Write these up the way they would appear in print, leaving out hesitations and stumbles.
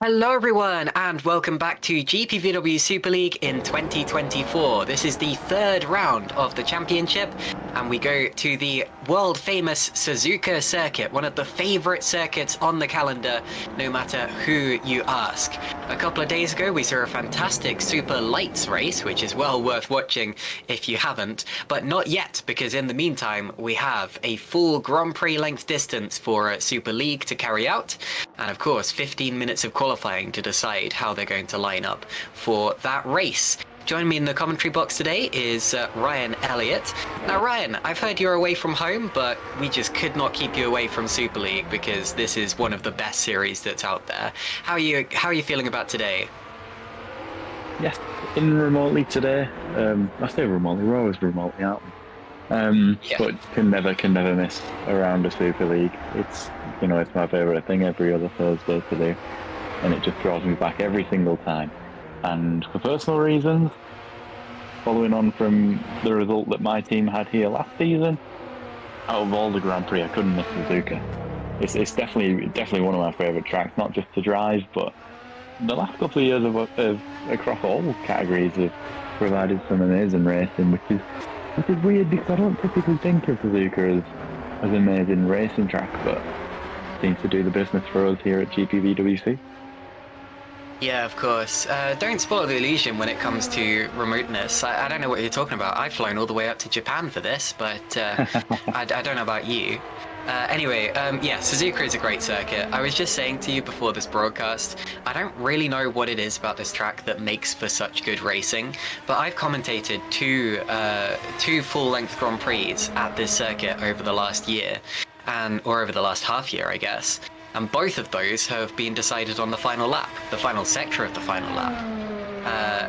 Hello everyone and welcome back to GPVW Super League in 2024. This is the third round of the championship and we go to the world famous Suzuka circuit, one of the favourite circuits on the calendar no matter who you ask. A couple of days ago we saw a fantastic Super Lights race, which is well worth watching if you haven't, but not yet, because in the meantime we have a full Grand Prix length distance for Super League to carry out, and of course 15 minutes of qualifying to decide how they're going to line up for that race. Joining me in the commentary box today is Ryan Elliott. Now Ryan, I've heard you're away from home, but we just could not keep you away from Super League because this is one of the best series that's out there. How are you feeling about today? Yes, in remotely today. I say remotely, we're always remotely out. Yeah. But can never miss a round of Super League. It's it's my favourite thing every other Thursday to do, and it just draws me back every single time. And for personal reasons, following on from the result that my team had here last season, out of all the Grand Prix, I couldn't miss Suzuka. It's definitely one of my favourite tracks, not just to drive, but the last couple of years of across all categories have provided some amazing racing, which is weird because I don't typically think of Suzuka as an amazing racing track, but it seems to do the business for us here at GPVWC. Yeah, of course. Don't spoil the illusion when it comes to remoteness. I don't know what you're talking about. I've flown all the way up to Japan for this, but I don't know about you. Anyway, yeah, Suzuka is a great circuit. I was just saying to you before this broadcast, I don't really know what it is about this track that makes for such good racing, but I've commentated two full-length Grand Prix at this circuit over the last year, or over the last half year, I guess. And both of those have been decided on the final lap, the final sector of the final lap.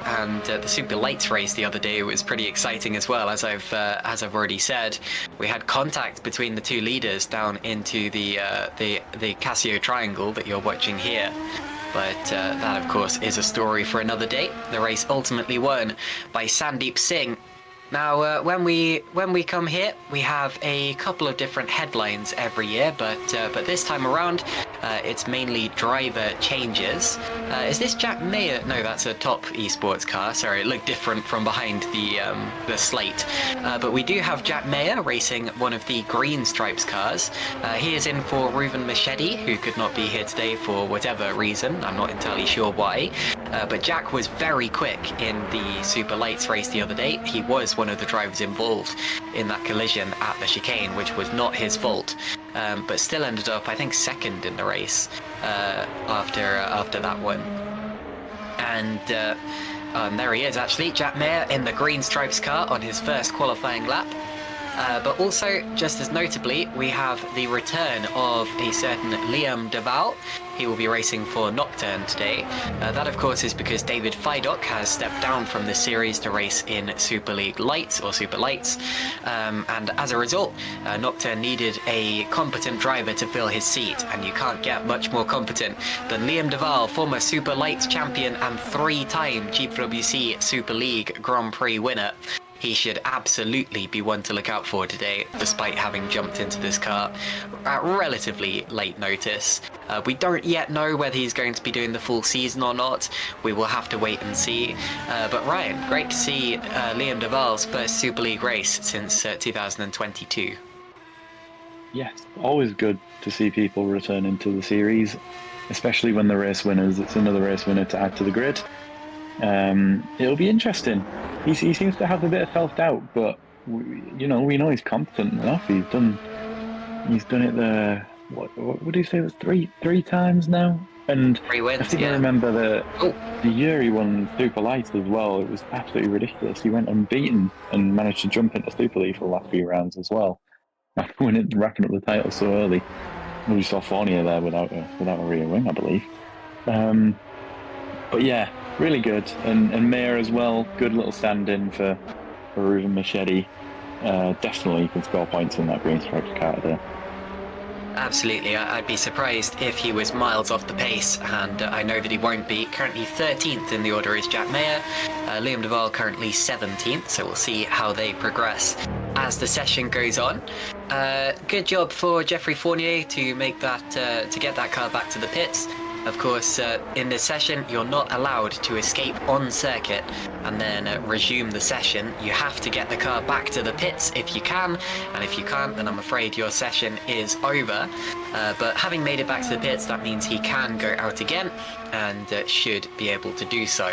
And the Super Lights race the other day was pretty exciting as well. As I've already said, we had contact between the two leaders down into the Casio Triangle that you're watching here. But that, of course, is a story for another day. The race ultimately won by Sandeep Singh. Now, when we come here, we have a couple of different headlines every year, but this time around, it's mainly driver changes. Is this Jack Mayer? No, that's a top esports car. Sorry, it looked different from behind the slate. But we do have Jack Mayer racing one of the green stripes cars. He is in for Reuven Machedi, who could not be here today for whatever reason. I'm not entirely sure why. But Jack was very quick in the Super Lights race the other day. He was one of the drivers involved in that collision at the chicane, which was not his fault, but still ended up, I think, second in the race after that one. And there he is, actually, Jack Mayer in the green stripes car on his first qualifying lap. But also, just as notably, we have the return of a certain Liam Deval. He will be racing for Nocturne today. That, of course, is because David Feidock has stepped down from this series to race in Super League Lights, or Super Lights. And as a result, Nocturne needed a competent driver to fill his seat, and you can't get much more competent than Liam Deval, former Super Lights champion and 3-time GPVWC Super League Grand Prix winner. He should absolutely be one to look out for today, despite having jumped into this car at relatively late notice. We don't yet know whether he's going to be doing the full season or not. We will have to wait and see. But Ryan, great to see Liam Deval's first Super League race since 2022. Yes, always good to see people return into the series, especially when the race winners. It's another race winner to add to the grid. It'll be interesting. He seems to have a bit of self-doubt, but we know he's competent enough. He's done it the what would you say it was three times now? And 3 wins, I think yeah. I remember the year he won Super Lights as well. It was absolutely ridiculous. He went unbeaten and managed to jump into Super League for the last few rounds as well, after racking up the title so early. We saw Fournier there without a rear wing, I believe. But yeah, really good, and Mayer as well. Good little stand-in for Reuven Machedi. Definitely can score points in that green stripes car there. Absolutely, I'd be surprised if he was miles off the pace, and I know that he won't be. Currently 13th in the order is Jack Mayer, Liam Deval currently 17th, so we'll see how they progress as the session goes on. Good job for Geoffrey Fournier to make that to get that car back to the pits. Of course, in this session, you're not allowed to escape on circuit and then resume the session. You have to get the car back to the pits if you can, and if you can't, then I'm afraid your session is over. But having made it back to the pits, that means he can go out again and should be able to do so.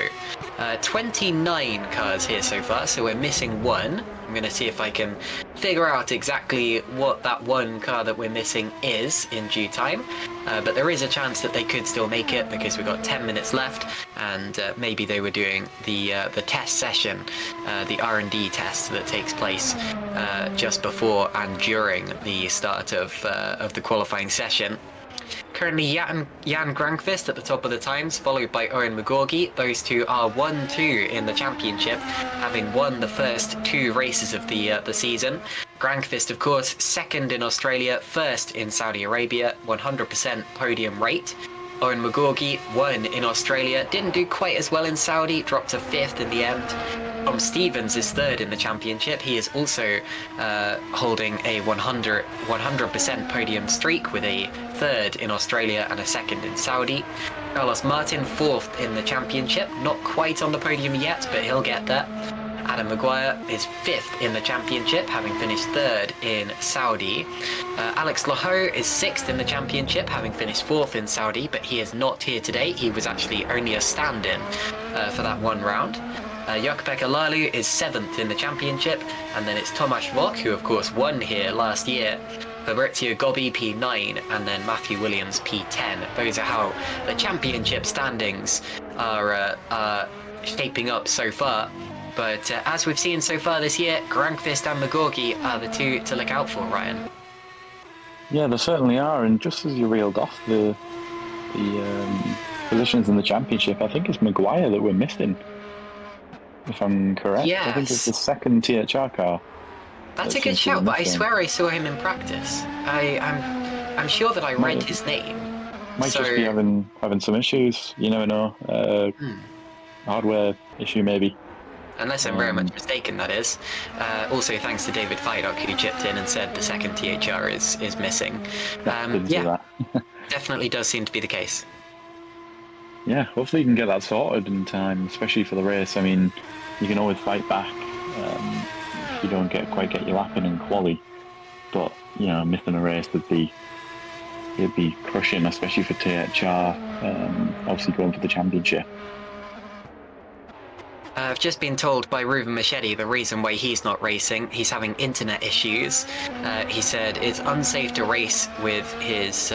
29 cars here so far, so we're missing one. I'm going to see if I can figure out exactly what that one car that we're missing is in due time. But there is a chance that they could still make it because we've got 10 minutes left, and maybe they were doing the test session, the R&D test that takes place just before and during the start of the qualifying session. Currently Jan Grankvist at the top of the times, followed by Owen McGorgy. Those two are 1-2 in the championship, having won the first 2 races of the season. Grankvist, of course, second in Australia, first in Saudi Arabia, 100% podium rate. Owen McGorgy won in Australia, didn't do quite as well in Saudi, dropped to 5th in the end. Tom Stevens is 3rd in the championship. He is also holding a 100% podium streak with a 3rd in Australia and a 2nd in Saudi. Carlos Martin 4th in the championship, not quite on the podium yet, but he'll get there. Adam Maguire is 5th in the championship, having finished 3rd in Saudi. Alex Loho is 6th in the championship, having finished 4th in Saudi, but he is not here today. He was actually only a stand-in for that one round. Jukka-Pekka Lalu is 7th in the championship, and then it's Tomasz Vok, who of course won here last year. Fabrizio Gobbi P9, and then Matthew Williams P10. Those are how the championship standings are shaping up so far. But as we've seen so far this year, Granqvist and Magorgi are the two to look out for, Ryan. Yeah, they certainly are, and just as you reeled off the positions in the championship, I think it's Maguire that we're missing, if I'm correct. Yes. I think it's the second THR car. That's a good shout, but I swear I saw him in practice. I'm sure that I read his name. Might just be having some issues, you never know. Hardware issue maybe. Unless I'm very much mistaken, that is. Also, thanks to David Feidock, who chipped in and said the second THR is missing. Yeah, definitely does seem to be the case. Yeah, hopefully you can get that sorted in time, especially for the race. I mean, you can always fight back if you don't quite get your lap in quali. But, you know, missing a race it'd be crushing, especially for THR, obviously going for the championship. I've just been told by Ruben Machete the reason why he's not racing. He's having internet issues. He said it's unsafe to race with his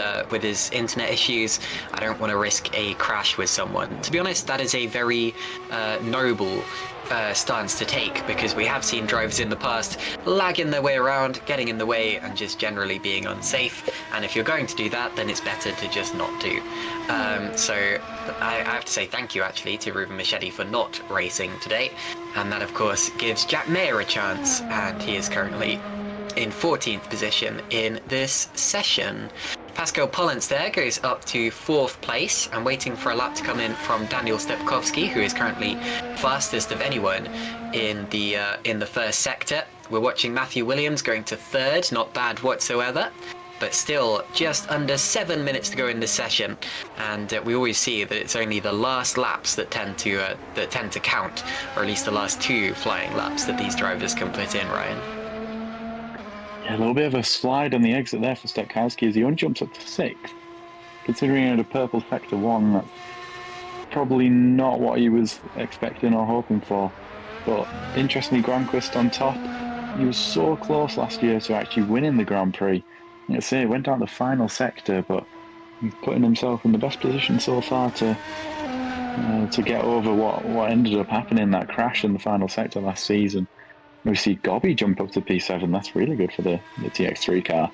internet issues. I don't want to risk a crash with someone. To be honest, that is a very noble stance to take, because we have seen drivers in the past lagging their way around, getting in the way, and just generally being unsafe. And if you're going to do that, then it's better to just not do. So I have to say thank you actually to Ruben Machete for not racing today, and that of course gives Jack Mayer a chance, and he is currently in 14th position in this session. Pascal Pollens there goes up to 4th place and waiting for a lap to come in from Daniel Stepkowski, who is currently fastest of anyone in the first sector. We're watching Matthew Williams going to 3rd, not bad whatsoever, but still just under 7 minutes to go in this session, and we always see that it's only the last laps that tend to count, or at least the last 2 flying laps that these drivers can put in, Ryan. Yeah, a little bit of a slide on the exit there for Stepkowski as he only jumps up to 6th. Considering he had a purple sector 1, that's probably not what he was expecting or hoping for. But interestingly, Granqvist on top. He was so close last year to actually winning the Grand Prix. Let's say he went down the final sector, but he's putting himself in the best position so far to get over what ended up happening, that crash in the final sector last season. We see Gobbi jump up to P7. That's really good for the TX3 car.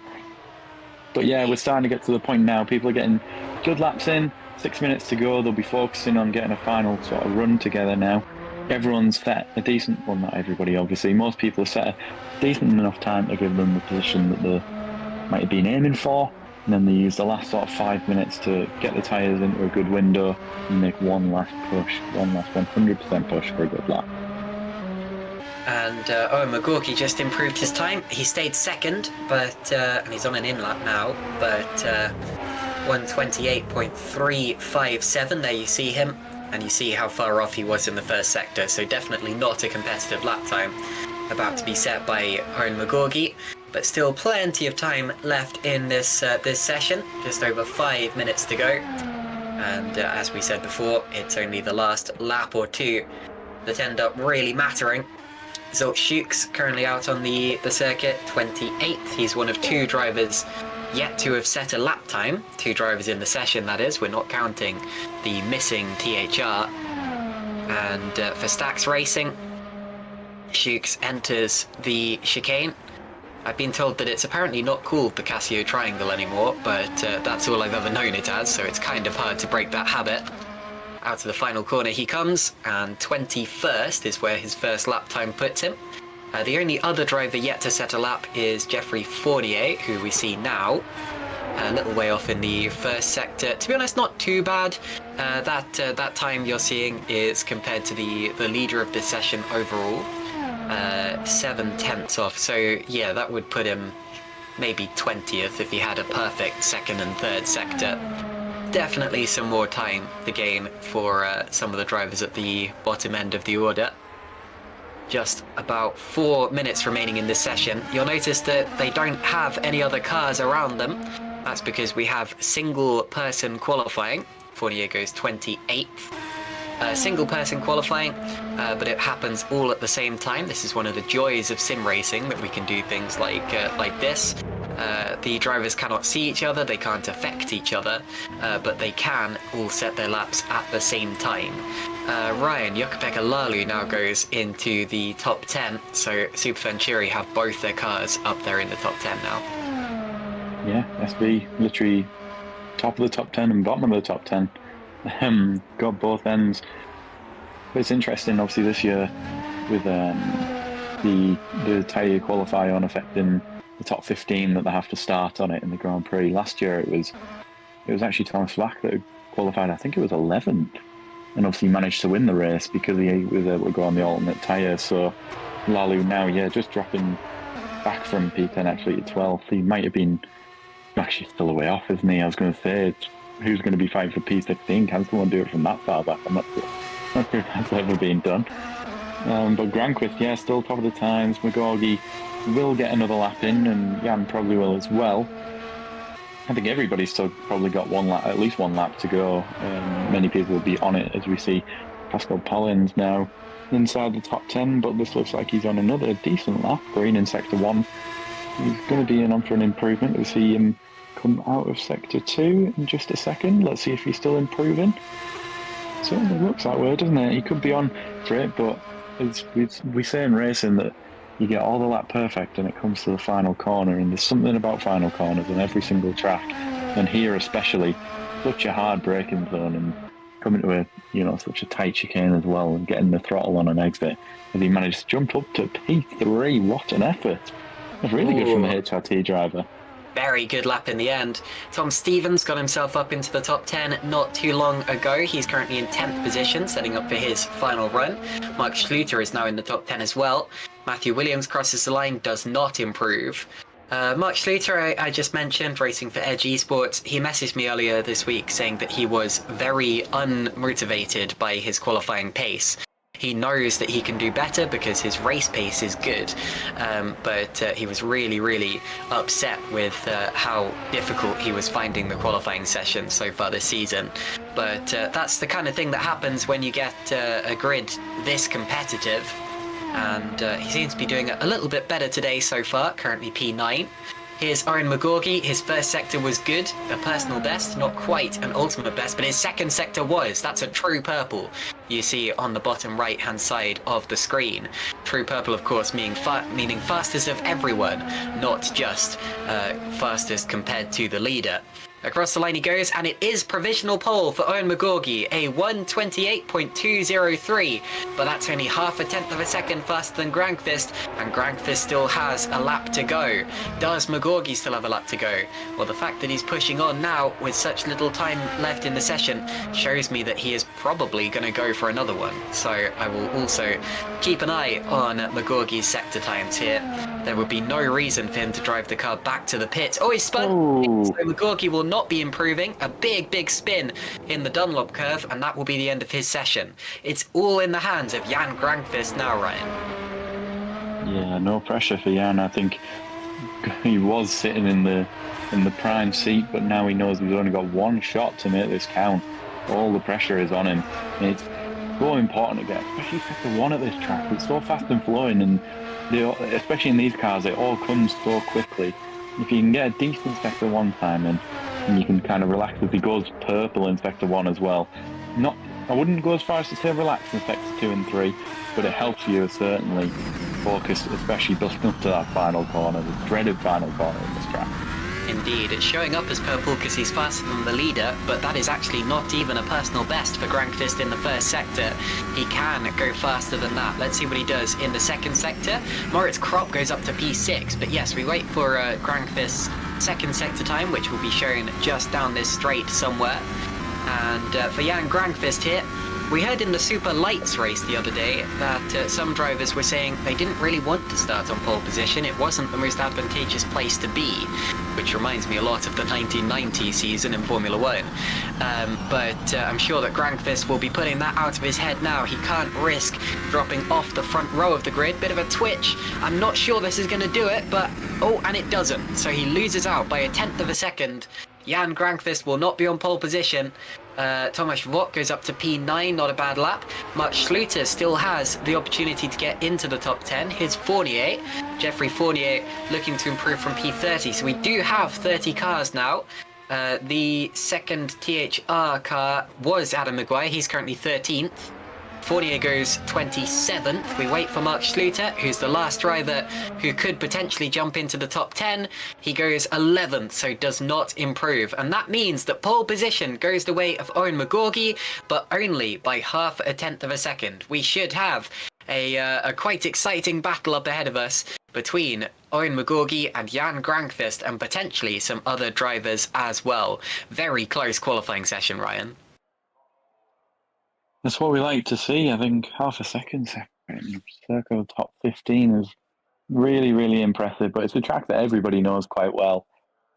But yeah, we're starting to get to the point now. People are getting good laps in. 6 minutes to go. They'll be focusing on getting a final sort of run together now. Everyone's set a decent, well, not everybody obviously. Most people have set a decent enough time to give them the position that they might have been aiming for. And then they use the last sort of 5 minutes to get the tyres into a good window and make one last push, one last 100% push for a good lap. And Magorki just improved his time. He stayed 2nd, but and he's on an in-lap now, but 128.357, there you see him, and you see how far off he was in the first sector, so definitely not a competitive lap time about to be set by Owen Magorgi, but still plenty of time left in this session, just over 5 minutes to go, and as we said before, it's only the last lap or 2 that end up really mattering. Zoltz Schuks currently out on the circuit, 28th. He's one of 2 drivers yet to have set a lap time. 2 drivers in the session, that is. We're not counting the missing THR. And for Stax Racing, Schuks enters the chicane. I've been told that it's apparently not called the Casio Triangle anymore, but that's all I've ever known it as, so it's kind of hard to break that habit. Out of the final corner he comes, and 21st is where his first lap time puts him. The only other driver yet to set a lap is Geoffrey Fournier, who we see now, a little way off in the first sector. To be honest, not too bad. That time you're seeing is compared to the leader of this session overall, 7/10 off. So yeah, that would put him maybe 20th if he had a perfect 2nd and 3rd sector. Definitely some more time to gain for some of the drivers at the bottom end of the order. just about 4 minutes remaining in this session. You'll notice that they don't have any other cars around them. That's because we have single person qualifying. Fournier goes 28th. Single person qualifying, but it happens all at the same time. This is one of the joys of sim racing, that we can do things like this. The drivers cannot see each other, they can't affect each other, but they can all set their laps at the same time. Ryan, Jukka-Pekka Lalu now goes into the top 10, so Super Venturi have both their cars up there in the top 10 now. Yeah, SB literally top of the top 10 and bottom of the top 10. Got both ends. But it's interesting, obviously, this year with the tyre qualifier on affecting the top 15 that they have to start on it in the Grand Prix. Last year it was actually Thomas Vlach that had qualified. I think it was 11th, and obviously managed to win the race because he was able to go on the alternate tyre. So Lalu now, yeah, just dropping back from P10 actually to 12th. He might have been actually still a way off, isn't he? I was going to say, who's going to be fighting for P16? Can someone do it from that far back? I'm not sure that's ever been done. But Granquist, yeah, still top of the times. McGorgy will get another lap in, and Jan probably will as well. I think everybody's still probably got at least one lap to go. Many people will be on it, as we see Pascal Pollins now inside the top 10, but this looks like he's on another decent lap. Green in Sector 1. He's going to be on for an improvement. We'll see him come out of Sector 2 in just a second. Let's see if he's still improving. Certainly looks that way, doesn't it? He could be on for it, but we say in racing that you get all the lap perfect and it comes to the final corner, and there's something about final corners on every single track, and here especially, such a hard braking zone, and coming to such a tight chicane as well, and getting the throttle on an exit, and he managed to jump up to P3. What an effort! That's really good from the HRT driver. Very good lap in the end. Tom Stevens got himself up into the top 10 not too long ago. He's currently in 10th position, setting up for his final run. Mark Schluter is now in the top 10 as well. Matthew Williams crosses the line, does not improve. Mark Schluter, I just mentioned, racing for Edge Esports. He messaged me earlier this week saying that he was very unmotivated by his qualifying pace. He knows that he can do better because his race pace is good, but he was really, really upset with how difficult he was finding the qualifying session so far this season. But that's the kind of thing that happens when you get a grid this competitive, and he seems to be doing a little bit better today so far, currently P9. Here's Oren McGorgy. His first sector was good, a personal best, not quite an ultimate best, but his second sector was. That's a true purple you see on the bottom right-hand side of the screen. True purple, of course, meaning fastest of everyone, not just fastest compared to the leader. Across the line he goes, and it is provisional pole for Owen McGorgy, a 1:28.203, but that's only half a tenth of a second faster than Granqvist, and Granqvist still has a lap to go. Does McGorgy still have a lap to go? Well, the fact that he's pushing on now with such little time left in the session shows me that he is probably going to go for another one, so I will also keep an eye on McGorgy's sector times here. There would be no reason for him to drive the car back to the pits. Oh, he's spun! Oh. So McGorgy will not be improving. A big spin in the Dunlop curve, and that will be the end of his session. It's all in the hands of Jan Granqvist now, Ryan. Yeah, no pressure for Jan. I think he was sitting in the prime seat, but now he knows he's only got one shot to make this count. All the pressure is on him. And it's so important to get, especially sector 1 at this track. It's so fast and flowing, and especially in these cars, it all comes so quickly. If you can get a decent sector 1 time in, and you can kind of relax if he goes purple in sector 1 as well. I wouldn't go as far as to say relax in sector 2 and 3, but it helps you certainly focus, especially building up to that final corner, the dreaded final corner in this track. Indeed, it's showing up as purple because he's faster than the leader, but that is actually not even a personal best for Granqvist in the first sector. He can go faster than that. Let's see what he does in the second sector. Moritz Kropp goes up to P6, but yes, we wait for Granqvist's second sector time, which will be shown just down this straight somewhere. And for Jan Granqvist here, We heard in the Super Lights race the other day that some drivers were saying they didn't really want to start on pole position. It wasn't the most advantageous place to be, which reminds me a lot of the 1990 season in Formula One. But I'm sure that Granqvist will be putting that out of his head now. He can't risk dropping off the front row of the grid. Bit of a twitch. I'm not sure this is going to do it, but oh, and it doesn't. So he loses out by 1/10 of a second. Jan Granqvist will not be on pole position. Tomasz Vok goes up to P9, not a bad lap. Mark Schluter still has the opportunity to get into the top 10. Here's Fournier. Jeffrey Fournier looking to improve from P30. So we do have 30 cars now. The second THR car was Adam Maguire. He's currently 13th. Fournier goes 27th. We wait for Mark Schluter, who's the last driver who could potentially jump into the top 10. He goes 11th, so does not improve. And that means that pole position goes the way of Owen McGorgy, but only by 0.5 of a second. We should have a quite exciting battle up ahead of us between Owen McGorgy and Jan Granqvist, and potentially some other drivers as well. Very close qualifying session, Ryan. That's what we like to see. I think 0.5 second separating circle top 15 is really, really impressive. But it's a track that everybody knows quite well,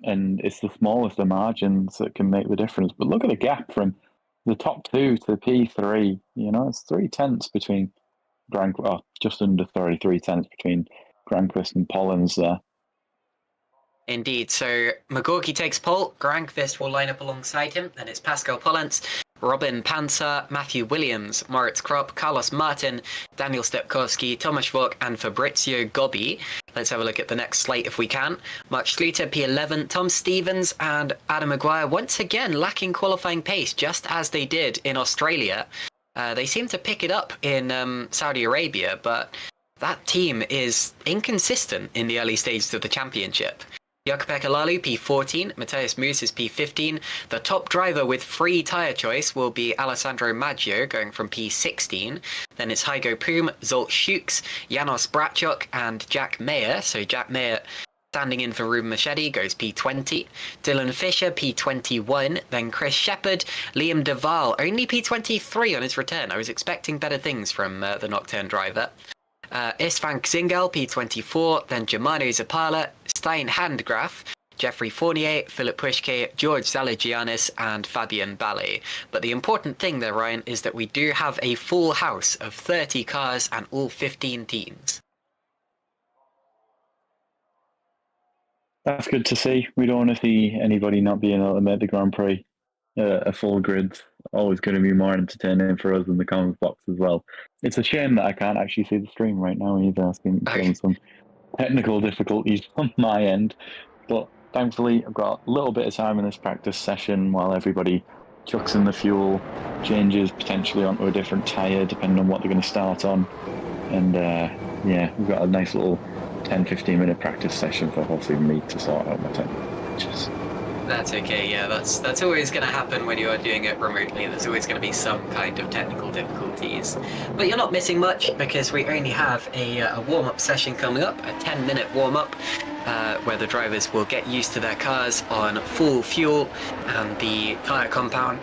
and it's the smallest of margins that can make the difference. But look at the gap from the top 2 to P3. You know, it's 0.3 between just under 3/10 between Granqvist and Pollens there. Indeed. So McGorgy takes pole. Granqvist will line up alongside him. Then it's Pascal Pollens, Robin Panzer, Matthew Williams, Moritz Kropp, Carlos Martin, Daniel Stepkowski, Tomasz Vok, and Fabrizio Gobbi. Let's have a look at the next slate if we can. Mark Schluter, P11, Tom Stevens and Adam Maguire once again lacking qualifying pace, just as they did in Australia. They seem to pick it up in Saudi Arabia, but that team is inconsistent in the early stages of the championship. Jukka-Pekka Lalu, P14, Matthias Moos is P15. The top driver with free tyre choice will be Alessandro Maggio, going from P16. Then it's Heigo Poom, Zolt Schukes, Janos Brachok, and Jack Mayer. So Jack Mayer standing in for Ruben Machedi goes P20. Dylan Fisher, P21. Then Chris Shepherd, Liam Duval, only P23 on his return. I was expecting better things from the Nocturne driver. Istvan Xingal, P24, then Germano Zapala, Stein Handgraf, Jeffrey Fournier, Philip Pushke, George Zalagianis, and Fabian Ballet. But the important thing there, Ryan, is that we do have a full house of 30 cars and all 15 teams. That's good to see. We don't want to see anybody not being able to make the Grand Prix. A full grid's always going to be more entertaining for us in the comments box as well. It's a shame that I can't actually see the stream right now either. I've been getting some technical difficulties on my end, but thankfully I've got a little bit of time in this practice session while everybody chucks in the fuel, changes potentially onto a different tyre depending on what they're going to start on, and yeah, we've got a nice little 10-15 minute practice session for hopefully me to sort out my technical. That's okay, yeah, that's always going to happen when you are doing it remotely. There's always going to be some kind of technical difficulties. But you're not missing much, because we only have a warm-up session coming up, a 10-minute warm-up, where the drivers will get used to their cars on full fuel, and the tyre compound,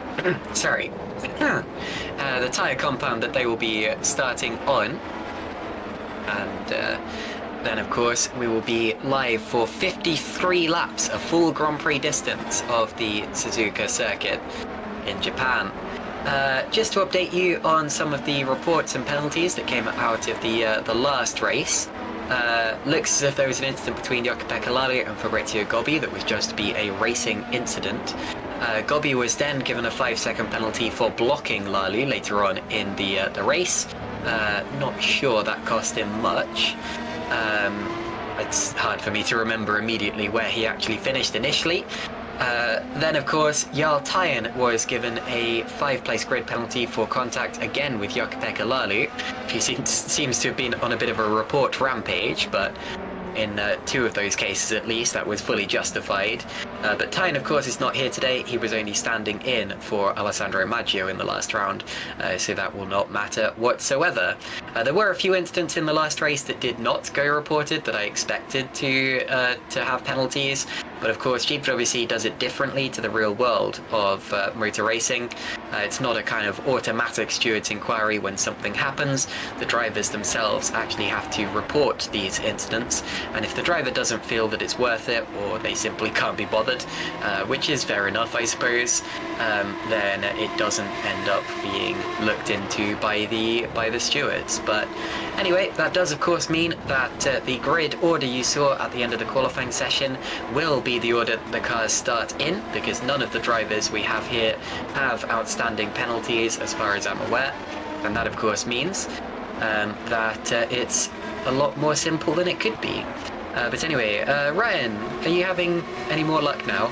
sorry, the tyre compound that they will be starting on. And then, of course, we will be live for 53 laps, a full Grand Prix distance of the Suzuka circuit in Japan. Just to update you on some of the reports and penalties that came out of the last race. Looks as if there was an incident between Jukka-Pekka Lalu and Fabrizio Gobbi that was judged to be a racing incident. Gobbi was then given a 5-second penalty for blocking Lalu later on in the race. Not sure that cost him much. It's hard for me to remember immediately where he actually finished initially. Then, of course, Jarl Tyen was given a 5-place grid penalty for contact again with Jukka-Pekka Lalu. He seems to have been on a bit of a report rampage, but in 2 of those cases at least, that was fully justified. But Tyen, of course, is not here today. He was only standing in for Alessandro Maggio in the last round, so that will not matter whatsoever. There were a few incidents in the last race that did not go reported that I expected to have penalties. But of course, GPWC does it differently to the real world of motor racing. It's not a kind of automatic steward's inquiry when something happens. The drivers themselves actually have to report these incidents, and if the driver doesn't feel that it's worth it, or they simply can't be bothered, which is fair enough, I suppose, then it doesn't end up being looked into by the stewards. But anyway, that does of course mean that the grid order you saw at the end of the qualifying session will be the order the cars start in, because none of the drivers we have here have outstanding penalties as far as I'm aware, and that of course means that it's a lot more simple than it could be. But anyway, Ryan, are you having any more luck now?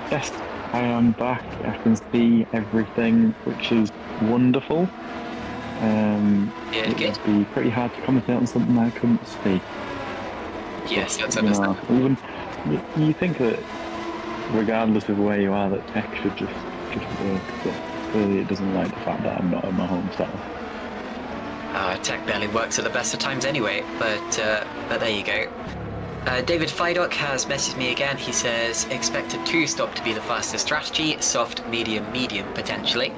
Yes, I am back. I can see everything, which is wonderful. It would be pretty hard to commentate on something I couldn't see. Yes, that's understandable. Even you think that regardless of where you are, that tech should just work, but clearly it doesn't like the fact that I'm not at my home setup. Tech barely works at the best of times anyway, but there you go. David Fidok has messaged me again. He says, expected two-stop to be the fastest strategy, soft, medium, potentially.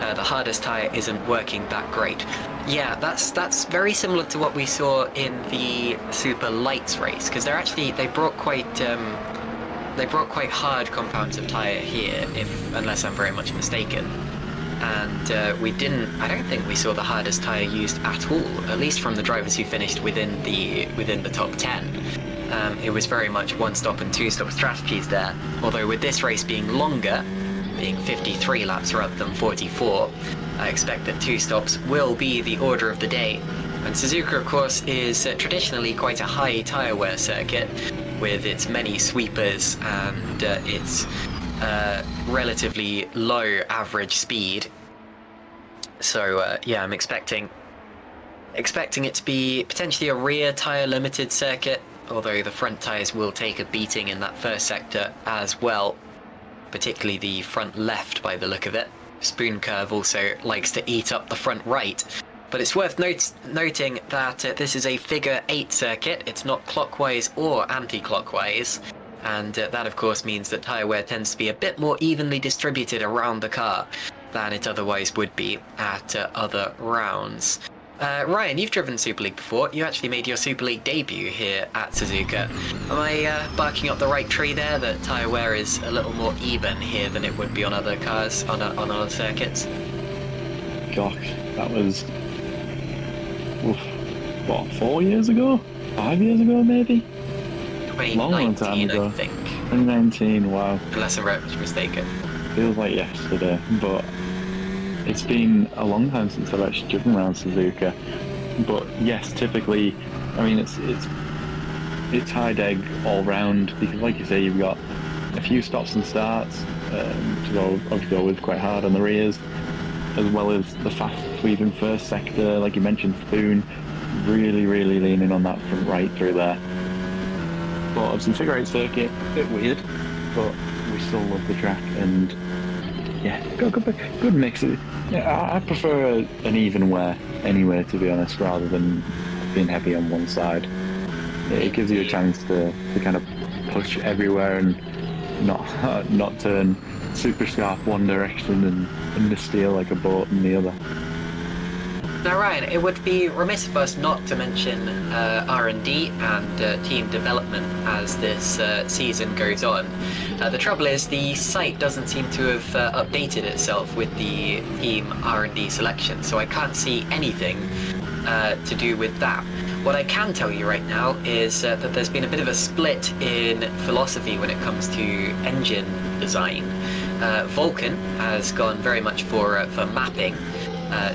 The hardest tyre isn't working that great. Yeah, that's very similar to what we saw in the Super Lights race, because they brought quite hard compounds of tyre here, unless I'm very much mistaken. And I don't think we saw the hardest tyre used at all, at least from the drivers who finished within the top 10. It was very much one-stop and two-stop strategies there, although with this race being longer, being 53 laps rather than 44, I expect that two stops will be the order of the day. And Suzuka, of course, is traditionally quite a high tyre wear circuit, with its many sweepers and its relatively low average speed. So yeah, I'm expecting it to be potentially a rear tyre limited circuit, although the front tyres will take a beating in that first sector as well, particularly the front left by the look of it. Spoon Curve also likes to eat up the front right. But it's worth noting that this is a figure 8 circuit. It's not clockwise or anti-clockwise, and that of course means that tyre wear tends to be a bit more evenly distributed around the car than it otherwise would be at other rounds. Ryan, you've driven Super League before. You actually made your Super League debut here at Suzuka. Am I barking up the right tree there, that tyre wear is a little more even here than it would be on other cars, on other circuits? Gosh, that was, what, 4 years ago? 5 years ago, maybe? 2019, time ago. I think. 2019, wow. Unless I'm very much mistaken. Feels like yesterday, but it's been a long time since I've actually driven around Suzuka. But yes, typically, I mean, it's high deg all round, because like you say, you've got a few stops and starts, which is obviously always quite hard on the rears, as well as the fast sweeping first sector, like you mentioned, Spoon, really leaning on that front right through there. But obviously figure 8 circuit, a bit weird, but we still love the track, and yeah, good mix. Yeah, I prefer an even wear anyway, to be honest, rather than being heavy on one side. It gives you a chance to kind of push everywhere and not turn super sharp one direction and steer like a boat in the other. Now Ryan, it would be remiss of us not to mention R&D and team development as this season goes on. The trouble is the site doesn't seem to have updated itself with the team R&D selection, so I can't see anything to do with that. What I can tell you right now is that there's been a bit of a split in philosophy when it comes to engine design. Vulcan has gone very much for mapping.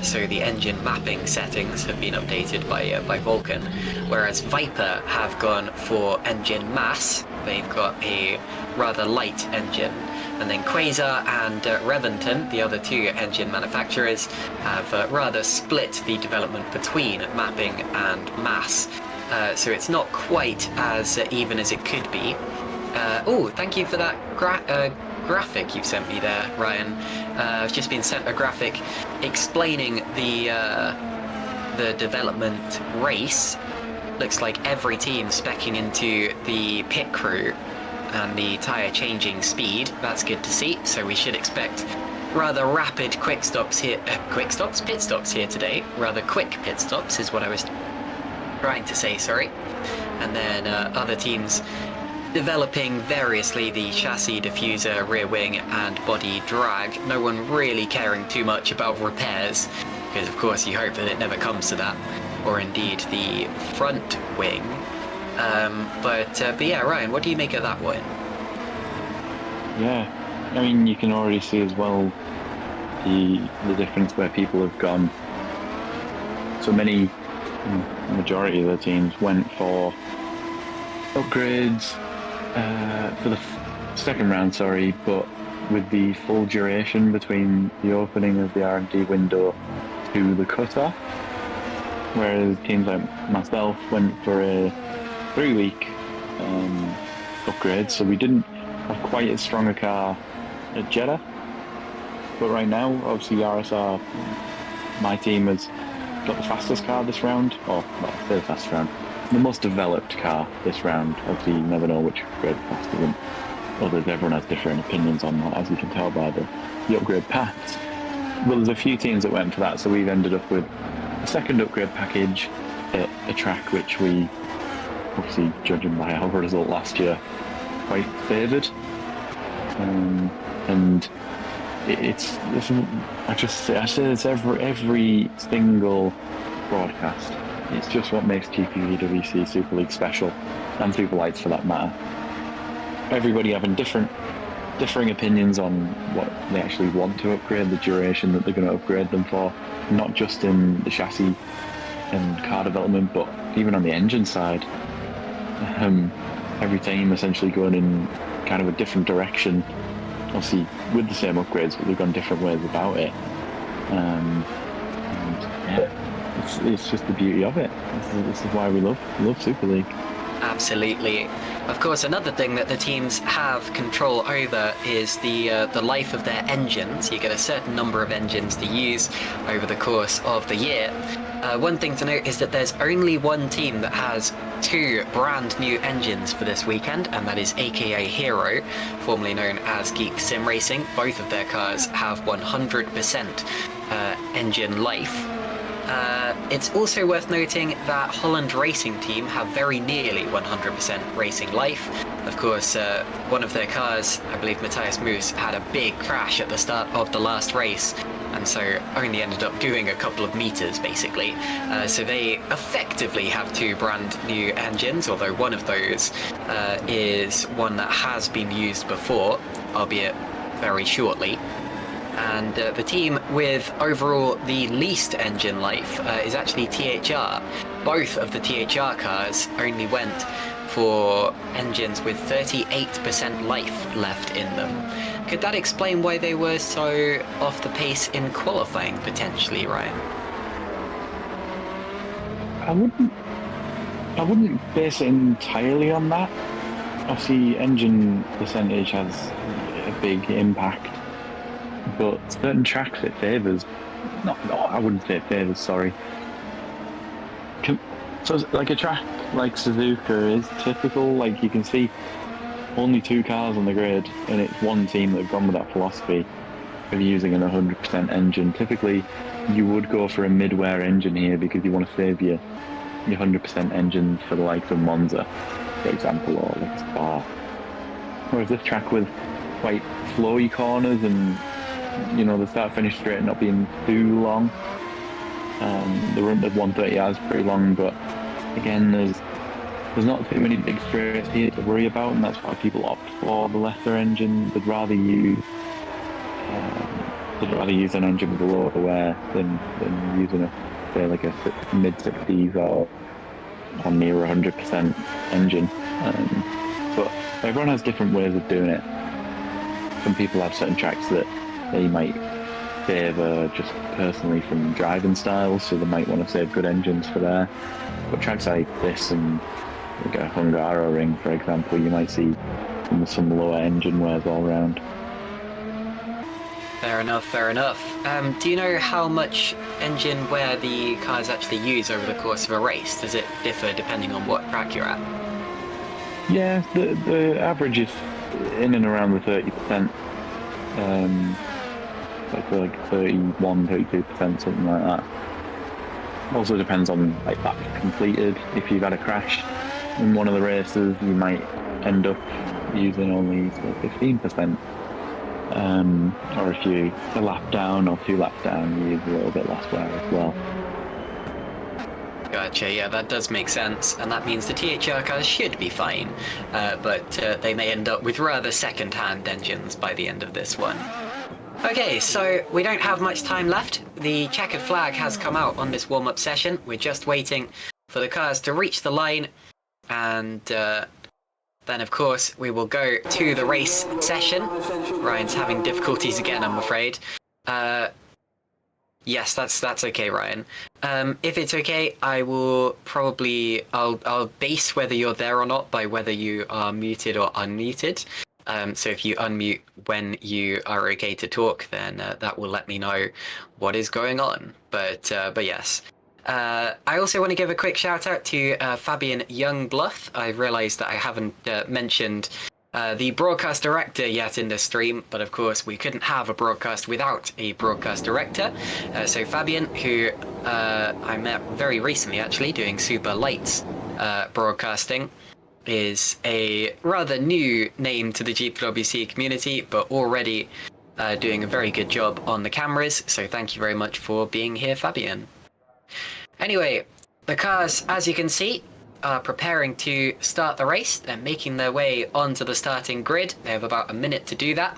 So the engine mapping settings have been updated by Vulcan, whereas Viper have gone for engine mass. They've got a rather light engine, and then Quasar and Reventon, the other two engine manufacturers, have rather split the development between mapping and mass. So it's not quite as even as it could be. Oh, thank you for that graphic you've sent me there, Ryan. I've just been sent a graphic explaining the development race. Looks like every team speccing into the pit crew and the tyre changing speed. That's good to see. So we should expect rather rapid pit stops here today. Rather quick pit stops is what I was trying to say, sorry. And then other teams developing variously the chassis, diffuser, rear wing and body drag. No one really caring too much about repairs, because of course you hope that it never comes to that, or indeed the front wing. But yeah, Ryan, what do you make of that one? Yeah, I mean, you can already see as well the difference where people have gone. So many, the majority of the teams went for upgrades for the second round, but with the full duration between the opening of the R&D window to the cutoff, whereas teams like myself went for a 3-week upgrade, so we didn't have quite as strong a car at Jeddah. But right now, obviously RSR, my team has got the fastest car this round, or well, the fastest round, the most developed car this round. Obviously you never know which upgrade faster than others. Everyone has different opinions on that, as you can tell by the upgrade paths. But there's a few teams that went for that, so we've ended up with a second upgrade package at a track which we, obviously judging by our result last year, quite favoured. And it's I say this every single broadcast. It's just what makes GPVWC Super League special, and Super Lights for that matter. Everybody having differing opinions on what they actually want to upgrade, the duration that they're going to upgrade them for, not just in the chassis and car development, but even on the engine side. Every team essentially going in kind of a different direction, obviously with the same upgrades, but they've gone different ways about it. And yeah, it's just the beauty of it. This is why we love Super League. Absolutely. Of course, another thing that the teams have control over is the life of their engines. You get a certain number of engines to use over the course of the year. One thing to note is that there's only one team that has 2 brand new engines for this weekend, and that is AKA Hero, formerly known as Geek Sim Racing. Both of their cars have 100% engine life. It's also worth noting that Holland Racing Team have very nearly 100% racing life. Of course, one of their cars, I believe Matthias Moos, had a big crash at the start of the last race, and so only ended up doing a couple of meters basically. So they effectively have 2 brand new engines, although one of those is one that has been used before, albeit very shortly. And the team with overall the least engine life is actually THR. Both of the THR cars only went for engines with 38% life left in them. Could that explain why they were so off the pace in qualifying, potentially, Ryan? I wouldn't base it entirely on that. Obviously, engine percentage has a big impact, but certain tracks it favours. No, I wouldn't say it favours, sorry. So, like a track like Suzuka is typical, like you can see only 2 cars on the grid, and it's one team that have gone with that philosophy of using an 100% engine. Typically, you would go for a mid-wear engine here because you want to save your 100% engine for the likes of Monza, for example, or like Spa. Whereas this track with quite flowy corners and, you know, the start-finish straight not being too long. The run at 130 hours is pretty long, but again, there's not too many big straights here to worry about, and that's why people opt for the lesser engine. They'd rather use an engine with a lower wear than using a mid-60s or near 100% engine. But everyone has different ways of doing it. Some people have certain tracks that they might favour just personally from driving styles, so they might want to save good engines for there. But tracks like this and like a Hungaro ring, for example, you might see some lower engine wears all around. Fair enough, fair enough. Do you know how much engine wear the cars actually use over the course of a race? Does it differ depending on what track you're at? Yeah, the average is in and around the 30%. Like 31, 32%, something like that. Also depends on like laps completed. If you've had a crash in one of the races, you might end up using only 15%. Or if you a lap down or 2 laps down, you use a little bit less wear as well. Gotcha, yeah, that does make sense, and that means the THR cars should be fine, but they may end up with rather second-hand engines by the end of this one. Okay, so we don't have much time left. The checkered flag has come out on this warm-up session. We're just waiting for the cars to reach the line, and then of course we will go to the race session. Ryan's having difficulties again, I'm afraid. Yes, that's okay, Ryan. If it's okay, I will probably I'll base whether you're there or not by whether you are muted or unmuted. So if you unmute when you are okay to talk, then that will let me know what is going on. But yes. I also want to give a quick shout out to Fabian Jungbluth. I realised that I haven't mentioned the broadcast director yet in this stream, but of course we couldn't have a broadcast without a broadcast director. So Fabian, who I met very recently actually doing Super Lights broadcasting, is a rather new name to the GPWC community, but already doing a very good job on the cameras, so thank you very much for being here, Fabian. Anyway, the cars, as you can see, are preparing to start the race. They're making their way onto the starting grid. They have about a minute to do that.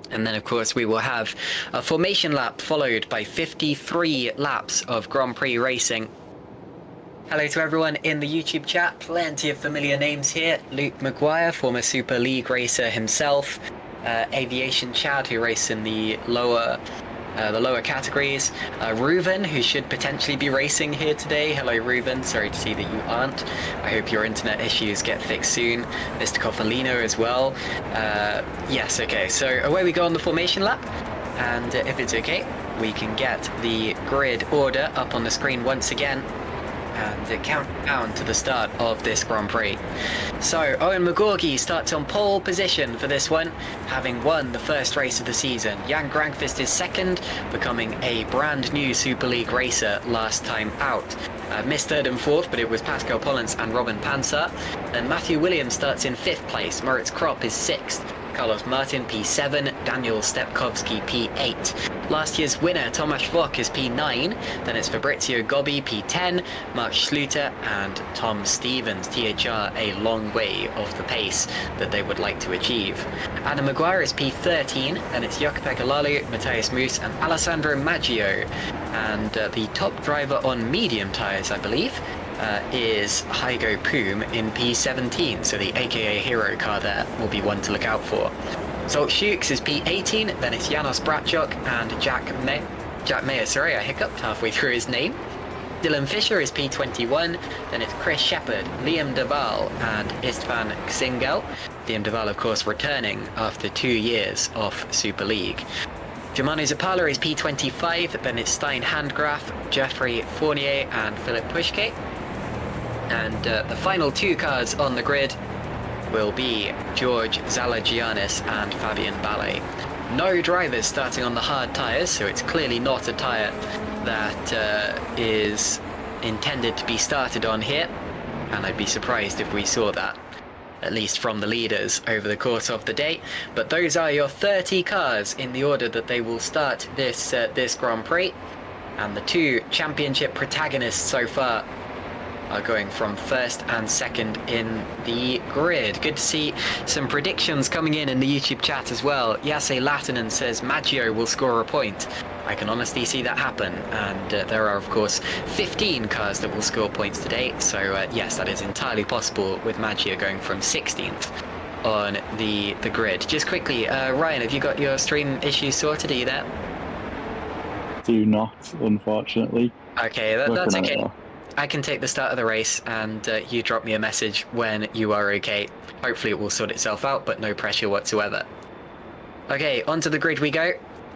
And then, of course, we will have a formation lap followed by 53 laps of Grand Prix racing. Hello to everyone in the YouTube chat. Plenty of familiar names here. Luke Maguire, former Super League racer himself. Aviation Chad, who raced in the lower categories. Reuven, who should potentially be racing here today. Hello, Reuven. Sorry to see that you aren't. I hope your internet issues get fixed soon. Mr. Coffolino as well. Yes, okay. So away we go on the formation lap. And if it's okay, we can get the grid order up on the screen once again. And count down to the start of this Grand Prix. So Owen McGorgy starts on pole position for this one, having won the first race of the season. Jan Grankvist is second, becoming a brand new Super League racer last time out. Missed third and fourth, but it was Pascal Pollens and Robin Pansar. Then Matthew Williams starts in fifth place. Moritz Kropp is sixth. Carlos Martin P7, Daniel Stepkowski P8. Last year's winner Tomasz Wok is P9, then it's Fabrizio Gobbi P10, Mark Schluter and Tom Stevens. THR a long way off the pace that they would like to achieve. Anna Maguire is P13, then it's Jakob Egalalu, Matthias Moos and Alessandro Maggio. And the top driver on medium tyres, I believe, is Hygo Poom in P17, so the AKA hero car there will be one to look out for. Zolt Schukes is P18, then it's Janos Bratchok and Jack Mayer, sorry, I hiccuped halfway through his name. Dylan Fisher is P21, then it's Chris Shepard, Liam Duval and Istvan Xingel. Liam Duval, of course, returning after 2 years off Super League. Germano Zapala is P25, then it's Stein Handgraf, Jeffrey Fournier and Philip Pushke. And the final 2 cars on the grid will be George Zalagianis and Fabian Ballet. No drivers starting on the hard tyres, so it's clearly not a tyre that is intended to be started on here. And I'd be surprised if we saw that, at least from the leaders over the course of the day. But those are your 30 cars in the order that they will start this Grand Prix. And the 2 championship protagonists so far are going from first and second in the grid. Good to see some predictions coming in the YouTube chat as well. Yase Latinen says Maggio will score a point. I can honestly see that happen, and there are of course 15 cars that will score points today, so yes, that is entirely possible with Maggio going from 16th on the grid. Just quickly, Ryan, have you got your stream issues sorted? Are you there? Do not, unfortunately. Okay, that's okay. I can take the start of the race and you drop me a message when you are okay. Hopefully it will sort itself out, but no pressure whatsoever. Okay, onto the grid we go.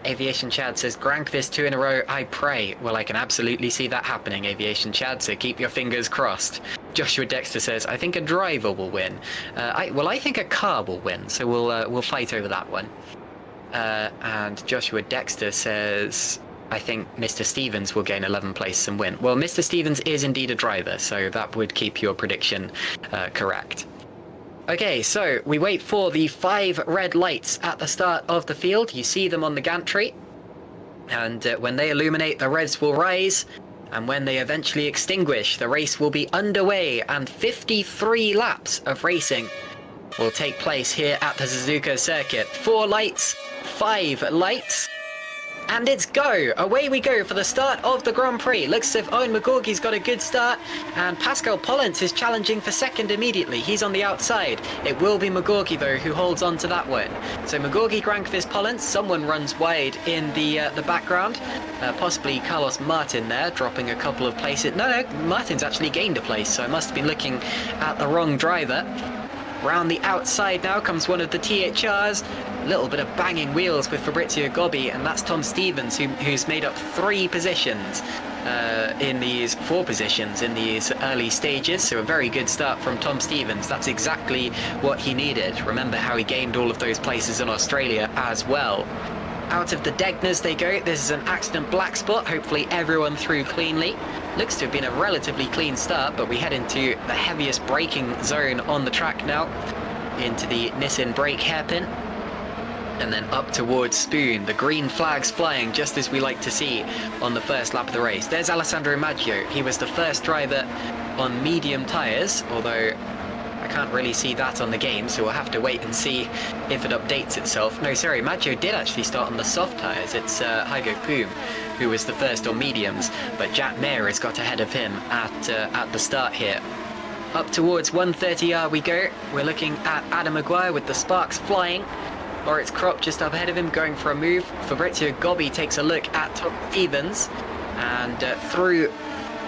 Aviation Chad says, Grankvist 2 in a row, I pray. Well, I can absolutely see that happening, Aviation Chad, so keep your fingers crossed. Joshua Dexter says, I think a driver will win. I think a car will win, so we'll fight over that one. And Joshua Dexter says, I think Mr. Stevens will gain 11th place and win. Well, Mr. Stevens is indeed a driver, so that would keep your prediction correct. Okay, so we wait for the 5 red lights at the start of the field. You see them on the gantry. And when they illuminate, the reds will rise. And when they eventually extinguish, the race will be underway. And 53 laps of racing will take place here at the Suzuka circuit. 4 lights, 5 lights. And it's go! Away we go for the start of the Grand Prix. Looks as if Owen McGorgy's got a good start, and Pascal Pollens is challenging for second immediately. He's on the outside. It will be McGorgy, though, who holds on to that one. So McGorgy, Grankvist, Pollens. Someone runs wide in the background. Possibly Carlos Martin there, dropping a couple of places. No, Martin's actually gained a place, so I must have been looking at the wrong driver. Round the outside now comes one of the THRs. A little bit of banging wheels with Fabrizio Gobbi, and that's Tom Stevens, who's made up 3 positions in these 4 positions in these early stages. So a very good start from Tom Stevens. That's exactly what he needed. Remember how he gained all of those places in Australia as well. Out of the Degners they go. This is an accident black spot. Hopefully everyone through cleanly. Looks to have been a relatively clean start, but we head into the heaviest braking zone on the track now. Into the Nissan brake hairpin. And then up towards Spoon. The green flags flying just as we like to see on the first lap of the race. There's Alessandro Maggio. He was the first driver on medium tyres, although I can't really see that on the game, so we'll have to wait and see if it updates itself. No, sorry, Maggio did actually start on the soft tyres. It's Hygo Poom who was the first on mediums, but Jack Mayer has got ahead of him at the start here. Up towards 130R we go. We're looking at Adam Maguire with the sparks flying. Moritz Kropp just up ahead of him, going for a move. Fabrizio Gobbi takes a look at Tom Stevens, and through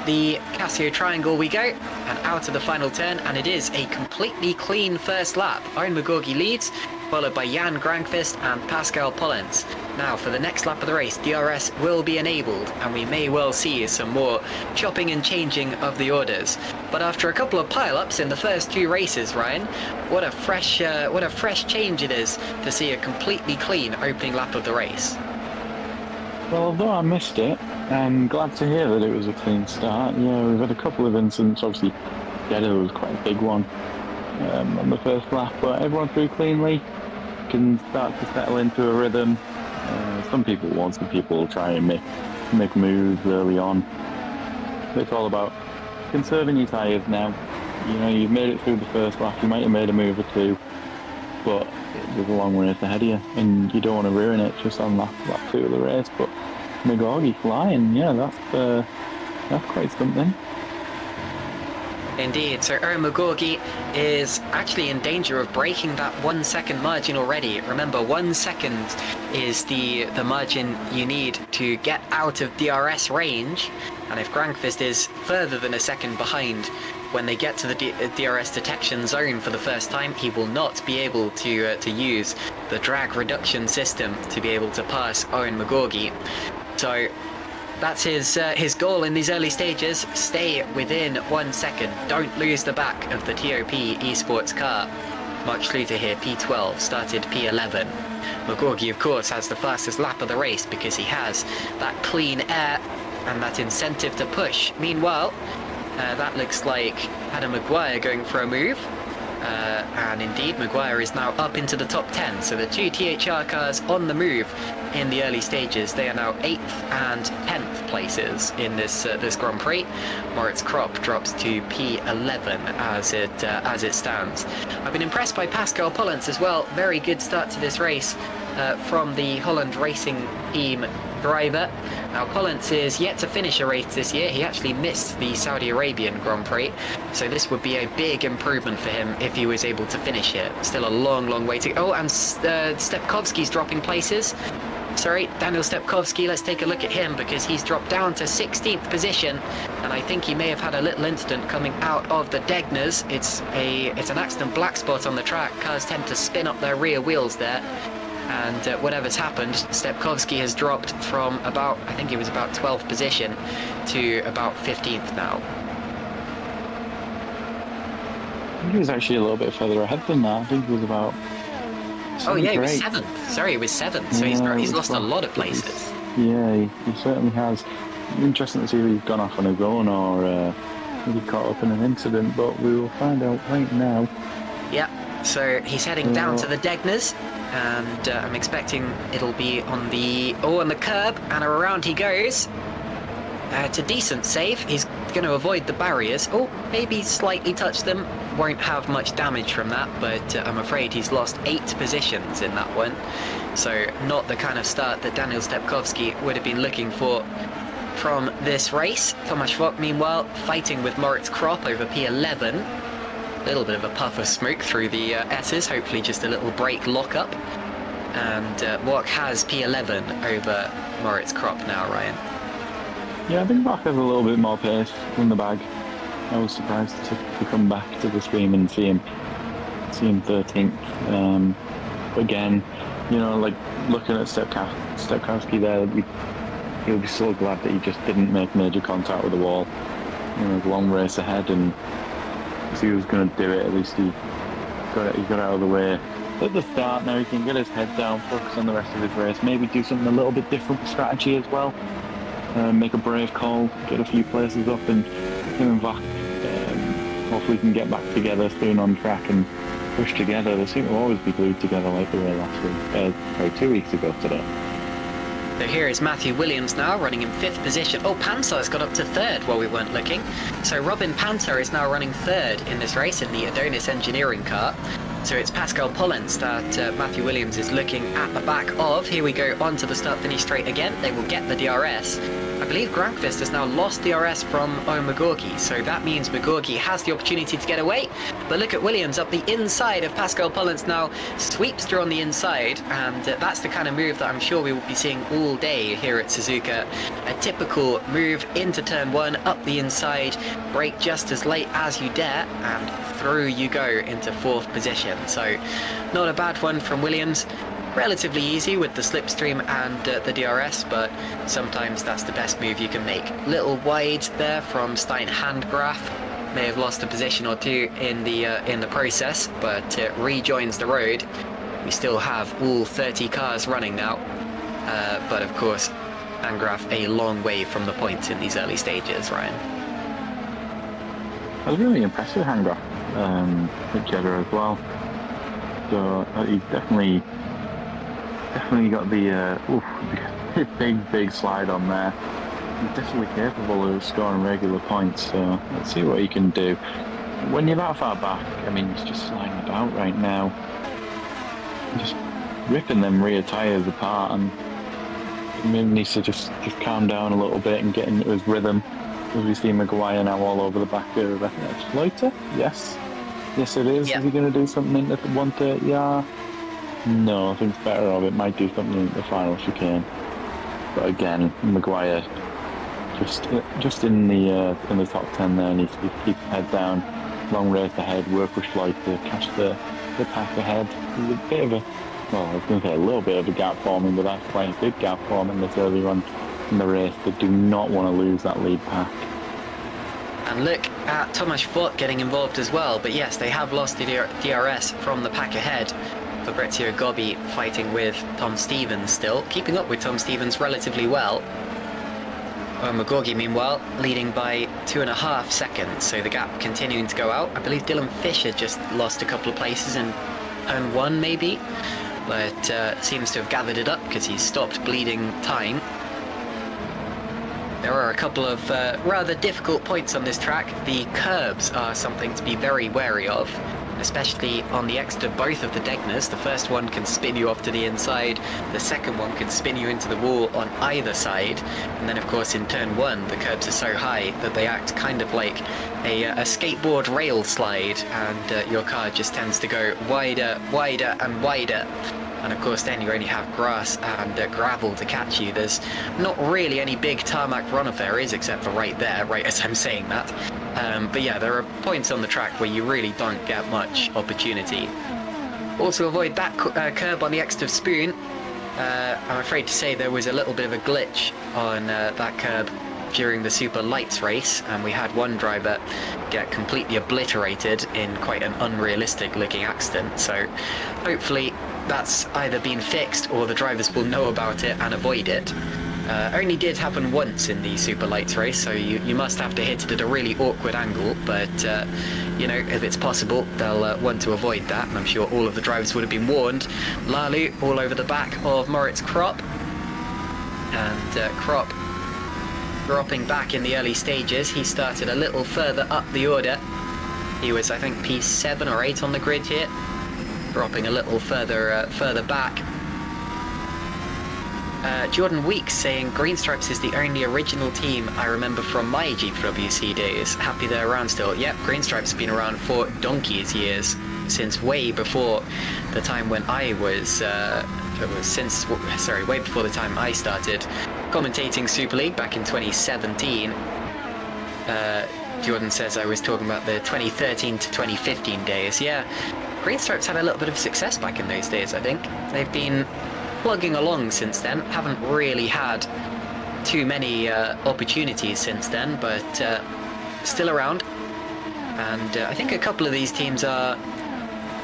the Casio Triangle we go, and out of the final turn, and it is a completely clean first lap. Owen McGorgy leads, followed by Jan Grankvist and Pascal Pollens. Now for the next lap of the race, DRS will be enabled, and we may well see some more chopping and changing of the orders. But after a couple of pile-ups in the first 2 races, Ryan, what a fresh change it is to see a completely clean opening lap of the race. Well, although I missed it, I'm glad to hear that it was a clean start. Yeah, we've had a couple of incidents. Obviously, Jeddah was quite a big one on the first lap, but everyone through cleanly, can start to settle into a rhythm. Some people won't, some people will try and make moves early on. It's all about conserving your tyres now. You know, you've made it through the first lap, you might have made a move or 2, but there's a long race ahead of you, and you don't want to ruin it just on lap 2 of the race. But McGorgy flying, yeah, that's quite something. Indeed, so Owen McGorgy is actually in danger of breaking that 1 second margin already. Remember, 1 second is the margin you need to get out of DRS range, and if Grankvist is further than a second behind when they get to the DRS detection zone for the first time, he will not be able to use the drag reduction system to be able to pass Owen McGorgy. So that's his goal in these early stages. Stay within 1 second. Don't lose the back of the TOP esports car. Mark Schluter here, P12, started P11. McGorgy, of course, has the fastest lap of the race because he has that clean air and that incentive to push. Meanwhile, that looks like Adam Maguire going for a move. And indeed, Maguire is now up into the top 10. So the 2 THR cars on the move in the early stages. They are now 8th and 10th places in this Grand Prix. Moritz Kropp drops to P11 as it stands. I've been impressed by Pascal Pollens as well. Very good start to this race from the Holland Racing Team driver. Now Pollens is yet to finish a race this year. He actually missed the Saudi Arabian Grand Prix, so this would be a big improvement for him if he was able to finish it. Still a long way to go. Oh, and Stepkovski's dropping places. Sorry, Daniel Stepkovski, let's take a look at him because he's dropped down to 16th position, and I think he may have had a little incident coming out of the Degners. It's an accident black spot on the track. Cars tend to spin up their rear wheels there. And whatever's happened, Stepkovski has dropped from about, I think it was about 12th position to about 15th now. think he was actually a little bit further ahead than that. I think he was about. Oh yeah, he was 8th. 7th. Sorry, he was 7th. So Yeah, he's lost a lot of places. Yeah, he certainly has. Interesting to see if he's gone off on his own or if he caught up in an incident, but we will find out right now. Yeah, so he's heading down to the Degners, and I'm expecting it'll be on the curb, and around he goes. It's a decent save. He's going to avoid the barriers. Oh, maybe slightly touch them. Won't have much damage from that, but I'm afraid he's lost 8 positions in that one. So not the kind of start that Daniel Stepkowski would have been looking for from this race. Tomasz Vogt, meanwhile, fighting with Moritz Kropp over P11. A little bit of a puff of smoke through the S's, hopefully just a little brake lock-up. And Vogt has P11 over Moritz Kropp now, Ryan. Yeah, I think Bach has a little bit more pace in the bag. I was surprised to come back to the stream and see him 13th. Again, you know, like looking at Stepkowski there, he'll be so glad that he just didn't make major contact with the wall. You know, a long race ahead, and if he was going to do it, at least he got out of the way at the start. Now he can get his head down, focus on the rest of his race, maybe do something a little bit different with strategy as well. Make a brave call, get a few places up, and him and Vach hopefully can get back together soon on track and push together. They seem to always be glued together like they were last week, 2 weeks ago today. So here is Matthew Williams now, running in 5th position. Oh, Pansar's got up to 3rd while we weren't looking. So Robin Pansar is now running 3rd in this race in the Adonis engineering car. So it's Pascal Pollens that Matthew Williams is looking at the back of. Here we go onto the start-finish straight again. They will get the DRS. I believe Granqvist has now lost DRS from Magorgi, so that means Magorgi has the opportunity to get away. But look at Williams up the inside of Pascal Pollens now, sweeps through on the inside, and that's the kind of move that I'm sure we will be seeing all day here at Suzuka. A typical move into turn 1, up the inside, brake just as late as you dare, and through you go into 4th position. So not a bad one from Williams. Relatively easy with the slipstream and the DRS, but sometimes that's the best move you can make. Little wide there from Stein Handgraf. May have lost a position or two in the process, but rejoins the road. We still have all 30 cars running now, but of course Handgraf a long way from the points in these early stages, Ryan. I was really impressed with Handgraf at Jeddah as well. So he's definitely got the big slide on there. He's definitely capable of scoring regular points, so let's see what he can do. When you're that far back, I mean, he's just sliding about right now, just ripping them rear tyres apart, and he needs to just calm down a little bit and get into his rhythm. As we see Maguire now all over the back of Schleiter. Yes it is. Yep. Is he going to do something at the 130R? No, I think it's better off. It might do something in the final chicane. But again, Maguire just in the top 10 there, needs to keep his head down. Long race ahead, work with Schleiter, catch the pack ahead. There's a bit of I was going to say a little bit of a gap forming, but that's quite a big gap forming this early on in the race. They do not want to lose that lead pack. And look at Tomasz Vogt getting involved as well, but yes, they have lost the DRS from the pack ahead. Fabrizio Gobbi fighting with Tom Stevens still, keeping up with Tom Stevens relatively well. Magorgi, meanwhile, leading by 2.5 seconds, so the gap continuing to go out. I believe Dylan Fisher just lost a couple of places in turn 1 maybe, but seems to have gathered it up because he's stopped bleeding time. There are a couple of rather difficult points on this track. The curbs are something to be very wary of, especially on the exit of both of the Degners. The first one can spin you off to the inside, the second one can spin you into the wall on either side, and then of course in turn 1 the curbs are so high that they act kind of like a skateboard rail slide, and your car just tends to go wider and wider. And of course then you only have grass and gravel to catch you. There's not really any big tarmac runoff areas except for right there, right as I'm saying that. But yeah, there are points on the track where you really don't get much opportunity. Also avoid that curb on the exit of Spoon. I'm afraid to say there was a little bit of a glitch on that curb during the Super Lights race, and we had one driver get completely obliterated in quite an unrealistic looking accident. So hopefully that's either been fixed or the drivers will know about it and avoid it. Only did happen once in the Super Lights race, so you must have to hit it at a really awkward angle, but you know, if it's possible, they'll want to avoid that, and I'm sure all of the drivers would have been warned. Lalu all over the back of Moritz Krop, and Krop dropping back in the early stages. He started a little further up the order. He was, I think, P7 or 8 on the grid here, dropping a little further back. Jordan Weeks saying Green Stripes is the only original team I remember from my GPWC days. Happy they're around still. Yep, Green Stripes have been around for donkey's years, since way before the time when I was, way before the time I started commentating Super League back in 2017. Jordan says I was talking about the 2013 to 2015 days. Yeah, Green Stripes had a little bit of success back in those days, I think. They've been plugging along since then, haven't really had too many opportunities since then, but still around. And I think a couple of these teams are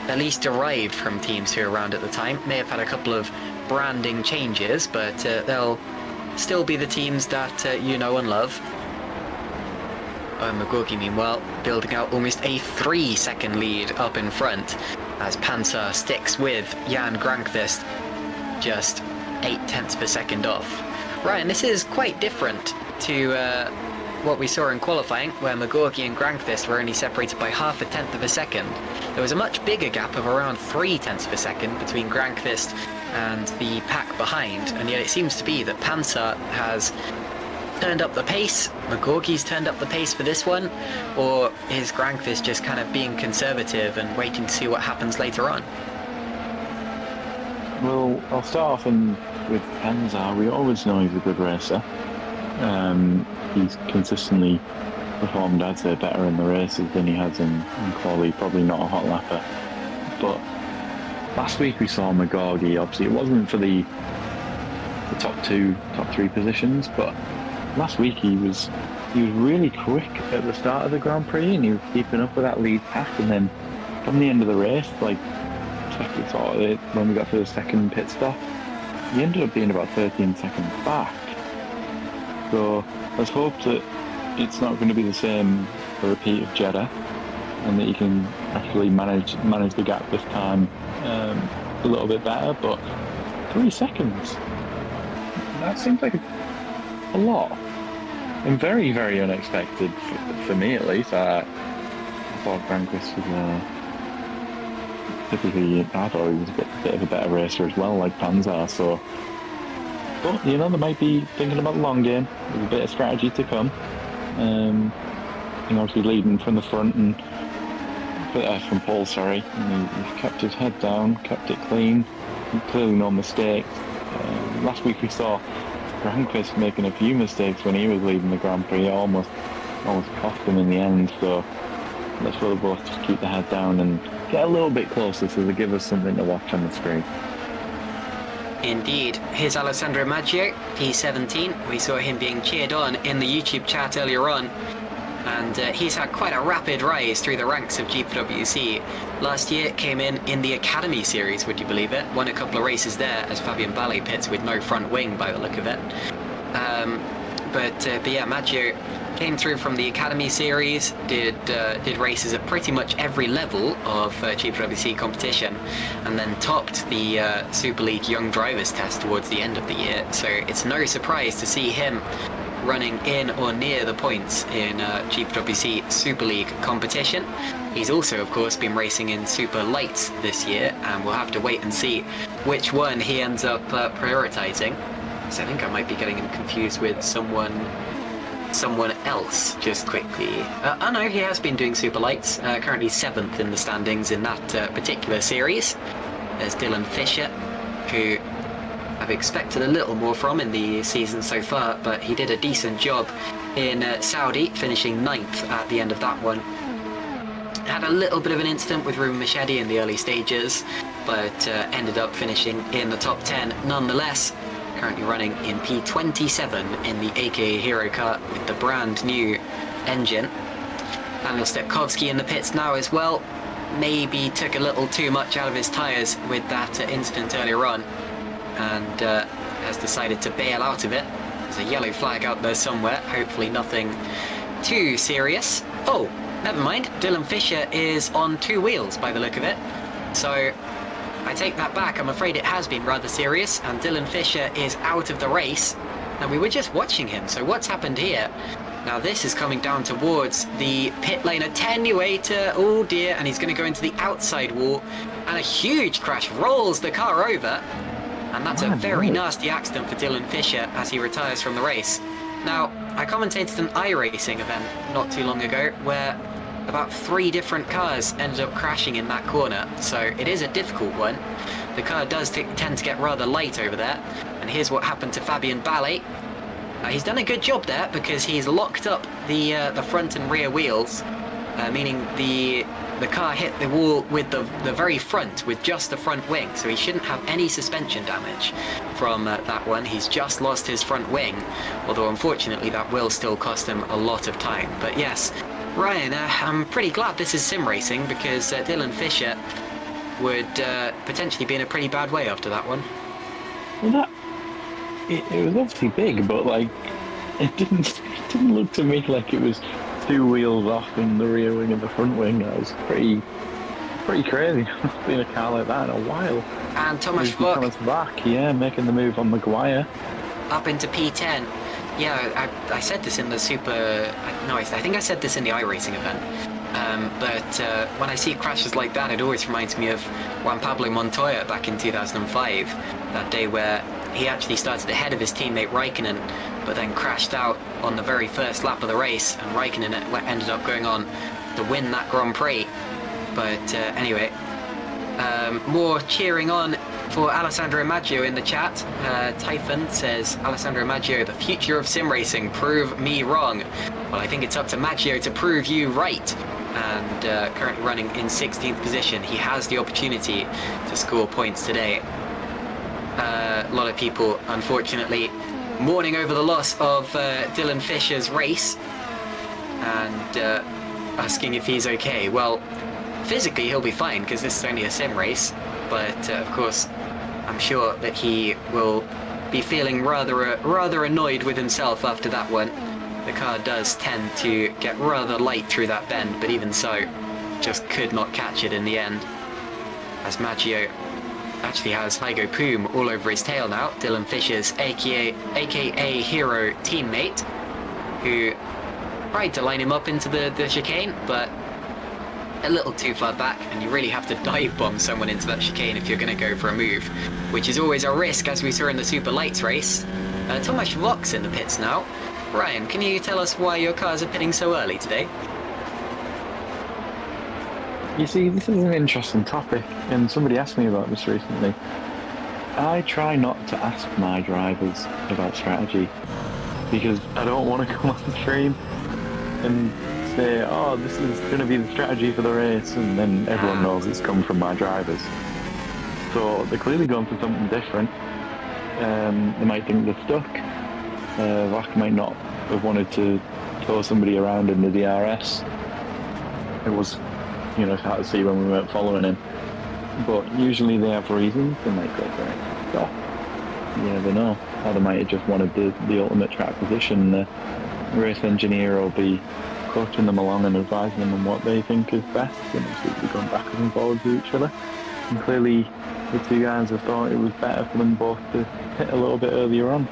at least derived from teams who were around at the time. May have had a couple of branding changes, but they'll still be the teams that you know and love. Magorki, meanwhile, building out almost a 3-second lead up in front as Panzer sticks with Jan Grankvist, just 0.8 of a second off. Ryan, this is quite different to what we saw in qualifying, where Magorki and Grankvist were only separated by 0.5 of a second. There was a much bigger gap of around 0.3 of a second between Grankvist and the pack behind, and yet it seems to be that Panzer has turned up the pace, Magorki's turned up the pace for this one, or is Grankvist just kind of being conservative and waiting to see what happens later on? Well, I'll start off with Panzer. We always know he's a good racer. He's consistently performed, I'd say, better in the races than he has in quali. Probably not a hot lapper. But last week we saw Magorki. Obviously, it wasn't for the top 3 positions, but last week he was really quick at the start of the Grand Prix, and he was keeping up with that lead pack. And then from the end of the race, like when we got to the second pit stop, he ended up being about 13 seconds back. So let's hope that it's not going to be the same a repeat of Jeddah, and that he can actually manage the gap this time a little bit better. But 3 seconds, that seems like a lot, and very, very unexpected for me at least. I thought Grankvist was typically, I thought he was a bit of a better racer as well, like Panzer. So, but you know, they might be thinking about the long game. There's a bit of strategy to come. And obviously leading from the front and from pole, sorry. And he's kept his head down, kept it clean. Clearly no mistakes. Last week we saw Grankvist making a few mistakes when he was leading the Grand Prix. It almost cost him in the end. So let's really both just keep the head down and get a little bit closer so they give us something to watch on the screen. Indeed. Here's Alessandro Maggio, P17. We saw him being cheered on in the YouTube chat earlier on, and he's had quite a rapid rise through the ranks of GPWC. Last year came in the Academy Series, would you believe it? Won a couple of races there as Fabian Ballet pits with no front wing by the look of it. But yeah, Maggio came through from the Academy Series, did races at pretty much every level of GPWC competition, and then topped the Super League Young Drivers test towards the end of the year. So it's no surprise to see him running in or near the points in GPWC Super League competition. He's also, of course, been racing in Super Lights this year, and we'll have to wait and see which one he ends up prioritising. So I think I might be getting him confused with someone else, just quickly. I know he has been doing Super Lights, currently 7th in the standings in that particular series. There's Dylan Fisher, who I've expected a little more from in the season so far, but he did a decent job in Saudi, finishing 9th at the end of that one. Had a little bit of an incident with Ruben Machedi in the early stages, but ended up finishing in the top 10 nonetheless. currently running in P27 in the AKA Hero car with the brand new engine. Daniel Stepkowski in the pits now as well. Maybe took a little too much out of his tyres with that incident earlier on, and has decided to bail out of it. There's a yellow flag out there somewhere, hopefully nothing too serious. Oh, never mind, Dylan Fisher is on 2 wheels by the look of it. So I take that back, I'm afraid it has been rather serious, and Dylan Fisher is out of the race, and we were just watching him. So what's happened here? Now this is coming down towards the pit lane attenuator, oh dear, and he's going to go into the outside wall, and a huge crash rolls the car over, and that's a very nasty accident for Dylan Fisher as he retires from the race. Now, I commentated an iRacing event not too long ago where about 3 different cars ended up crashing in that corner, so it is a difficult one. The car does tend to get rather light over there, and here's what happened to Fabian Ballet. He's done a good job there because he's locked up the front and rear wheels, meaning the car hit the wall with the very front, with just the front wing, so he shouldn't have any suspension damage from that one. He's just lost his front wing, although unfortunately that will still cost him a lot of time. But yes, Ryan, I'm pretty glad this is sim racing, because Dylan Fisher would potentially be in a pretty bad way after that one. Well, it was obviously big, but like it didn't look to me like it was 2 wheels off in the rear wing and the front wing. That was pretty crazy. Not been a car like that in a while. And Thomas Vogt back, yeah, making the move on Maguire up into P10. Yeah, I said this in the I think I said this in the iRacing event. But when I see crashes like that, it always reminds me of Juan Pablo Montoya back in 2005, that day where he actually started ahead of his teammate Raikkonen, but then crashed out on the very first lap of the race, and Raikkonen ended up going on to win that Grand Prix. But anyway, more cheering on for Alessandro Maggio in the chat. Typhon says, Alessandro Maggio, the future of sim racing, prove me wrong. Well, I think it's up to Maggio to prove you right. And currently running in 16th position. He has the opportunity to score points today. A lot of people, unfortunately, mourning over the loss of Dylan Fisher's race and asking if he's okay. Well, physically he'll be fine because this is only a sim race, but of course I'm sure that he will be feeling rather annoyed with himself after that one. The car does tend to get rather light through that bend, but even so, just could not catch it in the end, as Maggio actually has Hygo Poom all over his tail now, Dylan Fisher's aka Hero teammate, who tried to line him up into the chicane, but a little too far back, and you really have to dive bomb someone into that chicane if you're going to go for a move, which is always a risk, as we saw in the Super Lights race. Tomasz Vox in the pits now. Ryan, can you tell us why your cars are pitting so early today? You see, this is an interesting topic, and somebody asked me about this recently. I try not to ask my drivers about strategy, because I don't want to come on the stream and say, oh, this is going to be the strategy for the race, and then everyone knows it's come from my drivers. So they're clearly going for something different. They might think they're stuck. Vac might not have wanted to tow somebody around in the DRS. It was, it's hard to see when we weren't following him. But usually they have reasons. They might go for it. So, you never know. Or they might have just wanted the ultimate track position. The race engineer will be coaching them along and advising them on what they think is best, and obviously going backwards and forwards to each other. And clearly the 2 guys have thought it was better for them both to hit a little bit earlier on.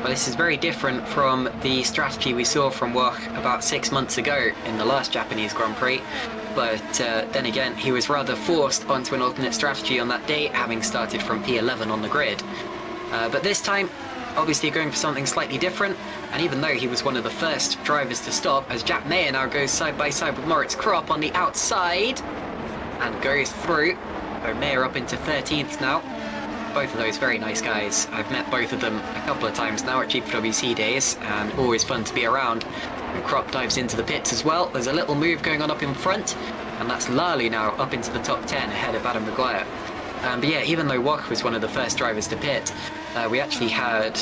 Well, this is very different from the strategy we saw from Wach about 6 months ago in the last Japanese Grand Prix. But then again, he was rather forced onto an alternate strategy on that day, having started from P11 on the grid. But this time, obviously going for something slightly different, and even though he was one of the first drivers to stop, as Jack Mayer now goes side by side with Moritz Kropp on the outside, and goes through. So Mayer up into 13th now. Both of those very nice guys. I've met both of them a couple of times now at GPVWC days, and always fun to be around. And Kropp dives into the pits as well. There's a little move going on up in front, and that's Lally now up into the top 10 ahead of Adam Maguire. But yeah, even though Wok was one of the first drivers to pit, we actually had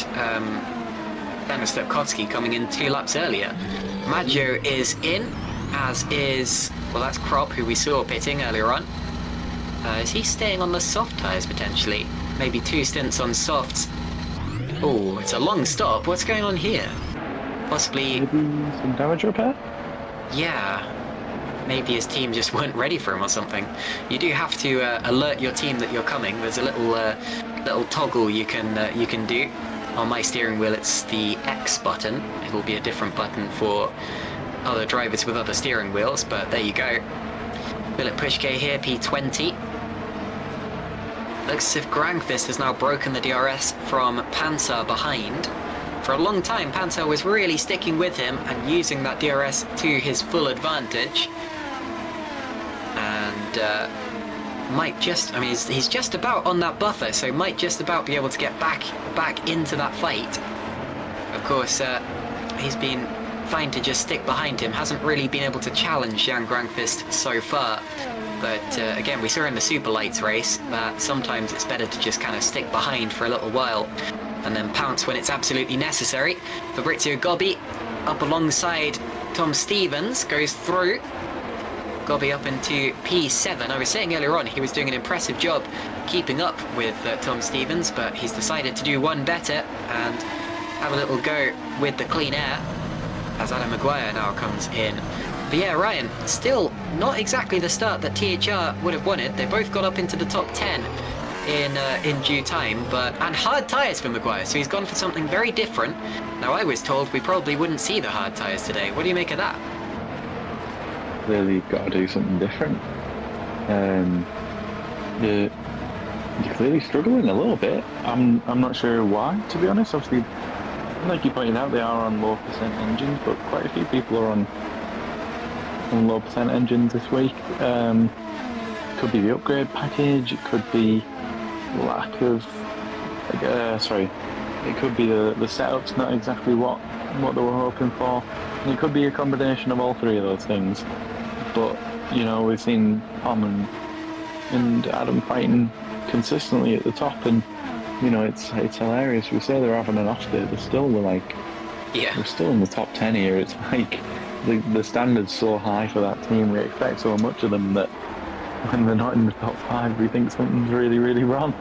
Dennis Stepkowski coming in 2 laps earlier. Maggio is in, as is, well, that's Krop, who we saw pitting earlier on. Is he staying on the soft tyres potentially? Maybe 2 stints on softs. Oh, it's a long stop. What's going on here? Possibly... Maybe some damage repair? Yeah. Maybe his team just weren't ready for him or something. You do have to alert your team that you're coming. There's a little toggle you can do. On my steering wheel, it's the X button. It'll be a different button for other drivers with other steering wheels, but there you go. Philip Pushke here, P20. Looks as if Grangfist has now broken the DRS from Pansar behind. For a long time, Pansar was really sticking with him and using that DRS to his full advantage. And might just, I mean, he's just about on that buffer, so might just about be able to get back into that fight. Of course, he's been fine to just stick behind him, hasn't really been able to challenge Jan Grangfist so far. But again, we saw in the Super Lights race that sometimes it's better to just kind of stick behind for a little while and then pounce when it's absolutely necessary. Fabrizio Gobbi up alongside Tom Stevens, goes through. Gobbi up into P7. I was saying earlier on he was doing an impressive job keeping up with Tom Stevens, but he's decided to do one better and have a little go with the clean air as Adam Maguire now comes in. But yeah, Ryan, still not exactly the start that THR would have wanted. They both got up into the top 10 in due time, and hard tyres for Maguire, so he's gone for something very different. Now, I was told we probably wouldn't see the hard tyres today. What do you make of that? Clearly, you've got to do something different. You're clearly struggling a little bit. I'm not sure why, to be honest. Obviously, like you pointed out, they are on low percent engines, but quite a few people are on low percent engines this week. Could be the upgrade package, it could be lack of it could be the setup's not exactly what they were hoping for. It could be a combination of all 3 of those things. But you know, we've seen Tom and Adam fighting consistently at the top, and you know, it's hilarious. We say they're having an off day, they're still we're still in the top 10 here. It's like the standard's so high for that team. We expect so much of them that when they're not in the top 5, we think something's really, really wrong.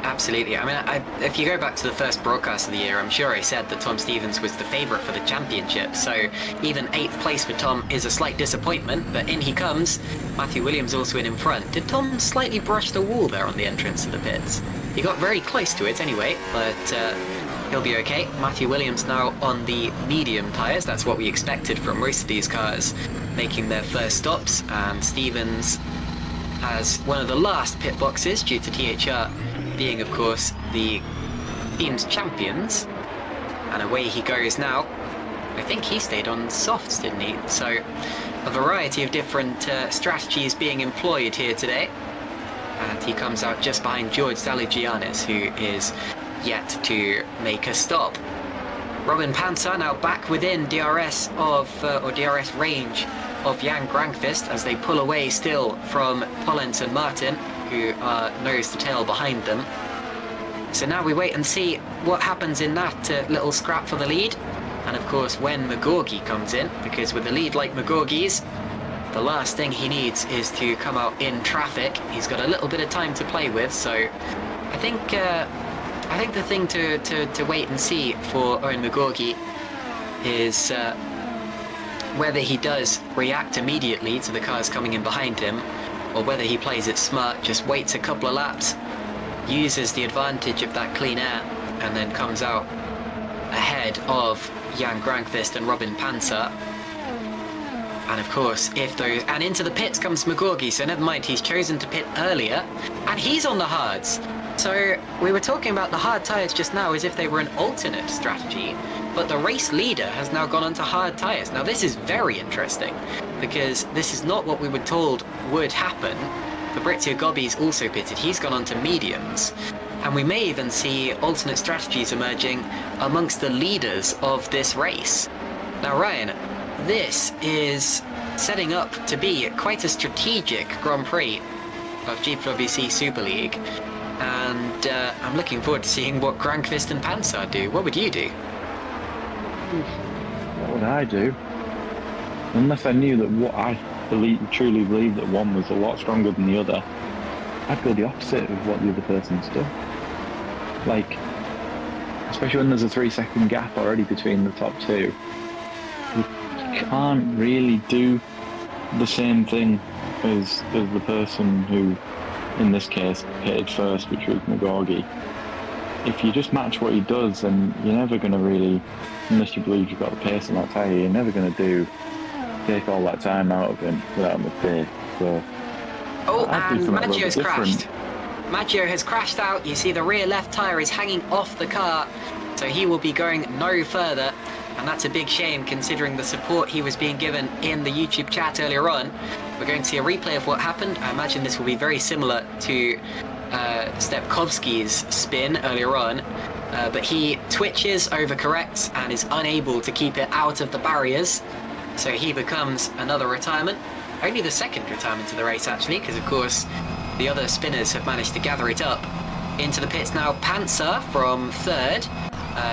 Absolutely. I mean, if you go back to the first broadcast of the year, I'm sure I said that Tom Stevens was the favourite for the championship. So even 8th place for Tom is a slight disappointment, but in he comes. Matthew Williams also in front. Did Tom slightly brush the wall there on the entrance to the pits? He got very close to it anyway, but he'll be okay. Matthew Williams now on the medium tyres. That's what we expected from most of these cars making their first stops. And Stevens has one of the last pit boxes due to THR being, of course, the team's champions. And away he goes now. I think he stayed on softs, didn't he? So a variety of different strategies being employed here today. And he comes out just behind George Daligianis, who is yet to make a stop. Robin Panzer now back within DRS or DRS range of Jan Grangfist as they pull away still from Pollens and Martin, who are nose to tail behind them. So now we wait and see what happens in that little scrap for the lead. And of course when Magorgi comes in, because with a lead like Magorgi's, the last thing he needs is to come out in traffic. He's got a little bit of time to play with, so I think the thing to wait and see for Owen Magorgi is whether he does react immediately to the cars coming in behind him, or whether he plays it smart, just waits a couple of laps, uses the advantage of that clean air, and then comes out ahead of Jan Grangfist and Robin Panzer. And of course, and into the pits comes Magorgi, so never mind, he's chosen to pit earlier, and he's on the hards. So we were talking about the hard tyres just now as if they were an alternate strategy, but the race leader has now gone onto hard tyres. Now this is very interesting, because this is not what we were told would happen. Fabrizio Gobbi's also pitted, he's gone onto mediums. And we may even see alternate strategies emerging amongst the leaders of this race. Now Ryan, this is setting up to be quite a strategic Grand Prix of GPVWC Super League, and I'm looking forward to seeing what Grankvist and Panzer do. What would you do? What would I do? Unless I knew that what I truly believe that one was a lot stronger than the other, I'd go the opposite of what the other person's done. Like, especially when there's a 3-second gap already between the top two, you can't really do the same thing as the person who, in this case, pitted first, which was McGorgy. If you just match what he does, then you're never going to really, unless you believe you've got the pace on that tyre, you're never going to take all that time out of him without a mistake. So, oh, and Maggio's crashed. Maggio has crashed out. You see the rear left tyre is hanging off the car, so he will be going no further. And that's a big shame considering the support he was being given in the YouTube chat earlier on. We're going to see a replay of what happened. I imagine this will be very similar to Stepkovski's spin earlier on. But he twitches, overcorrects, and is unable to keep it out of the barriers. So he becomes another retirement. Only the second retirement of the race, actually, because, of course, the other spinners have managed to gather it up. Into the pits now, Panzer from third.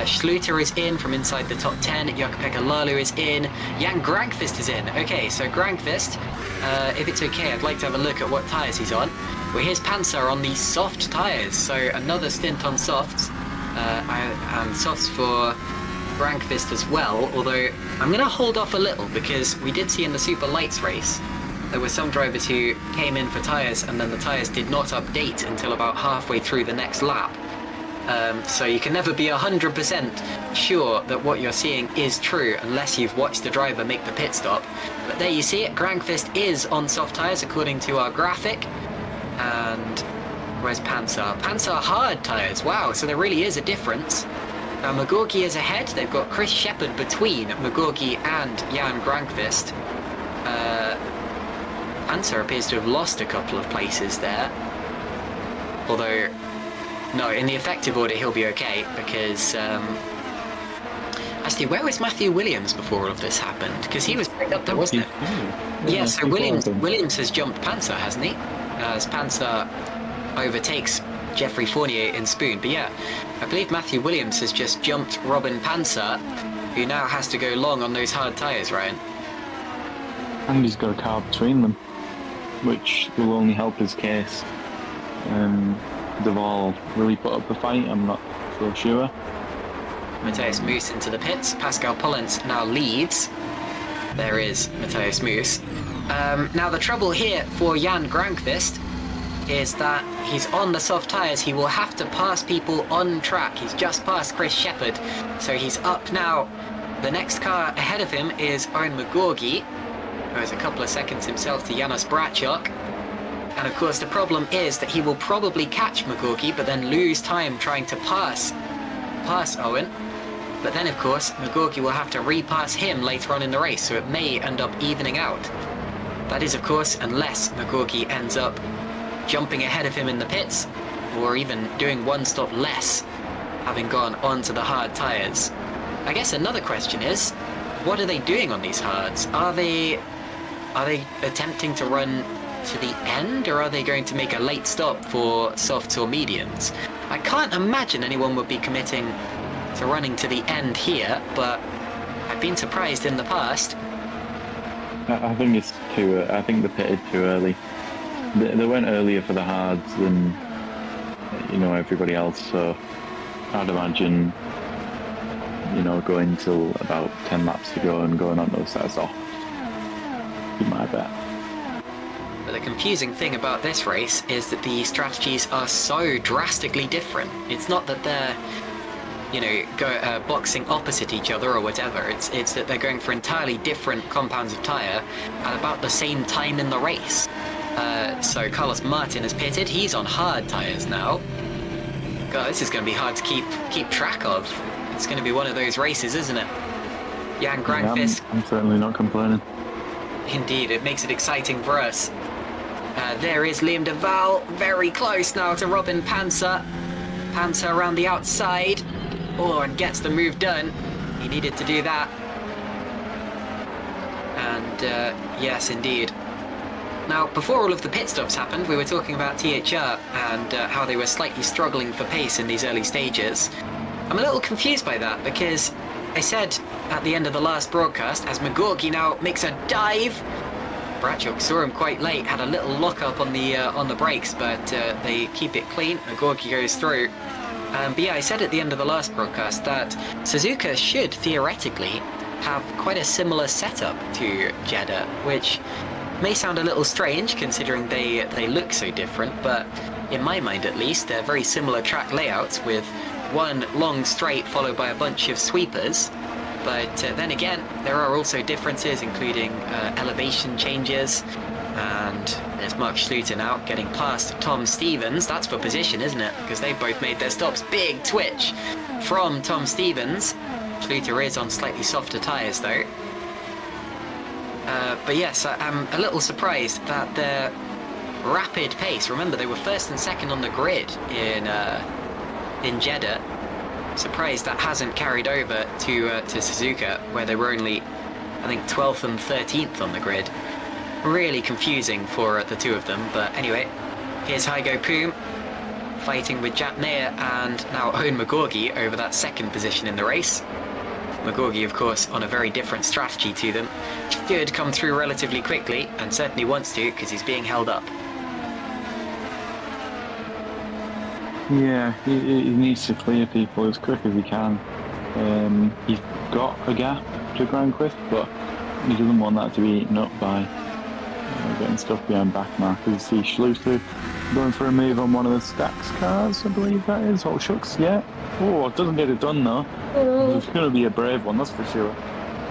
Schluter is in from inside the top 10. Jukka-Pekka Lalu is in. Jan Grankvist is in. Okay, so Grankvist, if it's okay, I'd like to have a look at what tyres he's on. Well, here's Panzer on the soft tyres, so another stint on softs. And softs for Grankvist as well, although I'm going to hold off a little because we did see in the Super Lights race there were some drivers who came in for tyres and then the tyres did not update until about halfway through the next lap. So you can never be 100% sure that what you're seeing is true unless you've watched the driver make the pit stop. But there you see it, Grankvist is on soft tyres according to our graphic. And where's Panzer? Panzer hard tyres, wow, so there really is a difference. McGorgy is ahead, they've got Chris Shepherd between McGorgy and Jan Grankvist. Panzer appears to have lost a couple of places there. Although, no, in the effective order he'll be okay, because... actually, where was Matthew Williams before all of this happened? Because he was right up there, wasn't it? Yeah, so Williams has jumped Panzer, hasn't he? As Panzer overtakes Jeffrey Fournier in Spoon. But yeah, I believe Matthew Williams has just jumped Robin Panzer, who now has to go long on those hard tyres, Ryan. And he's got a car between them, which will only help his case. Duvall really put up a fight, I'm not so sure. Matthias Moos into the pits. Pascal Pollens now leads. There is Matthias Moos. Now the trouble here for Jan Grankvist is that he's on the soft tyres. He will have to pass people on track. He's just passed Chris Shepherd, so he's up now. The next car ahead of him is Owen McGorgy, who has a couple of seconds himself to Janos Brachok. And of course the problem is that he will probably catch McGorgy but then lose time trying to pass Owen. But then of course McGorgy will have to repass him later on in the race, so it may end up evening out. That is of course unless McGorgy ends up jumping ahead of him in the pits, or even doing one stop less, having gone onto the hard tyres. I guess another question is, what are they doing on these hards? Are they attempting to run to the end, or are they going to make a late stop for softs or mediums? I can't imagine anyone would be committing to running to the end here, but I've been surprised in the past. I think it's I think they pitted too early. They went earlier for the hards than everybody else, so I'd imagine going till about 10 laps to go and going on those sets off. Be my bet. But the confusing thing about this race is that the strategies are so drastically different. It's not that they're, boxing opposite each other or whatever. It's that they're going for entirely different compounds of tyre at about the same time in the race. So Carlos Martin has pitted. He's on hard tyres now. God, this is going to be hard to keep track of. It's going to be one of those races, isn't it? Jan Grankvist. I'm certainly not complaining. Indeed, it makes it exciting for us. There is Liam Duval, very close now to Robin Panzer. Panzer around the outside. Oh, and gets the move done. He needed to do that. And yes, indeed. Now, before all of the pit stops happened, we were talking about THR and how they were slightly struggling for pace in these early stages. I'm a little confused by that because I said at the end of the last broadcast, as Magorgi now makes a dive, Braciuk saw him quite late, had a little lock-up on the brakes, but they keep it clean. Magorgi goes through. But yeah, I said at the end of the last broadcast that Suzuka should theoretically have quite a similar setup to Jeddah, which may sound a little strange considering they look so different, but in my mind at least, they're very similar track layouts with one long straight followed by a bunch of sweepers. But then again, there are also differences, including elevation changes, and there's Mark Schluter now getting past Tom Stevens. That's for position, isn't it? Because they both made their stops. Big twitch from Tom Stevens. Schluter is on slightly softer tyres though. But yes, I'm a little surprised that their rapid pace, remember they were first and second on the grid in Jeddah. Surprised that hasn't carried over to Suzuka, where they were only, I think, 12th and 13th on the grid. Really confusing for the two of them, but anyway, here's Hygo Poom fighting with Jack Mayer and now Owen Magorgi over that second position in the race. Magorgi, of course, on a very different strategy to them. Should come through relatively quickly, and certainly wants to, because he's being held up. Yeah, he needs to clear people as quick as he can. He's got a gap to Granquist, but he doesn't want that to be eaten up by getting stuck behind back markers. You see Schluter going for a move on one of the Stacks cars, I believe that is. Oh, shucks, yeah. Oh, doesn't get it done though. It's going to be a brave one, that's for sure.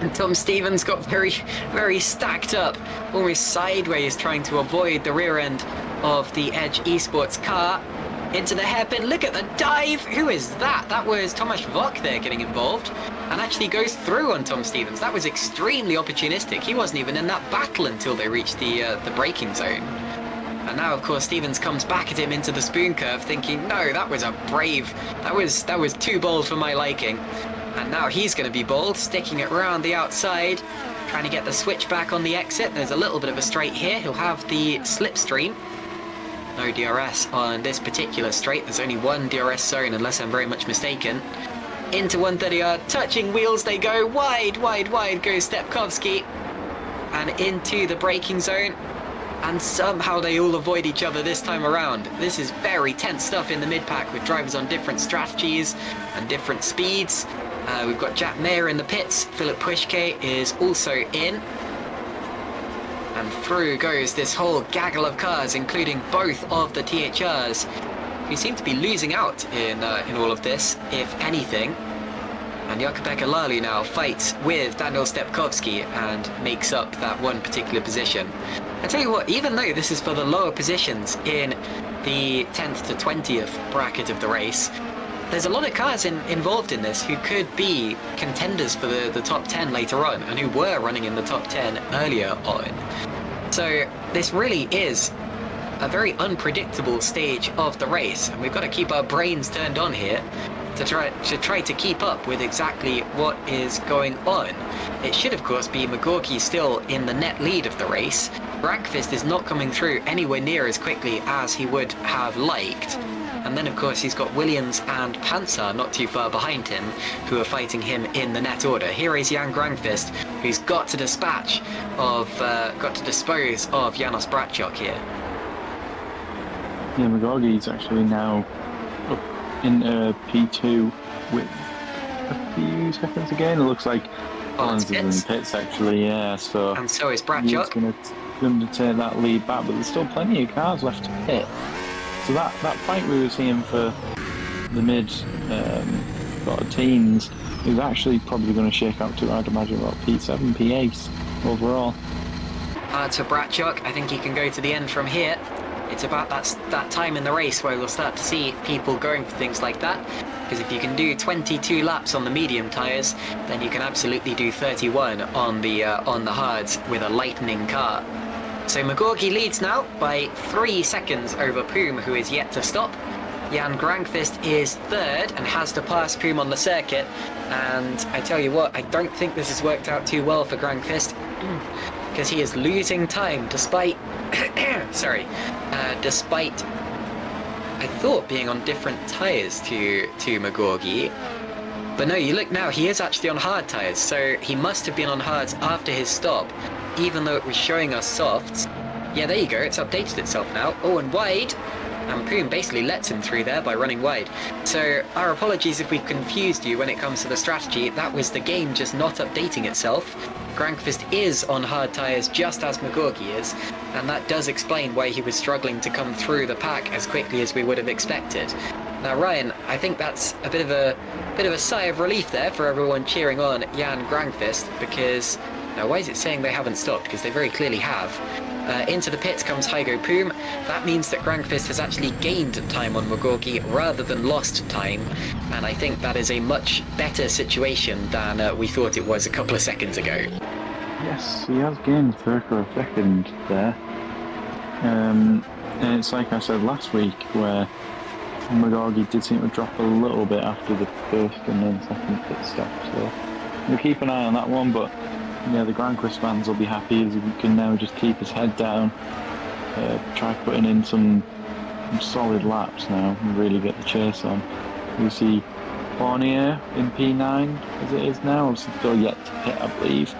And Tom Stevens got very, very stacked up, almost sideways, trying to avoid the rear end of the Edge Esports car. Into the hairpin, look at the dive! Who is that? That was Tomasz Vok there getting involved, and actually goes through on Tom Stevens. That was extremely opportunistic. He wasn't even in that battle until they reached the braking zone. And now, of course, Stevens comes back at him into the spoon curve, thinking, no, that was a brave, that was too bold for my liking. And now he's going to be bold, sticking it around the outside, trying to get the switch back on the exit. There's a little bit of a straight here. He'll have the slipstream. No DRS on this particular straight. There's only one DRS zone, unless I'm very much mistaken. Into 130R, touching wheels they go. Wide, wide, wide goes Stepkovsky. And into the braking zone. And somehow they all avoid each other this time around. This is very tense stuff in the mid-pack with drivers on different strategies and different speeds. We've got Jack Mayer in the pits. Philip Pushke is also in. And through goes this whole gaggle of cars, including both of the THRs, who seem to be losing out in all of this, if anything. And Jakub Lalu now fights with Daniel Stepkovsky and makes up that one particular position. I tell you what, even though this is for the lower positions in the 10th to 20th bracket of the race, there's a lot of cars involved in this who could be contenders for the top 10 later on, and who were running in the top 10 earlier on. So this really is a very unpredictable stage of the race, and we've got to keep our brains turned on here to try to keep up with exactly what is going on. It should, of course, be Magorki still in the net lead of the race. Rankvist is not coming through anywhere near as quickly as he would have liked. And then, of course, he's got Williams and Panzer not too far behind him, who are fighting him in the net order. Here is Jan Granqvist, who's got to dispose of Janos Braciuk here. Yeah, Magorgi's actually now up in P2 with a few seconds again. It looks like Collins is in the pits actually, yeah. So and so is Braciuk. He's going to take that lead back, but there's still plenty of cars left to pit. So that fight we were seeing for the mid sort of teens is actually probably going to shake out to, I'd imagine, about P7, P8 overall. To Braciuk, I think he can go to the end from here. It's about that time in the race where we'll start to see people going for things like that. Because if you can do 22 laps on the medium tyres, then you can absolutely do 31 on the hards with a lightning car. So Magorgi leads now by 3 seconds over Poom, who is yet to stop. Jan Granqvist is third and has to pass Poom on the circuit. And I tell you what, I don't think this has worked out too well for Granqvist. because he is losing time despite, despite, I thought, being on different tyres to Magorgi. But no, you look now, he is actually on hard tyres, so he must have been on hards after his stop, even though it was showing us softs. Yeah, there you go, it's updated itself now. Oh, and wide. And Poom basically lets him through there by running wide. So our apologies if we confused you when it comes to the strategy. That was the game just not updating itself. Grankvist is on hard tyres just as Magorgi is, and that does explain why he was struggling to come through the pack as quickly as we would have expected. Now Ryan, I think that's a bit of a sigh of relief there for everyone cheering on Jan Grankvist, because now why is it saying they haven't stopped? Because they very clearly have. Into the pits comes Hygo Poom. That means that Grankvist has actually gained time on Magorgi rather than lost time, and I think that is a much better situation than we thought it was a couple of seconds ago. Yes, he has gained circa a second there. And it's like I said last week, where Magorgi did seem to drop a little bit after the first and then second pit stop, so we'll keep an eye on that one. But yeah, the Grankvist fans will be happy as he can now just keep his head down, try putting in some solid laps now and really get the chase on. You see Fournier in P9 as it is now, obviously still yet to hit, I believe,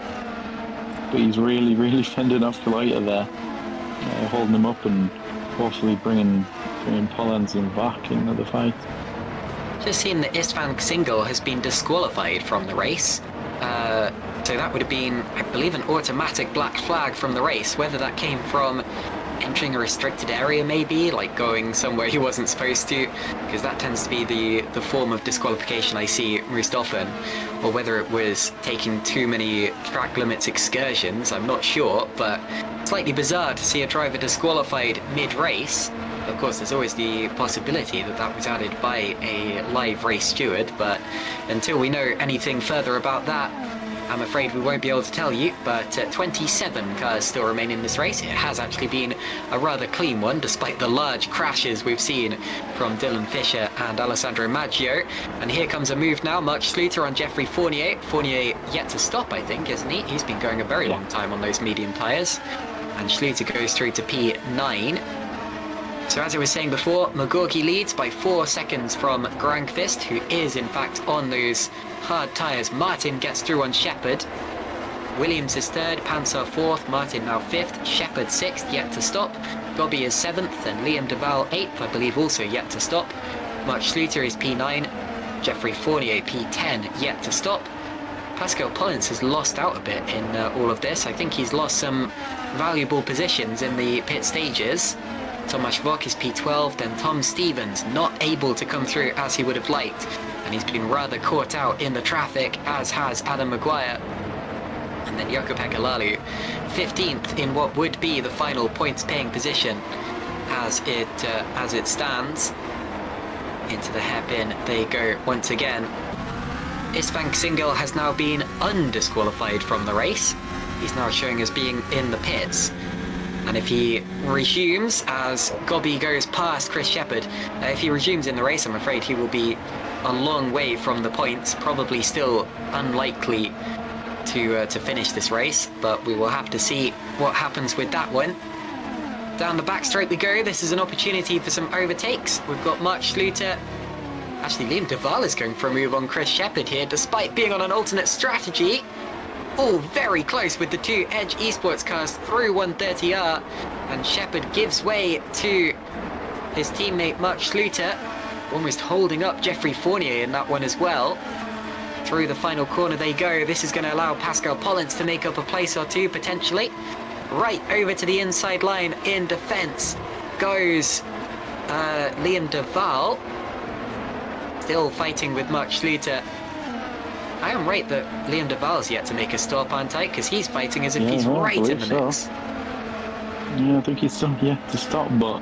but he's really fending off Elliott there, holding him up and hopefully bringing Polenz back into the fight. Just seen that Istvan Xingel has been disqualified from the race. So that would have been, I believe, an automatic black flag from the race. Whether that came from entering a restricted area, maybe, like going somewhere he wasn't supposed to, because that tends to be the form of disqualification I see most often, or whether it was taking too many track limits excursions, I'm not sure, but slightly bizarre to see a driver disqualified mid-race. Of course, there's always the possibility that that was added by a live race steward, but until we know anything further about that, I'm afraid we won't be able to tell you. But 27 cars still remain in this race. It has actually been a rather clean one, despite the large crashes we've seen from Dylan Fisher and Alessandro Maggio. And here comes a move now. Mark Schluter on Jeffrey Fournier. Fournier yet to stop, I think, isn't he? He's been going a very long time on those medium tyres. And Schluter goes through to P9. So as I was saying before, Magorgi leads by 4 seconds from Grankvist, who is in fact on those hard tyres. Martin gets through on Shepherd. Williams is third, Pansar fourth, Martin now fifth, Shepherd sixth, yet to stop. Gobby is seventh, and Liam Duval eighth, I believe, also yet to stop. Mark Schluter is P9, Jeffrey Fournier P10, yet to stop. Pascal Polenz has lost out a bit in all of this. I think he's lost some valuable positions in the pit stages. Tomasz Vok is P12, then Tom Stevens not able to come through as he would have liked, and he's been rather caught out in the traffic, as has Adam Maguire. And then Jakob Hekalalu 15th in what would be the final points paying position as it stands. Into the hairpin they go once again. Istvan Xingel has now been undisqualified from the race. He's now showing as being in the pits. And if he resumes, as Gobby goes past Chris Shepherd, if he resumes in the race, I'm afraid he will be a long way from the points, probably still unlikely to finish this race, but we will have to see what happens with that one. Down the back straight we go. This is an opportunity for some overtakes. We've got Mark Schluter. Actually, Liam Duval is going for a move on Chris Shepherd here, despite being on an alternate strategy. All very close with the two Edge Esports cars through 130R, and Shepherd gives way to his teammate Mark Schluter, almost holding up Jeffrey Fournier in that one as well. Through the final corner they go. This is going to allow Pascal Polenz to make up a place or two potentially. Right over to the inside line in defence goes Liam Duval, still fighting with Mark Schluter. I am right that Liam Duval's yet to make a stop, aren't I? Because he's fighting as if he's right in the mix. Yeah, I think he's still yet to stop, but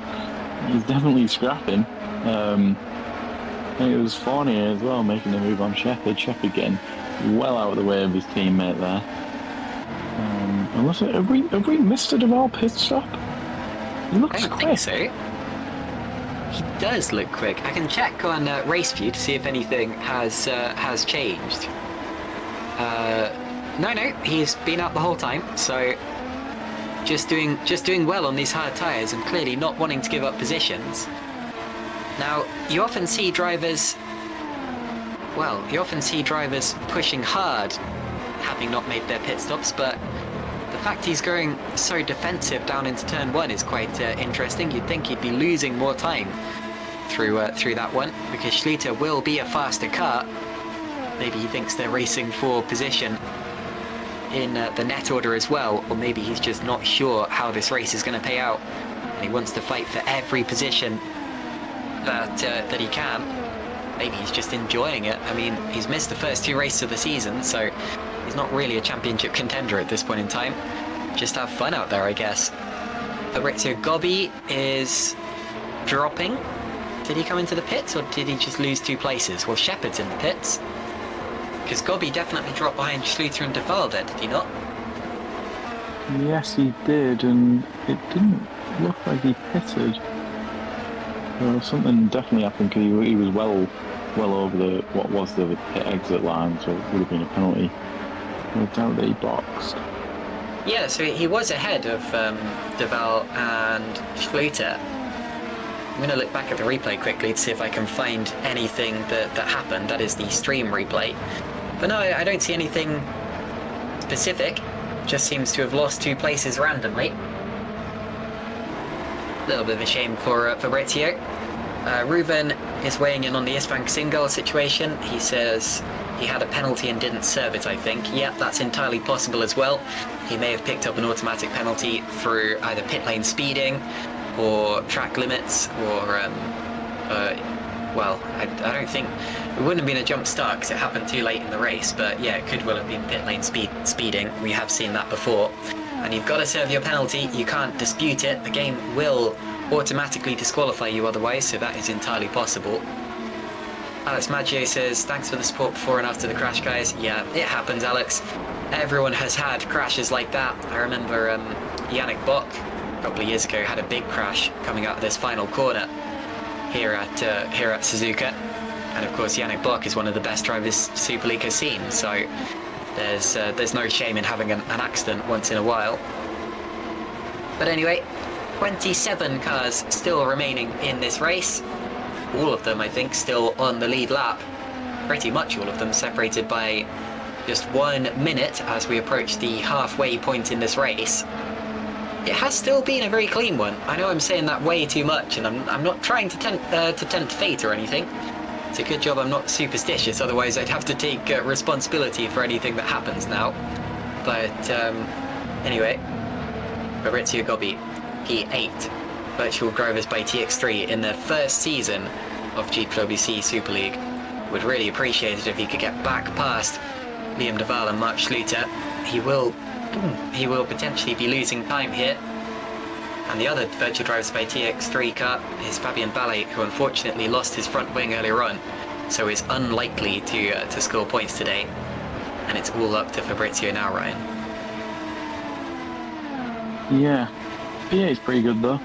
he's definitely scrapping. I think it was Fournier as well making the move on Shepherd. Shepherd getting well out of the way of his teammate there. Unless have we missed a Duval pit stop? He looks I don't quick. think so. He does look quick. I can check on RaceView to see if anything has changed. No, he's been out the whole time, so just doing well on these hard tyres and clearly not wanting to give up positions. Now, you often see drivers pushing hard, having not made their pit stops, but the fact he's going so defensive down into turn 1 is quite interesting. You'd think he'd be losing more time through that one, because Schluter will be a faster car. Maybe he thinks they're racing for position in the net order as well, or maybe he's just not sure how this race is going to pay out, and he wants to fight for every position that he can. Maybe he's just enjoying it. I mean, he's missed the first 2 races of the season, so he's not really a championship contender at this point in time. Just have fun out there, I guess. Fabrizio Gobbi is dropping. Did he come into the pits, or did he just lose 2 places? Well, Shepard's in the pits, because Gobbi definitely dropped behind Schluter and De Valde, did he not? Yes, he did, and it didn't look like he pitted. Something definitely happened, because he was well over what was the pit exit line, so it would have been a penalty. I doubt that he boxed. Yeah, so he was ahead of De Valde and Schluter. I'm going to look back at the replay quickly to see if I can find anything that happened. That is the stream replay. But no, I don't see anything specific. Just seems to have lost 2 places randomly. A little bit of a shame for Fabrizio. Ruven is weighing in on the Istvan Singal situation. He says he had a penalty and didn't serve it, I think. Yep, that's entirely possible as well. He may have picked up an automatic penalty through either pit lane speeding or track limits, or well, I don't think it wouldn't have been a jump start because it happened too late in the race, but yeah, it could well have been pit lane speeding. We have seen that before, and you've got to serve your penalty. You can't dispute it. The game will automatically disqualify you otherwise, so that is entirely possible. Alex Maggio says, thanks for the support before and after the crash, guys. Yeah, it happens, Alex. Everyone has had crashes like that. I remember Yannick Bock a couple of years ago had a big crash coming out of this final corner here at Suzuka, and of course Yannick Bock is one of the best drivers Super League has seen, so there's no shame in having an accident once in a while. But anyway, 27 cars still remaining in this race, all of them I think still on the lead lap, pretty much all of them separated by just 1 minute as we approach the halfway point in this race. It has still been a very clean one. I know I'm saying that way too much, and I'm not trying to tempt fate or anything. It's a good job I'm not superstitious, otherwise I'd have to take responsibility for anything that happens now. But anyway, Fabrizio Gobbi, P8 virtual drivers by TX3 in their first season of GPVWC Super League. Would really appreciate it if he could get back past Liam De Valde and Mark Schluter. He will potentially be losing time here. And the other virtual drivers by TX3 car is Fabian Ballet, who unfortunately lost his front wing earlier on, so is unlikely to score points today. And it's all up to Fabrizio now, Ryan. Yeah, P8 is pretty good though,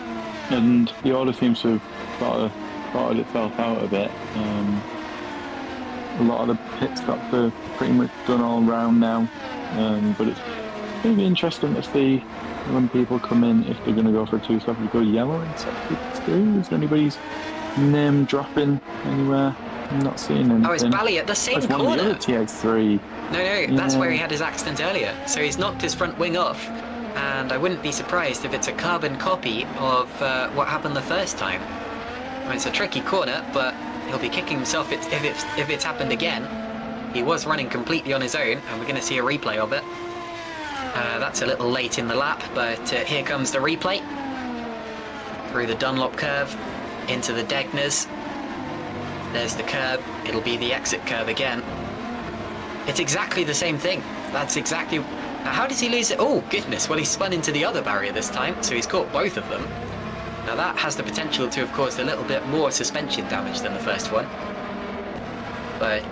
and the order seems to have sorted itself out a bit. A lot of the pit stops are pretty much done all round now, but it's going to be interesting to see when people come in, if they're going to go for a 2-stop or go yellow instead of 2. Is anybody's name dropping anywhere? I'm not seeing anything. Oh, it's Bally at the same corner. One of the other TX3. No, yeah. That's where he had his accident earlier. So he's knocked his front wing off, and I wouldn't be surprised if it's a carbon copy of what happened the first time. I mean, it's a tricky corner, but he'll be kicking himself if it's happened again. He was running completely on his own, and we're going to see a replay of it. That's a little late in the lap, but here comes the replay. Through the Dunlop curve, into the Degners. There's the curb. It'll be the exit curve again. It's exactly the same thing. That's exactly... Now, how does he lose it? Oh, goodness. Well, he spun into the other barrier this time, so he's caught both of them. Now, that has the potential to have caused a little bit more suspension damage than the first one. But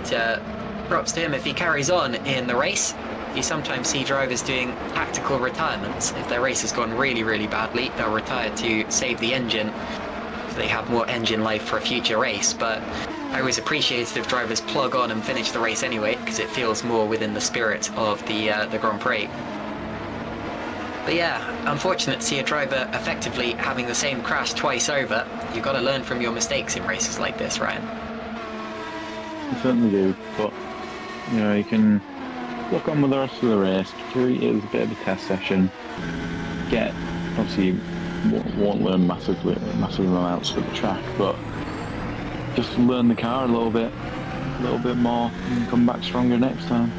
props to him if he carries on in the race. You sometimes see drivers doing tactical retirements. If their race has gone really, really badly, they'll retire to save the engine, so they have more engine life for a future race. But I always appreciate it if drivers plug on and finish the race anyway, because it feels more within the spirit of the Grand Prix. But yeah, unfortunate to see a driver effectively having the same crash twice over. You've got to learn from your mistakes in races like this, Ryan. You certainly do, but you know, you can look on with the rest of the race, treat it as a bit of a test session. Obviously, you won't learn massive amounts for the track, but just learn the car a little bit more, and come back stronger next time.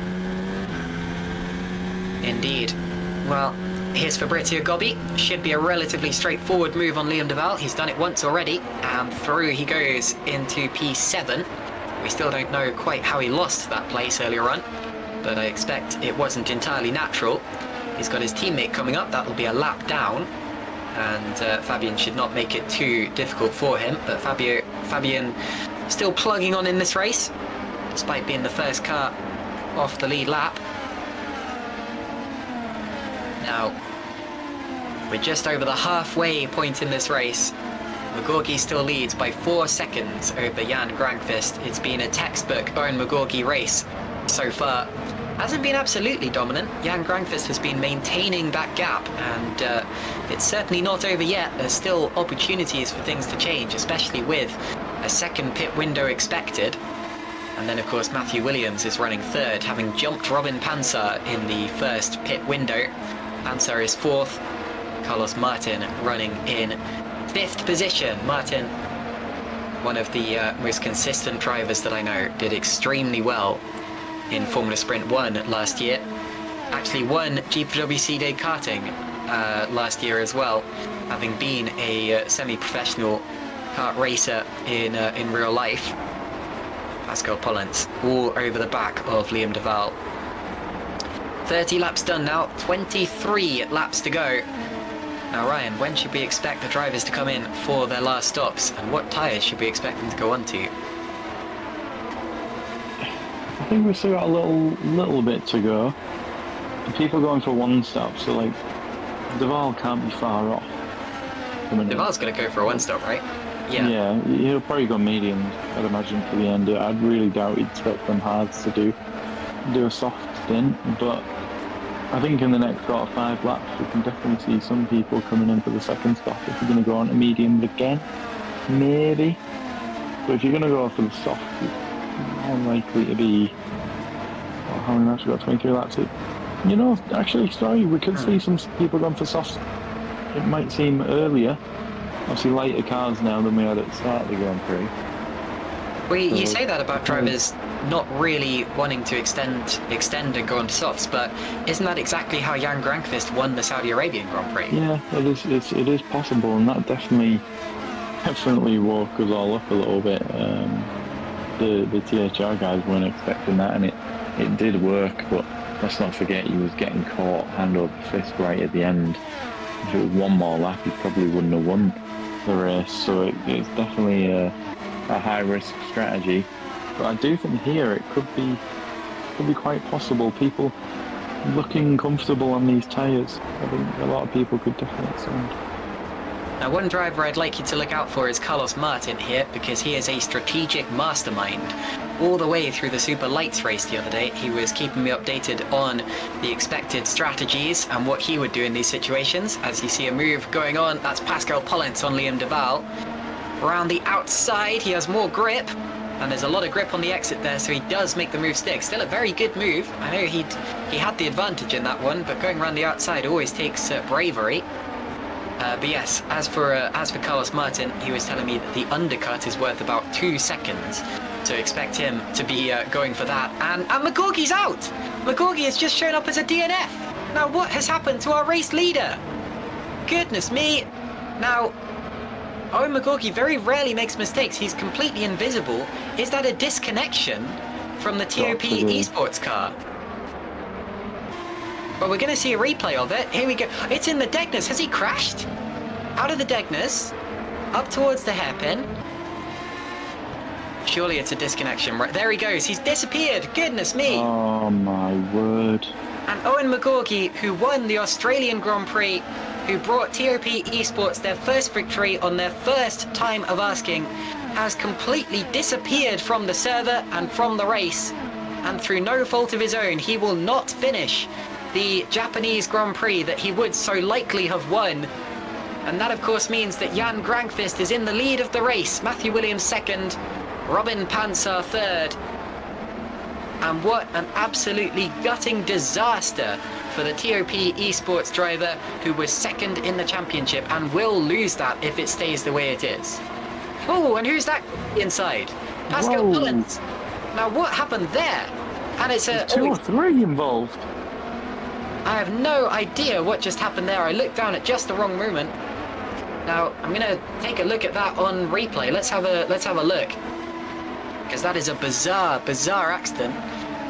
Indeed. Well, here's Fabrizio Gobbi. Should be a relatively straightforward move on Liam Duval. He's done it once already, and through he goes into P7. We still don't know quite how he lost that place earlier on, but I expect it wasn't entirely natural. He's got his teammate coming up. That'll be a lap down, and Fabian should not make it too difficult for him. But Fabian still plugging on in this race, despite being the first car off the lead lap. Now, we're just over the halfway point in this race. McGorgy still leads by 4 seconds over Jan Grankvist. It's been a textbook Owen McGorgy race so far. Hasn't been absolutely dominant. Jan Grankvist has been maintaining that gap, and it's certainly not over yet. There's still opportunities for things to change, especially with a second pit window expected. And then, of course, Matthew Williams is running third, having jumped Robin Pansar in the first pit window. Pansar is fourth. Carlos Martin running in fifth position. Martin, one of the most consistent drivers that I know, did extremely well in Formula Sprint 1 last year. Actually won GPVWC Day Karting last year as well, having been a semi-professional kart racer in real life. Pascal Pollens all over the back of Liam Duval. 30 laps done now, 23 laps to go. Now Ryan, when should we expect the drivers to come in for their last stops, and what tyres should we expect them to go onto? I think we've still got a little bit to go. The people going for one stop, so like Duval can't be far off. Duval's going to go for a one stop, right? Yeah, he'll probably go mediums, I'd imagine, for the end. I'd really doubt he'd expect them hards to do a soft stint, but I think in the next sort of 5 laps we can definitely see some people coming in for the second stop if you're going to go on to medium again, maybe. But if you're going to go for the soft, it's more likely to be, well, how many laps we got? 23 laps. You know, actually, sorry, we could see some people going for soft. It might seem earlier. Obviously lighter cars now than we had at the start of the Grand Prix. Well, you say that about drivers not really wanting to extend and go on to softs, but isn't that exactly how Jan Grankvist won the Saudi Arabian Grand Prix? Yeah, it is possible, and that definitely woke us all up a little bit. The THR guys weren't expecting that, and it did work, but let's not forget he was getting caught hand over fist right at the end. If it was one more lap, he probably wouldn't have won the race, so it's definitely a high-risk strategy. But I do think here it could be quite possible. People looking comfortable on these tyres. I think a lot of people could definitely stand. Now, one driver I'd like you to look out for is Carlos Martin here, because he is a strategic mastermind. All the way through the Super Lights race the other day, he was keeping me updated on the expected strategies and what he would do in these situations. As you see a move going on, that's Pascal Pollens on Liam Duval. Around the outside, he has more grip, and there's a lot of grip on the exit there, so he does make the move stick. Still a very good move. I know he had the advantage in that one, but going around the outside always takes bravery. But yes, as for Carlos Martin, he was telling me that the undercut is worth about 2 seconds, so expect him to be going for that. And McGorgy's out! McGorgy has just shown up as a DNF! Now what has happened to our race leader? Goodness me! Now, Owen McGorgy very rarely makes mistakes. He's completely invisible. Is that a disconnection from the TOP esports car? Well, we're going to see a replay of it. Here we go. It's in the Degners. Has he crashed? Out of the Degners, up towards the hairpin. Surely it's a disconnection. Right, there he goes. He's disappeared. Goodness me. Oh, my word. And Owen McGorgy, who won the Australian Grand Prix, who brought TOP Esports their first victory on their first time of asking, has completely disappeared from the server and from the race. And through no fault of his own, he will not finish the Japanese Grand Prix that he would so likely have won. And that of course means that Jan Grankvist is in the lead of the race. Matthew Williams second, Robin Panzer third. And what an absolutely gutting disaster for the TOP esports driver who was second in the championship and will lose that if it stays the way it is. Oh, and who's that inside? Pascal Mullins. Now what happened there? And it's a... Two or three involved. I have no idea what just happened there. I looked down at just the wrong moment. Now I'm gonna take a look at that on replay. Let's have a look, because that is a bizarre accident.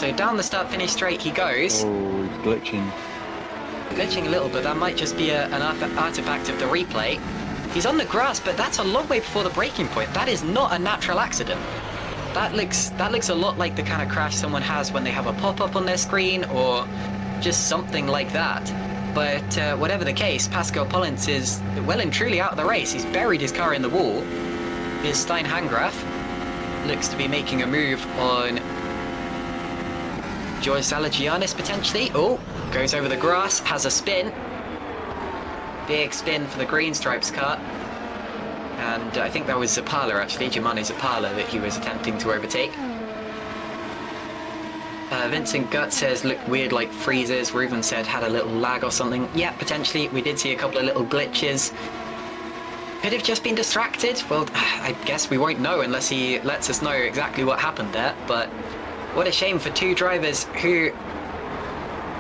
So down the start-finish straight he goes. Oh, he's glitching. Glitching a little, but that might just be an artifact of the replay. He's on the grass, but that's a long way before the braking point. That is not a natural accident. That looks a lot like the kind of crash someone has when they have a pop-up on their screen, or just something like that. But whatever the case, Pascal Pollins is well and truly out of the race. He's buried his car in the wall. Here's Stein Hangraf. Looks to be making a move on George Zalagianis potentially. Oh, goes over the grass, has a spin. Big spin for the Green Stripes car. And I think that was Zapala actually, Jumani Zapala, that he was attempting to overtake. Vincent Gutt says looked weird like freezes. Reuven said had a little lag or something. Yeah, potentially. We did see a couple of little glitches. Could have just been distracted. Well, I guess we won't know unless he lets us know exactly what happened there. But what a shame for two drivers who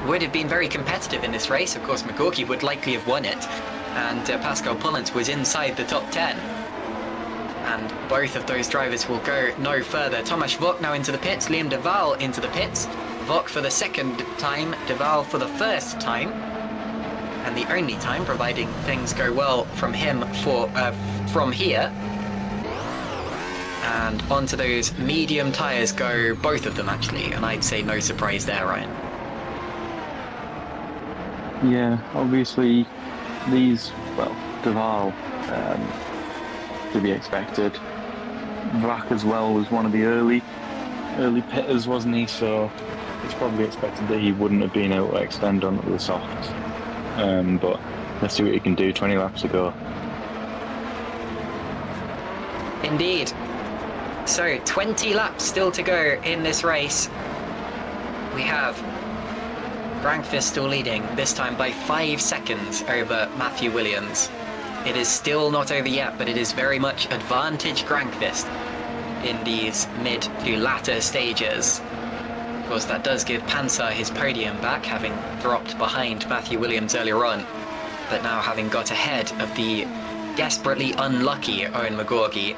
would have been very competitive in this race. Of course, McGorky would likely have won it. And Pascal Pollins was inside the top 10. And both of those drivers will go no further. Tomasz Vok now into the pits, Liam Duval into the pits. Vok for the second time, Duval for the first time. And the only time, providing things go well from him from here. And onto those medium tyres go both of them actually, and I'd say no surprise there, Ryan. Yeah, obviously these, well, Duval, to be expected. Vlach as well was one of the early pitters, wasn't he? So it's probably expected that he wouldn't have been able to extend onto the softs. But let's see what he can do. 20 laps to go. Indeed. So 20 laps still to go in this race. We have Grankvist still leading, this time by 5 seconds over Matthew Williams. It is still not over yet, but it is very much advantage Grankvist in these mid to latter stages. Of course, that does give Panzer his podium back, having dropped behind Matthew Williams earlier on, but now having got ahead of the desperately unlucky Owen McGorgy.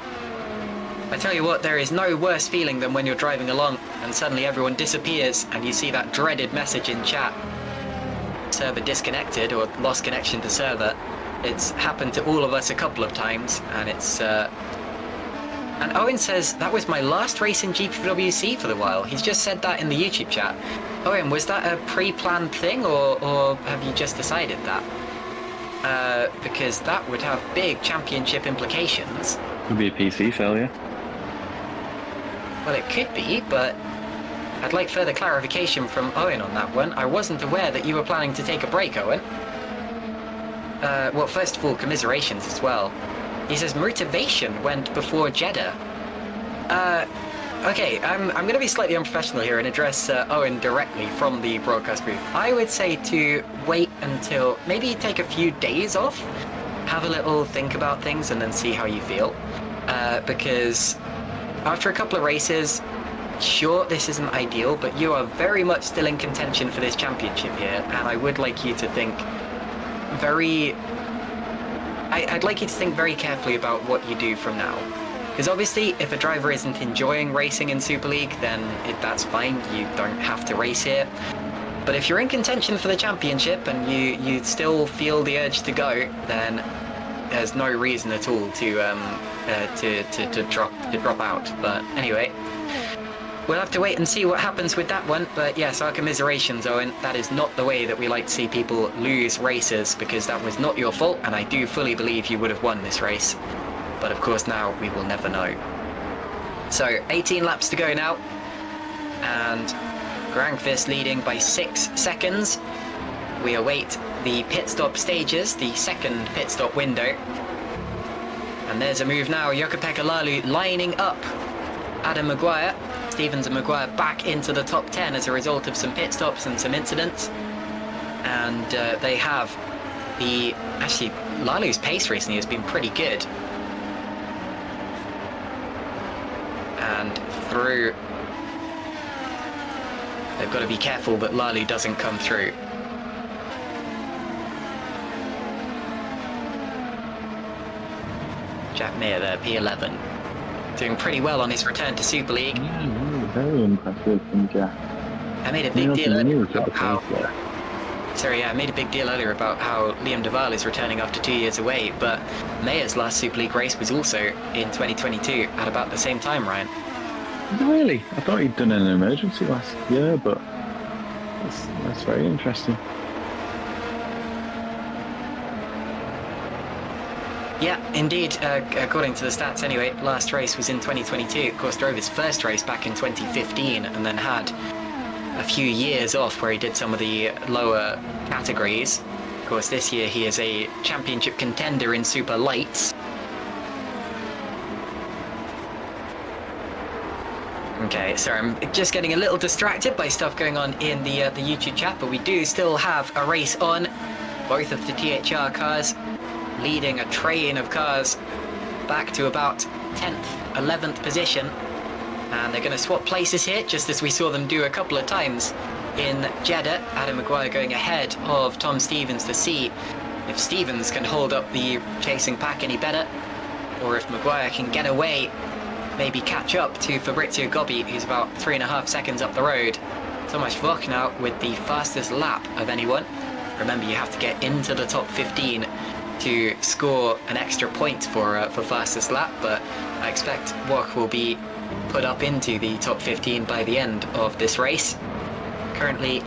I tell you what, there is no worse feeling than when you're driving along and suddenly everyone disappears and you see that dreaded message in chat. Server disconnected or lost connection to server. It's happened to all of us a couple of times, and it's and Owen says that was my last race in GPVWC for the while. He's just said that in the YouTube chat. Owen, was that a pre-planned thing, or have you just decided that? Because that would have big championship implications. Could be a PC failure. Well, it could be, but I'd like further clarification from Owen on that one. I wasn't aware that you were planning to take a break, Owen. Well, first of all, commiserations as well. He says motivation went before Jeddah. Okay, I'm going to be slightly unprofessional here and address Owen directly from the broadcast booth. I would say to wait until maybe take a few days off, have a little think about things, and then see how you feel. Because after a couple of races, sure, this isn't ideal, but you are very much still in contention for this championship here, and I would like you to think I'd like you to think very carefully about what you do from now. Because obviously, if a driver isn't enjoying racing in Super League, then that's fine, you don't have to race here. But if you're in contention for the championship and you still feel the urge to go, then there's no reason at all to drop out. But anyway, we'll have to wait and see what happens with that one. But yes, our commiserations, Owen. That is not the way that we like to see people lose races, because that was not your fault, and I do fully believe you would have won this race. But of course now we will never know. So 18 laps to go now, and Grankvist leading by 6 seconds. we await the pit stop stages, the second pit stop window. And there's a move now. Jukka-Pekka Laulu lining up Adam Maguire. Stevens and Maguire back into the top 10 as a result of some pit stops and some incidents. And they have the... Actually, Lalu's pace recently has been pretty good. And through... They've got to be careful that Lalu doesn't come through. Jack Mayer there, P11. Doing pretty well on his return to Super League. Yeah, very impressive from Jack. I made a big deal earlier about how... Sorry, yeah, I made a big deal earlier about how Liam Duval is returning after 2 years away, but Mayer's last Super League race was also in 2022 at about the same time, Ryan. Really? I thought he'd done an emergency last year, but that's very interesting. Yeah, indeed, according to the stats anyway, last race was in 2022. Of course, drove his first race back in 2015 and then had a few years off where he did some of the lower categories. Of course, this year he is a championship contender in Super Lights. Okay, sorry, I'm just getting a little distracted by stuff going on in the YouTube chat, but we do still have a race on. Both of the THR cars leading a train of cars back to about 10th, 11th position. And they're going to swap places here, just as we saw them do a couple of times in Jeddah. Adam Maguire going ahead of Tom Stevens to see if Stevens can hold up the chasing pack any better, or if Maguire can get away, maybe catch up to Fabrizio Gobbi, who's about 3.5 seconds up the road. Thomas Voch now with the fastest lap of anyone. Remember, you have to get into the top 15 to score an extra point for fastest lap, but I expect Voch will be put up into the top 15 by the end of this race. Currently,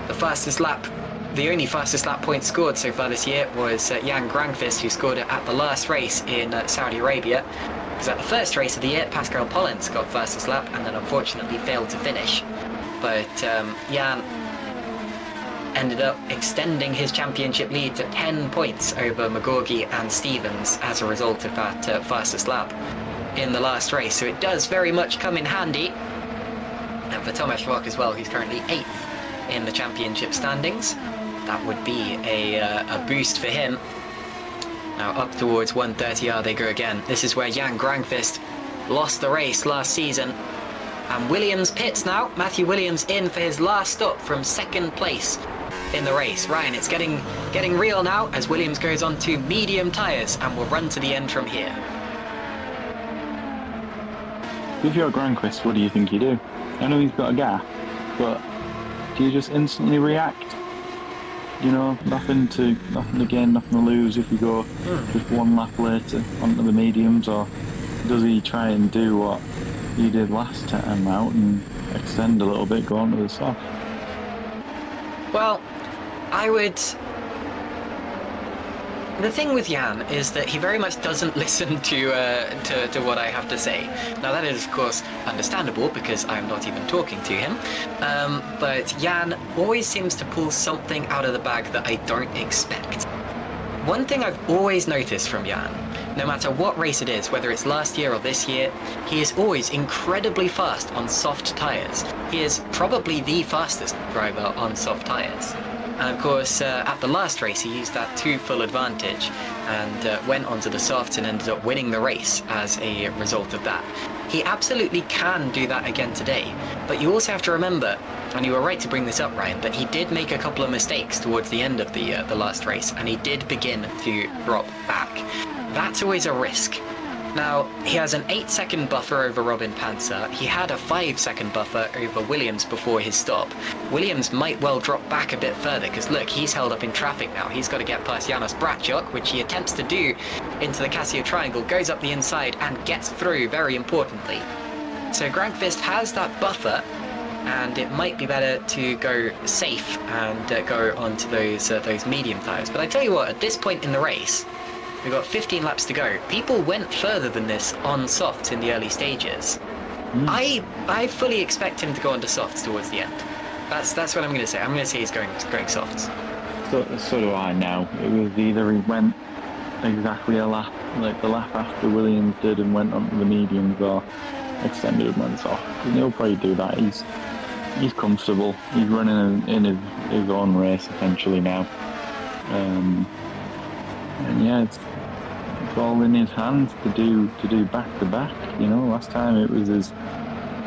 the only fastest lap point scored so far this year was Jan Granqvist, who scored it at the last race in Saudi Arabia. Because at the first race of the year, Pascal Pollens got fastest lap and then unfortunately failed to finish. But Jan ended up extending his championship lead to 10 points over Magorgi and Stevens as a result of that fastest lap in the last race. So it does very much come in handy. And for Tomasz Voch as well, who's currently 8th in the championship standings. That would be a boost for him. Now up towards 130R they go again. This is where Jan Granqvist lost the race last season. And Williams pits now. Matthew Williams in for his last stop from 2nd place in the race. Ryan, it's getting real now as Williams goes on to medium tyres and will run to the end from here. If you're Granqvist, what do you think you do? I know he's got a gap, but do you just instantly react? You know, nothing to gain, nothing to lose if you go just one lap later onto the mediums, or does he try and do what he did last time out and extend a little bit, go on to the soft? Well, I would... The thing with Jan is that he very much doesn't listen to what I have to say. Now that is of course understandable because I'm not even talking to him, but Jan always seems to pull something out of the bag that I don't expect. One thing I've always noticed from Jan, no matter what race it is, whether it's last year or this year, he is always incredibly fast on soft tyres. He is probably the fastest driver on soft tyres. And of course, at the last race, he used that to full advantage and went onto the softs and ended up winning the race as a result of that. He absolutely can do that again today, but you also have to remember, and you were right to bring this up, Ryan, that he did make a couple of mistakes towards the end of the last race, and he did begin to drop back. That's always a risk. Now, he has an 8-second buffer over Robin Panzer. He had a 5-second buffer over Williams before his stop. Williams might well drop back a bit further, because look, he's held up in traffic now. He's got to get past Janos Bracciok, which he attempts to do into the Casio Triangle, goes up the inside and gets through, very importantly. So Granqvist has that buffer, and it might be better to go safe and go onto those medium tyres. But I tell you what, at this point in the race, we've got 15 laps to go. People went further than this on softs in the early stages. I fully expect him to go onto softs towards the end. That's what I'm going to say. I'm going to say he's going softs. So do I now. It was either he went exactly a lap, like the lap after Williams did and went onto the mediums, or extended and went soft. And he'll probably do that. He's comfortable. He's running in his own race essentially now. And yeah, it's all in his hands to do back to back. You know, last time it was his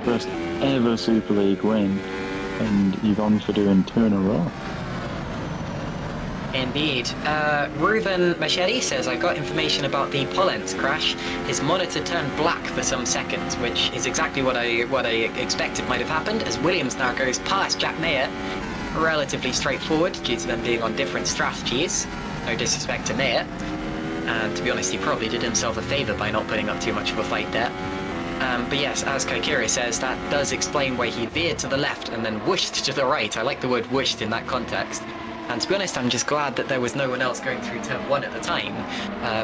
first ever Super League win, and he's on for doing 2 in a row. Indeed. Reuven Machete says, I got information about the Pollens crash. His monitor turned black for some seconds, which is exactly what I expected might have happened, as Williams now goes past Jack Mayer. Relatively straightforward, due to them being on different strategies. No disrespect to Mayer. And to be honest, he probably did himself a favour by not putting up too much of a fight there. But yes, as Kaikiri says, that does explain why he veered to the left and then whooshed to the right. I like the word whooshed in that context. And to be honest, I'm just glad that there was no one else going through turn 1 at the time,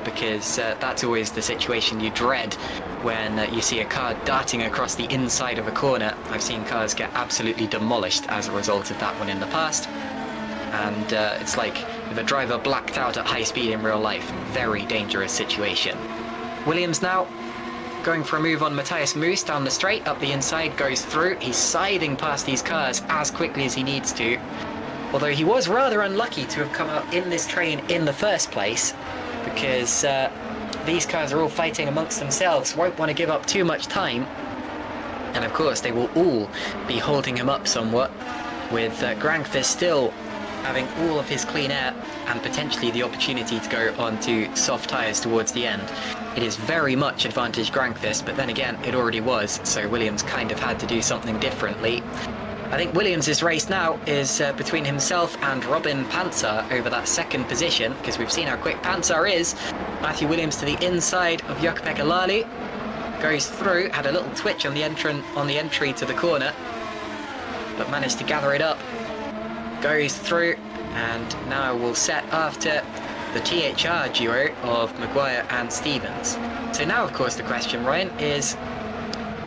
because that's always the situation you dread when you see a car darting across the inside of a corner. I've seen cars get absolutely demolished as a result of that one in the past. And it's like if a driver blacked out at high speed in real life. Very dangerous situation. Williams now going for a move on Matthias Moos down the straight, up the inside, goes through. He's siding past these cars as quickly as he needs to. Although he was rather unlucky to have come out in this train in the first place, because these cars are all fighting amongst themselves, won't want to give up too much time. And of course they will all be holding him up somewhat, with Grankvist still having all of his clean air and potentially the opportunity to go onto soft tyres towards the end. It is very much advantage Grankvist, but then again it already was, so Williams kind of had to do something differently. I think Williams' race now is between himself and Robin Panzer over that second position, because we've seen how quick Panzer is. Matthew Williams to the inside of Jukka-Pekka Lali, goes through, had a little twitch on the entry to the corner, but managed to gather it up, goes through, and now will set after the THR duo of Maguire and Stevens. So now, of course, the question, Ryan, is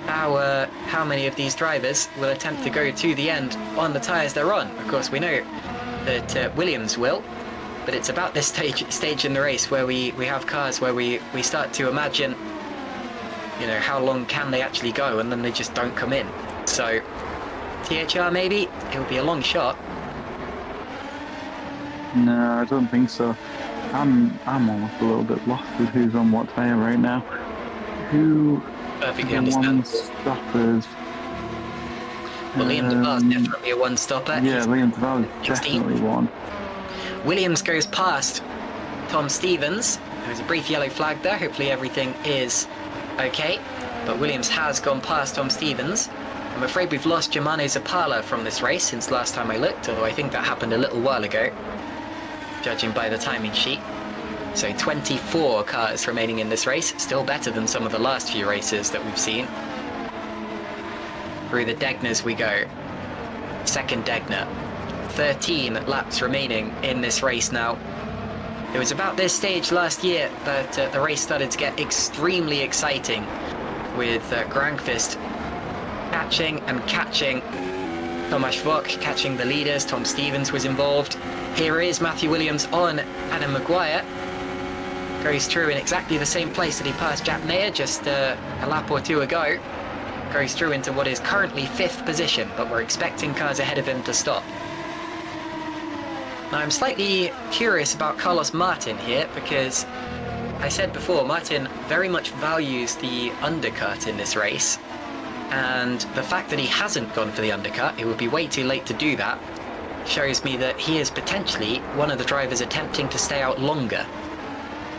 how many of these drivers will attempt to go to the end on the tyres they're on? Of course, we know that Williams will, but it's about this stage in the race where we have cars where we start to imagine, you know, how long can they actually go, and then they just don't come in. So THR, maybe it would be a long shot. No, I don't think so. I'm almost a little bit lost with who's on what tyre right now. Who perfectly understand. Stoppers. Well, Liam Duval is definitely a one-stopper. Yeah, Liam Duval is definitely one. Williams goes past Tom Stevens. There's a brief yellow flag there. Hopefully everything is okay. But Williams has gone past Tom Stevens. I'm afraid we've lost Germano Zappala from this race since last time I looked, although I think that happened a little while ago, judging by the timing sheet. So 24 cars remaining in this race, still better than some of the last few races that we've seen. Through the Degners we go. Second Degner. 13 laps remaining in this race now. It was about this stage last year that the race started to get extremely exciting, with Grankvist catching and catching. Tomasz Vok catching the leaders. Tom Stevens was involved. Here is Matthew Williams on Adam Maguire. Goes through in exactly the same place that he passed Jack Mayer just a lap or two ago. Goes through into what is currently 5th position, but we're expecting cars ahead of him to stop. Now I'm slightly curious about Carlos Martin here, because I said before, Martin very much values the undercut in this race, and the fact that he hasn't gone for the undercut, it would be way too late to do that, shows me that he is potentially one of the drivers attempting to stay out longer.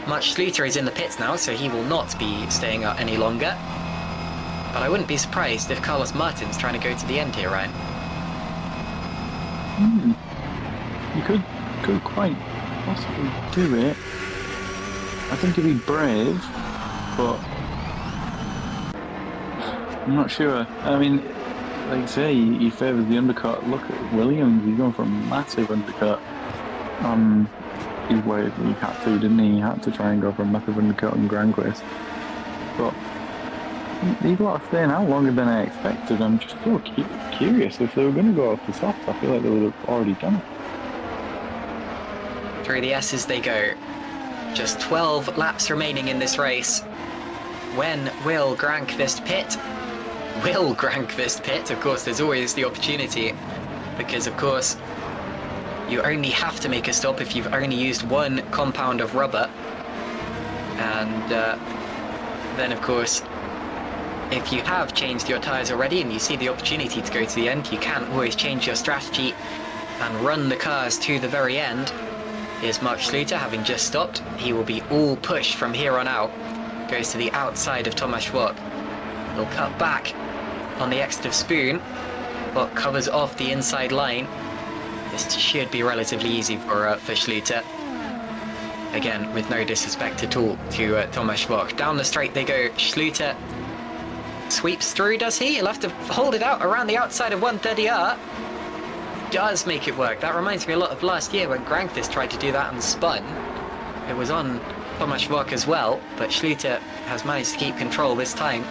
Max Schluter is in the pits now, so he will not be staying out any longer. But I wouldn't be surprised if Carlos Martin's trying to go to the end here, Ryan. You could quite possibly do it. I think he'd be brave, but I'm not sure. I mean, like you say, he favours the undercut. Look at Williams, he's going for a massive undercut. He had to, didn't he? He had to try and go for a massive undercut on Granquist. But these lot are staying out longer than I expected. I'm just so curious if they were going to go off the soft. I feel like they would have already done it. Through the S's they go. Just 12 laps remaining in this race. When will Grankvist pit? Will Grankvist pit? Of course, there's always the opportunity, because of course you only have to make a stop if you've only used one compound of rubber. And then of course, if you have changed your tyres already and you see the opportunity to go to the end, you can always change your strategy and run the cars to the very end. Here's Mark Schluter having just stopped. He will be all push from here on out. Goes to the outside of Thomas Schwok. He'll cut back on the exit of Spoon, but covers off the inside line. This should be relatively easy for Schluter. Again, with no disrespect at all to Thomas Schwok. Down the straight they go. Schluter sweeps through, does he? He'll have to hold it out around the outside of 130R. Does make it work. That reminds me a lot of last year when Grankvist tried to do that and spun. It was on Thomas Schwok as well, but Schluter has managed to keep control this time.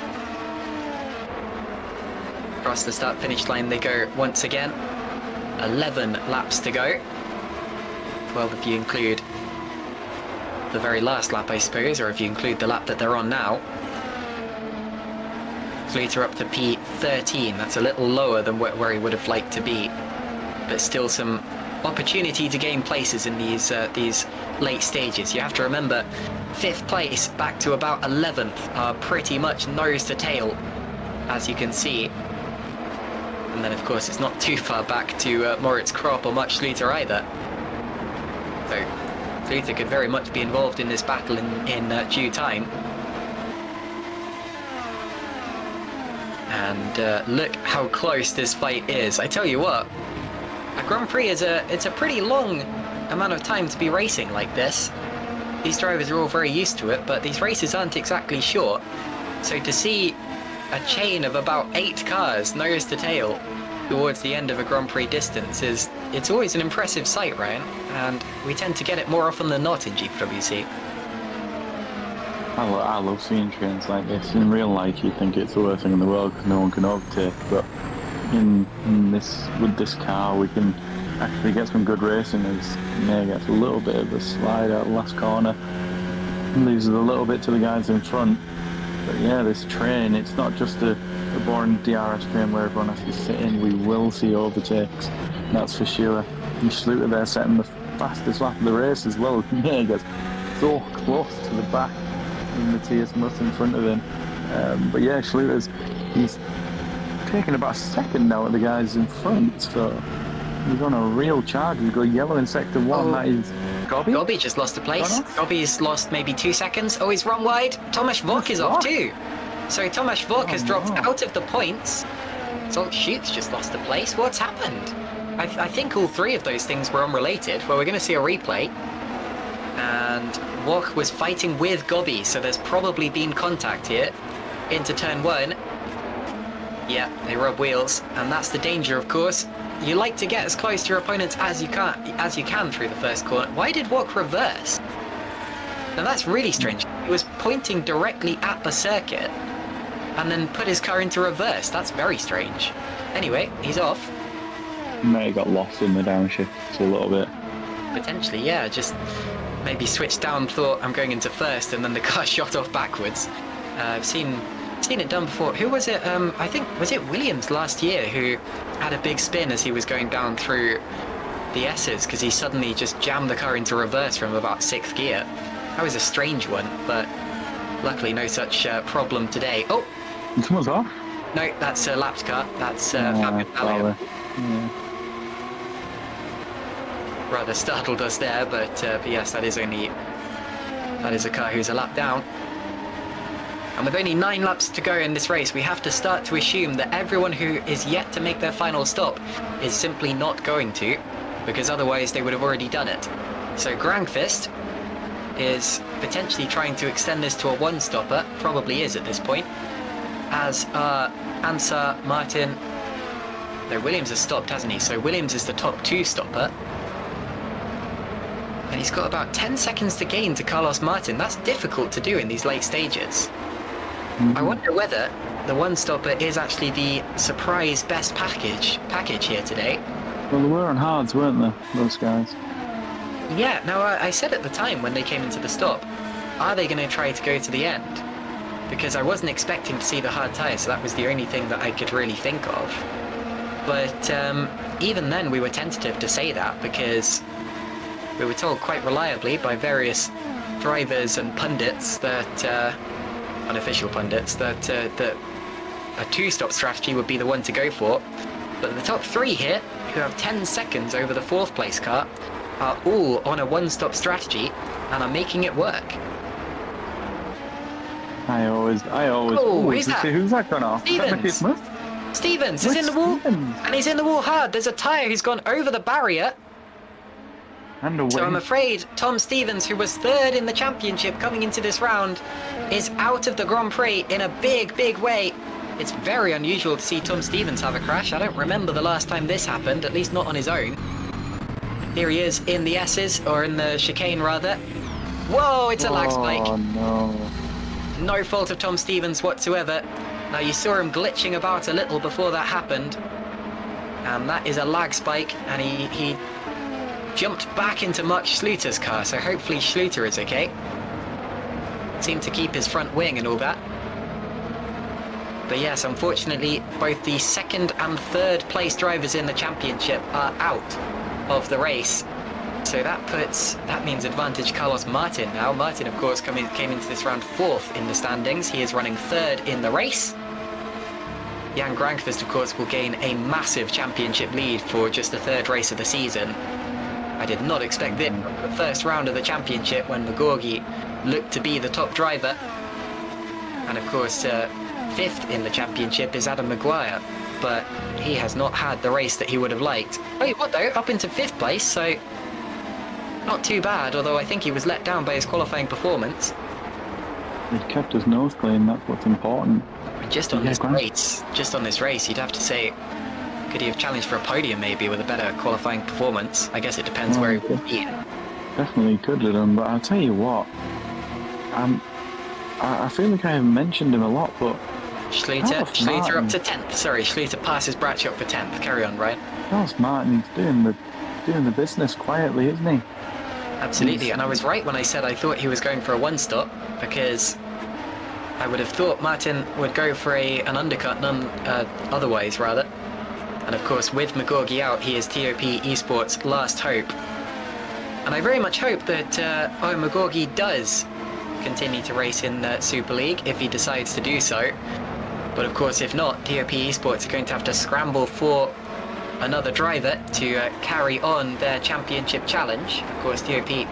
Across the start-finish line they go once again. 11 laps to go. 12 if you include the very last lap, I suppose, or if you include the lap that they're on now. Schluter up to P13. That's a little lower than where he would have liked to be, but still some opportunity to gain places in these late stages. You have to remember, 5th place back to about 11th are pretty much nose to tail, as you can see. And then of course it's not too far back to Moritz Kropp or Max Schluter either. So Schluter could very much be involved in this battle in due time. And look how close this fight is. I tell you what, a Grand Prix is it's a pretty long amount of time to be racing like this. These drivers are all very used to it, but these races aren't exactly short. So to see a chain of about 8 cars nose to tail towards the end of a Grand Prix distance it's always an impressive sight, Ryan, and we tend to get it more often than not in GPWC. I love seeing trains like this. In real life you think it's the worst thing in the world because no one can overtake, but with this car we can actually get some good racing as May gets a little bit of a slide out the last corner, loses a little bit to the guys in front. But yeah, this train, it's not just a boring DRS train where everyone has to sit in. We will see overtakes, that's for sure. And Schluter there setting the fastest lap of the race as well. Yeah, he gets so close to the back in Matthias Muss in front of him. But yeah, he's taking about a second now at the guys in front, so he's on a real charge. We've got yellow in sector 1, that is Gobby? Gobby just lost a place. Gobby's lost maybe 2 seconds. Oh, he's run wide. Thomas Schwok is off too. So Thomas Schwok has dropped out of the points. So Schute's just lost a place. What's happened? I think all 3 of those things were unrelated. Well, we're going to see a replay. And Wok was fighting with Gobby, so there's probably been contact here. Into turn 1. Yeah, they rub wheels, and that's the danger, of course. You like to get as close to your opponents as you can through the first corner. Why did Wok reverse? Now that's really strange. He was pointing directly at the circuit and then put his car into reverse. That's very strange. Anyway, he's off. May have got lost in the downshift a little bit. Potentially, yeah. Just maybe switched down, thought I'm going into first, and then the car shot off backwards. I've seen it done before. Who was it? I think, was it Williams last year who had a big spin as he was going down through the S's because he suddenly just jammed the car into reverse from about 6th gear. That was a strange one, but luckily no such problem today. Oh! Someone's off? No, that's a lapped car. That's Fabian. Yeah. Rather startled us there, but yes, that is a car who's a lap down. And with only 9 laps to go in this race, we have to start to assume that everyone who is yet to make their final stop is simply not going to, because otherwise they would have already done it. So Grankvist is potentially trying to extend this to a 1-stopper, probably is at this point, as Ansar, Martin. No, Williams has stopped, hasn't he? So Williams is the top 2-stopper. And he's got about 10 seconds to gain to Carlos Martin. That's difficult to do in these late stages. I wonder whether the 1-stopper is actually the surprise best package here today. Well, they were on hards, weren't they, those guys? Yeah, now I said at the time when they came into the stop, are they going to try to go to the end? Because I wasn't expecting to see the hard tyre, so that was the only thing that I could really think of. But even then we were tentative to say that because we were told quite reliably by various drivers and pundits that, unofficial pundits, that a two-stop strategy would be the one to go for. But the top three here, who have 10 seconds over the fourth place car, are all on a one-stop strategy and are making it work. I always. Oh, who's that? Who's that gone off? Stevens is in the wall, and he's in the wall hard. There's a tyre who's gone over the barrier. And away. So I'm afraid Tom Stevens, who was third in the championship coming into this round, is out of the Grand Prix in a big, big way. It's very unusual to see Tom Stevens have a crash. I don't remember the last time this happened, at least not on his own. Here he is in the S's, or in the chicane rather. Whoa, it's a lag spike. Oh no. No fault of Tom Stevens whatsoever. Now you saw him glitching about a little before that happened. And that is a lag spike, and he jumped back into Mark Schluter's car, so hopefully Schluter is okay. Seemed to keep his front wing and all that. But yes, unfortunately, both the second and third place drivers in the championship are out of the race. So that means advantage Carlos Martin now. Martin, of course, came into this round fourth in the standings. He is running third in the race. Jan Grankvist, of course, will gain a massive championship lead for just the third race of the season. I did not expect this from the first round of the championship when Magorgi looked to be the top driver. And of course, fifth in the championship is Adam Maguire, but he has not had the race that he would have liked. Wait, what though? Up into fifth place, so not too bad, although I think he was let down by his qualifying performance. He kept his nose clean, that's what's important. Just on this race, you'd have to say, could he have challenged for a podium maybe with a better qualifying performance? I guess it depends where he would be. Definitely could have done, but I'll tell you what, I feel like I haven't mentioned him a lot, but Schluter up to 10th. Sorry, Schluter passes Bradshaw for 10th. Carry on, Ryan. Carlos Martin's doing the business quietly, isn't he? Absolutely, and I was right when I said I thought he was going for a one-stop, because I would have thought Martin would go for an undercut, otherwise rather. And of course, with Magorgi out, he is TOP Esports' last hope. And I very much hope that Magorgi does continue to race in the Super League if he decides to do so. But of course, if not, TOP Esports are going to have to scramble for another driver to carry on their championship challenge. Of course, TOP,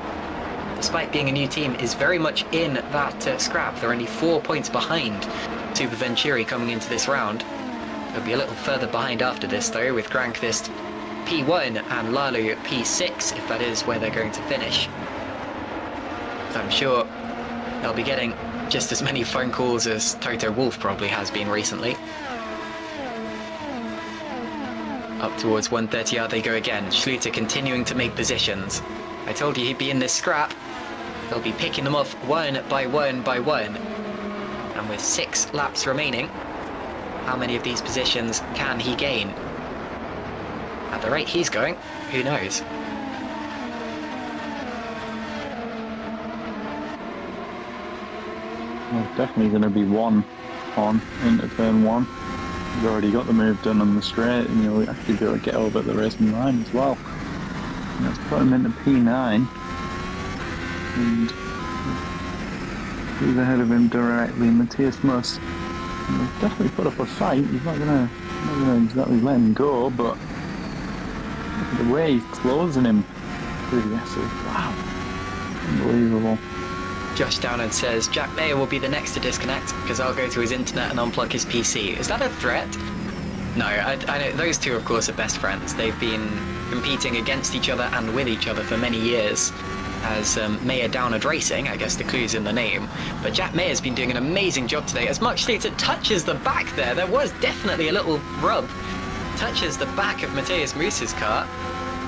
despite being a new team, is very much in that scrap. They're only 4 points behind Super Venturi coming into this round. They'll be a little further behind after this though, with Grankvist P1 and Lalu P6, if that is where they're going to finish. I'm sure they'll be getting just as many phone calls as Toto Wolff probably has been recently. Up towards 130 they go again. Schluter continuing to make positions. I told you he'd be in this scrap. They'll be picking them off one by one by one. And with 6 laps remaining, how many of these positions can he gain? At the rate he's going, who knows? Well, definitely going to be one on into turn one. He's already got the move done on the straight, and he'll actually be able to get over the racing line as well. And let's put him into P9. And who's ahead of him directly? Matthias Muss. He'll definitely put up a fight. He's not gonna exactly let him go, but look at the way he's closing him through the S's. Wow. Unbelievable. Josh Downard says, Jack Mayer will be the next to disconnect because I'll go to his internet and unplug his PC. Is that a threat? No, I know those two, of course, are best friends. They've been competing against each other and with each other for many years as Mayer Downard Racing. I guess the clue's in the name. But Jack Mayer's been doing an amazing job today. As much as it touches the back there was definitely a little rub. Touches the back of Matthias Moose's car.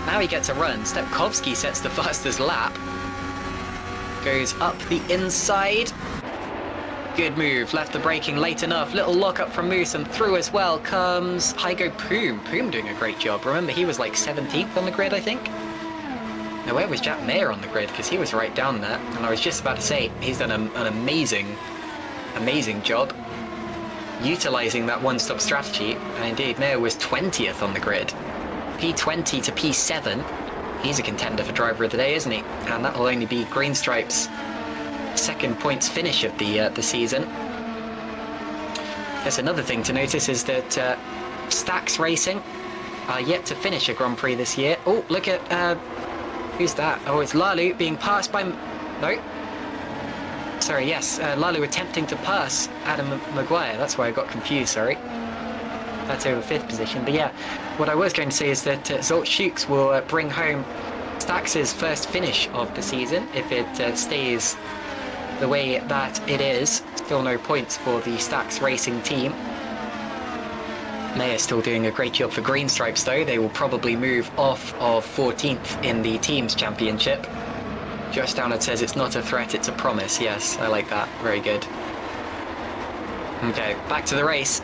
Now he gets a run. Stepkowski sets the fastest lap. Goes up the inside. Good move. Left the braking late enough. Little lock up from Moose, and through as well comes Hygo Poom. Poom doing a great job. Remember, he was like 17th on the grid, I think. Now, where was Jack Mayer on the grid? Because he was right down there. And I was just about to say, he's done an amazing job utilising that one-stop strategy. And indeed, Mayer was 20th on the grid. P20 to P7. He's a contender for driver of the day, isn't he? And that'll only be Green Stripe's second points finish of the season. There's another thing to notice is that Stax Racing are yet to finish a Grand Prix this year. Oh, look at who's that? Oh, it's Lalu being passed by... No. Sorry, yes, Lalu attempting to pass Adam Maguire. That's why I got confused, sorry. That's over 5th position. But yeah, what I was going to say is that Zolt Schukes will bring home Stax's first finish of the season if it stays the way that it is. Still no points for the Stax Racing team. They are still doing a great job for Green Stripes though. They will probably move off of 14th in the Teams Championship. Josh Downard says it's not a threat, it's a promise. Yes, I like that. Very good. Okay, back to the race.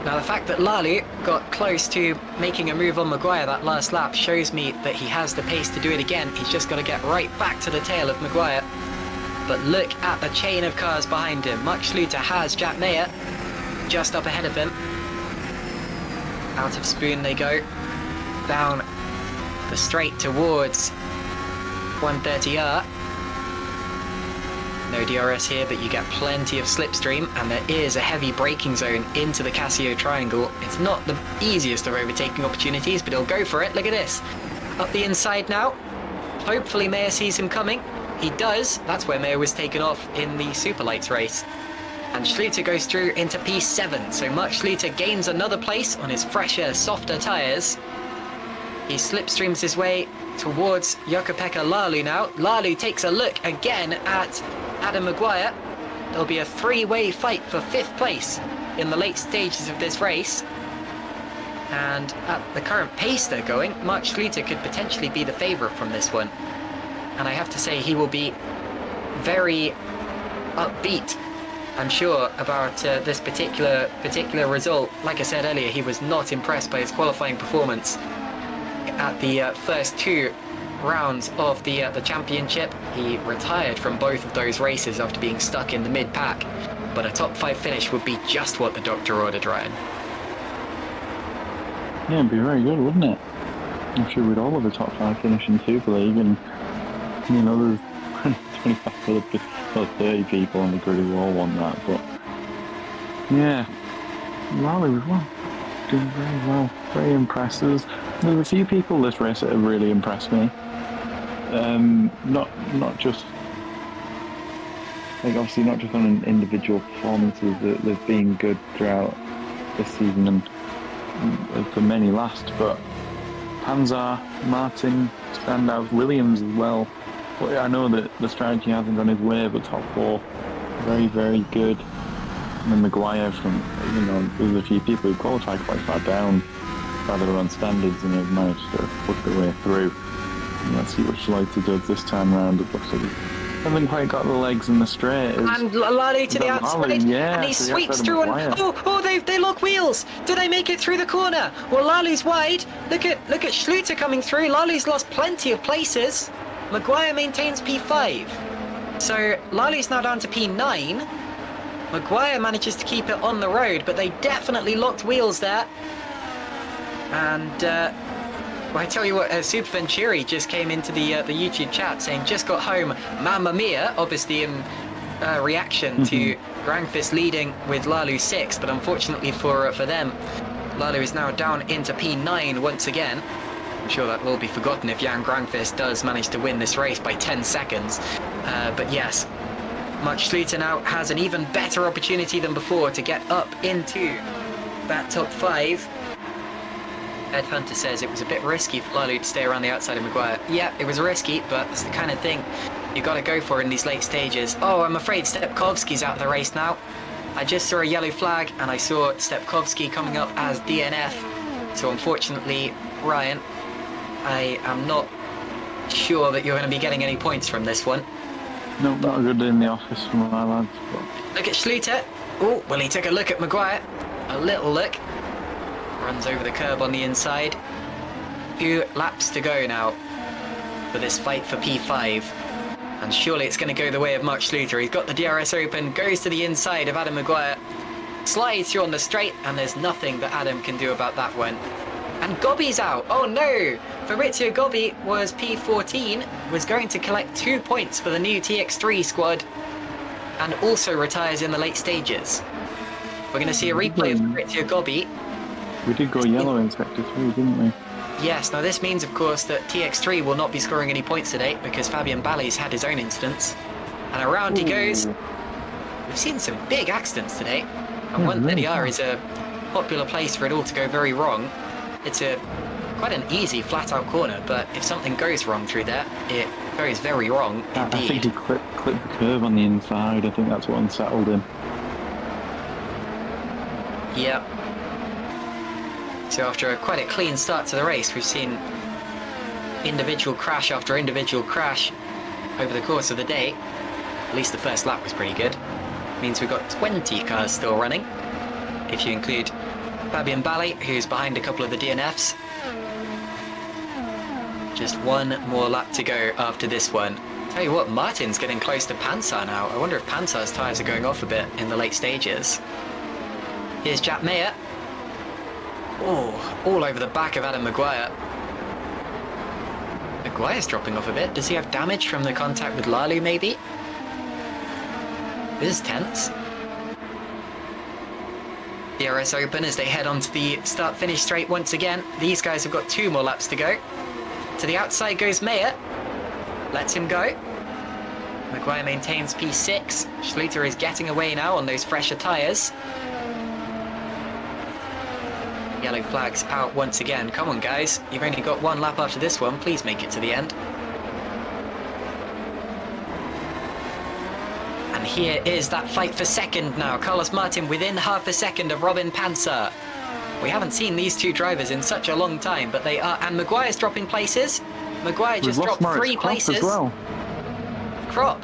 Now the fact that Lalu got close to making a move on Maguire that last lap shows me that he has the pace to do it again. He's just got to get right back to the tail of Maguire. But look at the chain of cars behind him. Max Schluter has Jack Mayer just up ahead of him. Out of Spoon they go. Down the straight towards 130R. No DRS here, but you get plenty of slipstream, and there is a heavy braking zone into the Casio Triangle. It's not the easiest of overtaking opportunities, but he'll go for it. Look at this. Up the inside now. Hopefully Mayer sees him coming. He does. That's where Mayer was taken off in the Superlights race. And Schluter goes through into P7, so Mark Schluter gains another place on his fresher, softer tyres. He slipstreams his way towards Jukka-Pekka Lalu now. Lalu takes a look again at Adam Maguire. There'll be a three-way fight for 5th place in the late stages of this race. And at the current pace they're going, Mark Schluter could potentially be the favourite from this one. And I have to say he will be very upbeat, I'm sure, about this particular result. Like I said earlier, he was not impressed by his qualifying performance at the first 2 rounds of the championship. He retired from both of those races after being stuck in the mid-pack, but a top 5 finish would be just what the doctor ordered, Ryan. Yeah, it'd be very good, wouldn't it? I'm sure we'd all have a top 5 finish in Super League, and you know, there's 25 or 30 people on the grid who all want that, but yeah, Lally was doing very well, very impressive. There's a few people this race that have really impressed me. Not just like obviously not just on individual performances, that they've been good throughout this season and for many last, but Panzer, Martin, standouts, Williams as well. But I know that the strategy hasn't gone his way, but top 4, very, very good. And then Maguire from, you know, there's a few people who qualified quite far down by their own standards and have managed to work their way through. And let's see what Schleiter does this time round. It looks like he hasn't quite got the legs in the straight. And Lally to the outside, yeah, and he sweeps through and they lock wheels. Do they make it through the corner? Well, Lally's wide. Look at Schluter coming through. Lally's lost plenty of places. Maguire maintains P5. So Lally's now down to P9. Maguire manages to keep it on the road, but they definitely locked wheels there. And well, I tell you what, Super Venturi just came into the YouTube chat saying, just got home, Mamma Mia, obviously in reaction to Grangfist leading with Lalu 6, but unfortunately for them, Lalu is now down into P9 once again. I'm sure that will be forgotten if Jan Grangfist does manage to win this race by 10 seconds. But yes, Mark Schluter now has an even better opportunity than before to get up into that top 5. Ed Hunter says it was a bit risky for Lalu to stay around the outside of Maguire. Yeah, it was risky, but it's the kind of thing you got to go for in these late stages. Oh, I'm afraid Stepkovski's out of the race now. I just saw a yellow flag and I saw Stepkovski coming up as DNF. So unfortunately, Ryan, I am not sure that you're going to be getting any points from this one. No, not a good day in the office for my lads. But... Look at Schluter. Oh, well, he took a look at Maguire. A little look. Runs over the curb on the inside. 2 laps to go now for this fight for P5. And surely it's going to go the way of Mark Schluter. He's got the DRS open, goes to the inside of Adam Maguire, slides through on the straight, and there's nothing that Adam can do about that one. And Gobby's out. Oh no! Fabrizio Gobby was P14, was going to collect 2 points for the new TX3 squad, and also retires in the late stages. We're going to see a replay of Fabrizio Gobby. We did go yellow in Sector 3, didn't we? Yes, now this means, of course, that TX3 will not be scoring any points today because Fabian Bally's had his own incidents. And around he goes. We've seen some big accidents today. And 130R is a popular place for it all to go very wrong. It's quite an easy flat-out corner, but if something goes wrong through there, it goes very wrong indeed. I think he clipped the curve on the inside. I think that's what unsettled him. Yep. So after quite a clean start to the race, we've seen individual crash after individual crash over the course of the day. At least the first lap was pretty good. Means we've got 20 cars still running, if you include Fabian Bally, who's behind a couple of the DNFs. Just one more lap to go after this one. Tell you what, Martin's getting close to Pansar now. I wonder if Pansar's tyres are going off a bit in the late stages. Here's Jack Mayer. Oh, all over the back of Adam Maguire. Maguire's dropping off a bit. Does he have damage from the contact with Lalu, maybe? This is tense. DRS open as they head onto the start-finish straight once again. These guys have got 2 more laps to go. To the outside goes Mayer. Lets him go. Maguire maintains P6. Schluter is getting away now on those fresher tyres. Yellow flags out once again. Come on, guys. You've only got 1 lap after this one. Please make it to the end. And here is that fight for second now. Carlos Martin within half a second of Robin Pansar. We haven't seen these two drivers in such a long time, but they are... And Maguire's dropping places. Maguire just dropped 3 places. As well. Krop.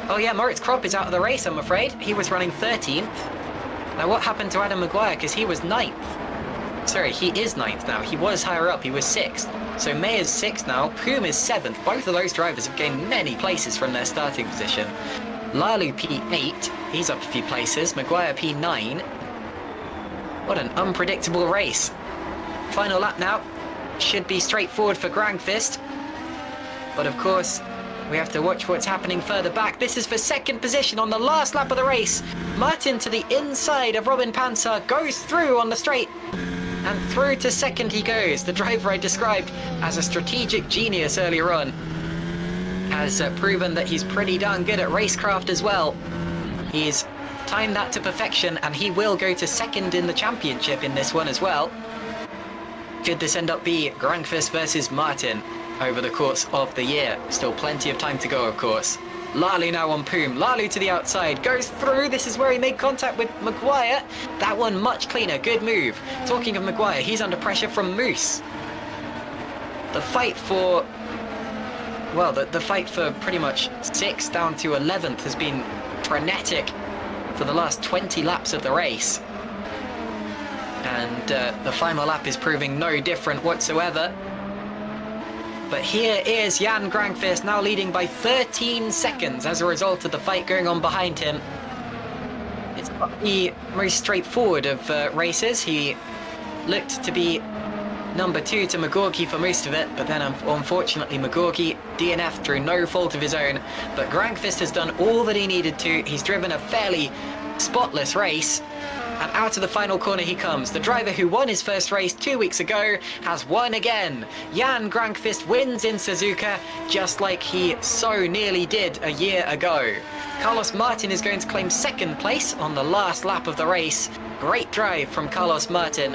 Oh yeah, Moritz Krop is out of the race, I'm afraid. He was running 13th. Now what happened to Adam Maguire? Because he was 9th. Sorry, he is 9th now. He was higher up. He was 6th. So May is 6th now. Poom is 7th. Both of those drivers have gained many places from their starting position. Lalu P8. He's up a few places. Maguire P9. What an unpredictable race. Final lap now. Should be straightforward for Grangfist. But of course, we have to watch what's happening further back. This is for second position on the last lap of the race. Martin to the inside of Robin Pansar goes through on the straight. And through to second he goes. The driver I described as a strategic genius earlier on has proven that he's pretty darn good at racecraft as well. He's timed that to perfection, and he will go to second in the championship in this one as well. Could this end up be Grangfist versus Martin over the course of the year? Still plenty of time to go, of course. Lalu now on Poom. Lalu to the outside, goes through. This is where he made contact with Maguire. That one much cleaner, good move. Talking of Maguire, he's under pressure from Moose. The fight for... Well, the fight for pretty much 6th down to 11th has been frenetic for the last 20 laps of the race. And the final lap is proving no different whatsoever. But here is Jan Grangfist now leading by 13 seconds as a result of the fight going on behind him. It's not the most straightforward of races. He looked to be number 2 to Magorki for most of it, but then unfortunately Magorki DNF'd through no fault of his own. But Grangfist has done all that he needed to. He's driven a fairly spotless race. And out of the final corner he comes. The driver who won his first race 2 weeks ago has won again. Jan Grangfist wins in Suzuka, just like he so nearly did a year ago. Carlos Martin is going to claim second place on the last lap of the race. Great drive from Carlos Martin.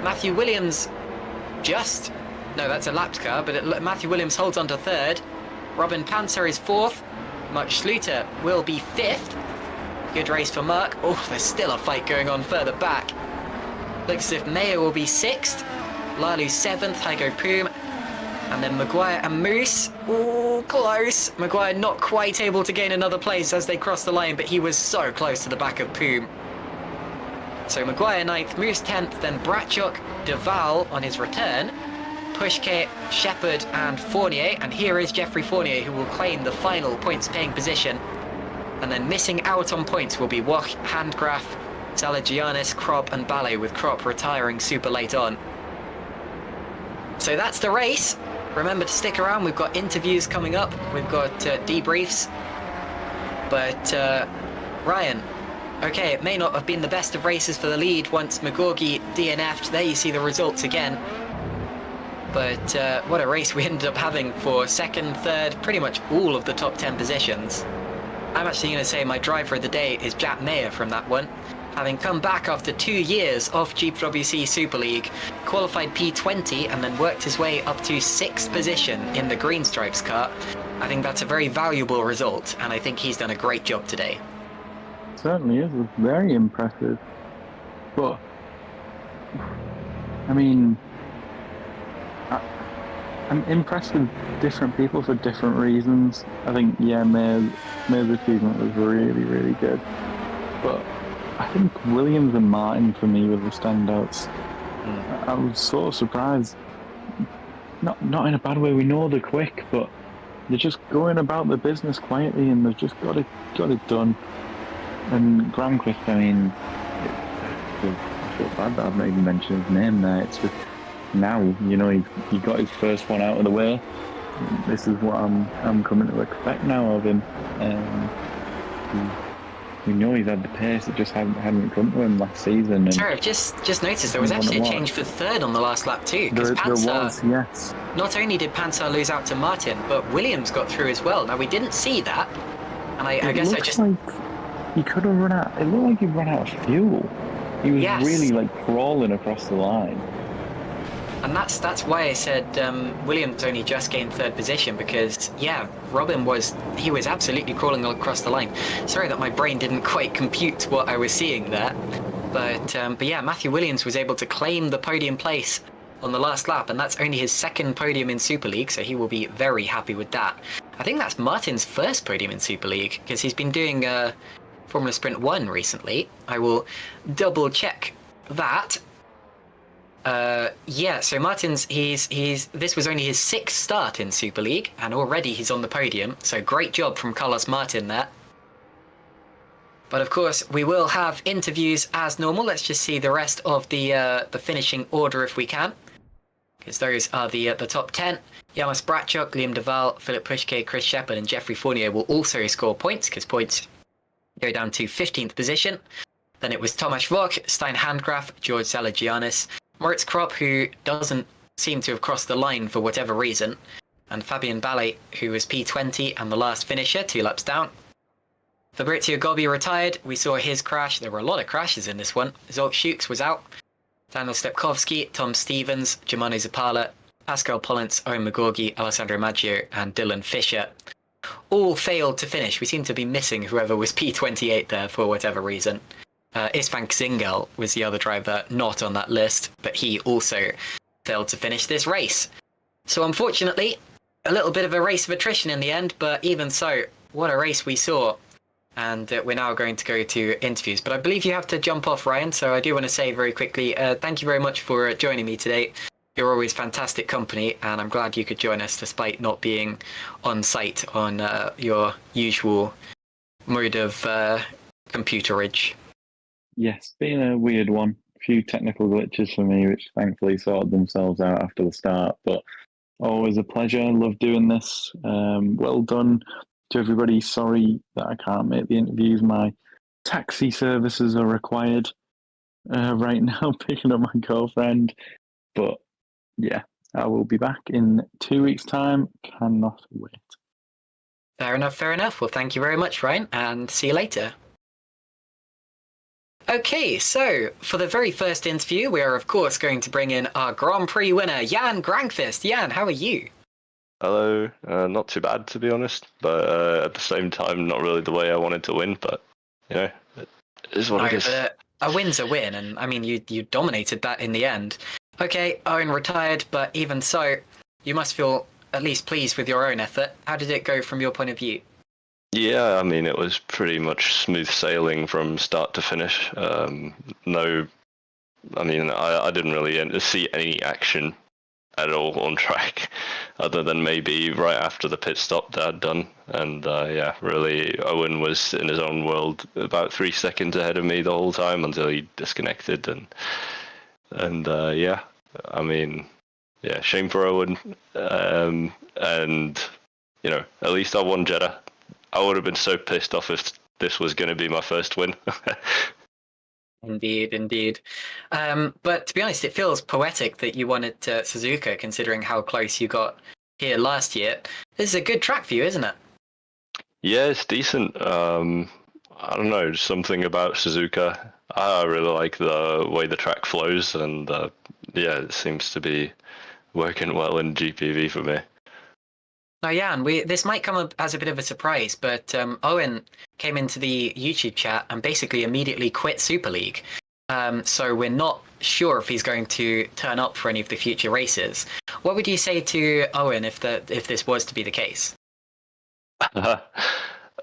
Matthew Williams no, that's a lapped car, but Matthew Williams holds on to third. Robin Pansar is 4th. Mark Schluter will be 5th. Good race for Mark. Oh, there's still a fight going on further back. Looks as if Mayer will be 6th. Lalu 7th, Hygo Poom. And then Maguire and Moose. Oh, close. Maguire not quite able to gain another place as they cross the line, but he was so close to the back of Poom. So Maguire 9th, Moose 10th, then Bratchuk, Duval on his return. Pushkay, Shepherd and Fournier. And here is Geoffrey Fournier, who will claim the final points-paying position. And then missing out on points will be Wach, Handgraf, Salagianis, Krop and Ballet, with Krop retiring super late on. So that's the race. Remember to stick around. We've got interviews coming up. We've got debriefs. But Ryan, okay, it may not have been the best of races for the lead once McGorgy DNF'd. There you see the results again. But what a race we ended up having for second, third, pretty much all of the top 10 positions. I'm actually going to say my driver of the day is Jack Mayer from that one. Having come back after 2 years of GPWC Super League, qualified P20 and then worked his way up to 6th position in the Green Stripes car. I think that's a very valuable result, and I think he's done a great job today. Certainly is. It's very impressive. But, I mean, I'm impressed with different people for different reasons. I think, yeah, Mayer's achievement was really, really good. But I think Williams and Martin, for me, were the standouts. I was sort of surprised. Not in a bad way. We know they're quick, but they're just going about their business quietly, and they've just got it done. And Granquist, I mean, I feel bad that I've not even mentioned his name there. It's just now, you know, he got his first one out of the way. This is what I'm coming to expect now of him. We know he's had the pace, it just hadn't come to him last season. And sorry, I've just noticed there was actually a change for third on the last lap too. Because there was, yes. Not only did Pansar lose out to Martin, but Williams got through as well. Now we didn't see that, and I guess I just... Like he could have run out. It looked like he ran out of fuel. He was really like crawling across the line. And that's why I said Williams only just gained third position, because yeah, Robin was absolutely crawling across the line. Sorry that my brain didn't quite compute what I was seeing there, but yeah, Matthew Williams was able to claim the podium place on the last lap, and that's only his second podium in Super League, so he will be very happy with that. I think that's Martin's first podium in Super League, because he's been doing Formula Sprint 1 recently. I will double check that. Yeah, so Martin's, this was only his 6th start in Super League, and already he's on the podium, so great job from Carlos Martin there. But of course, we will have interviews as normal. Let's just see the rest of the finishing order if we can, because those are the top 10. Yamas Bratchuk, Liam Duval, Philip Pushkay, Chris Shepherd and Geoffrey Fournier will also score points, because points go down to 15th position. Then it was Tomasz Wach, Stein Handgraf, George Salagianis, Moritz Krop, who doesn't seem to have crossed the line for whatever reason, and Fabian Ballet, who was P20 and the last finisher, 2 laps down. Fabrizio Gobbi retired. We saw his crash. There were a lot of crashes in this one. Zolk Shukes was out. Daniel Stepkowski, Tom Stevens, Germano Zapala, Pascal Pollins, Owen McGorgy, Alessandro Maggio and Dylan Fisher all failed to finish. We seem to be missing whoever was P28 there for whatever reason. Isvan Xingel was the other driver not on that list, but he also failed to finish this race. So unfortunately, a little bit of a race of attrition in the end, but even so, what a race we saw. And we're now going to go to interviews. But I believe you have to jump off, Ryan, so I do want to say very quickly, thank you very much for joining me today. You're always fantastic company, and I'm glad you could join us despite not being on site on your usual mode of computerage. Yes, been a weird one. A few technical glitches for me, which thankfully sorted themselves out after the start. But always a pleasure. Love doing this. Well done to everybody. Sorry that I can't make the interviews. My taxi services are required right now, picking up my girlfriend. But yeah, I will be back in 2 weeks' time. Cannot wait. Fair enough, fair enough. Well, thank you very much, Ryan, and see you later. Okay, so for the very first interview, we are of course going to bring in our Grand Prix winner, Jan Granqvist. Jan, how are you? Hello, not too bad to be honest, but at the same time, not really the way I wanted to win, but you know, it is what it is. But a win's a win, and I mean, you dominated that in the end. Okay, Owen retired, but even so, you must feel at least pleased with your own effort. How did it go from your point of view? Yeah, I mean, it was pretty much smooth sailing from start to finish. I didn't really see any action at all on track, other than maybe right after the pit stop that I'd done. And yeah, really, Owen was in his own world about 3 seconds ahead of me the whole time until he disconnected. And yeah, I mean, yeah, shame for Owen. And you know, at least I won Jeddah. I would have been so pissed off if this was going to be my first win. Indeed, indeed. But to be honest, it feels poetic that you wanted Suzuka, considering how close you got here last year. This is a good track for you, isn't it? Yeah, it's decent. I don't know, just something about Suzuka. I really like the way the track flows, and yeah, it seems to be working well in GPV for me. Now, Jan, this might come up as a bit of a surprise, but Owen came into the YouTube chat and basically immediately quit Super League. So we're not sure if he's going to turn up for any of the future races. What would you say to Owen if this was to be the case?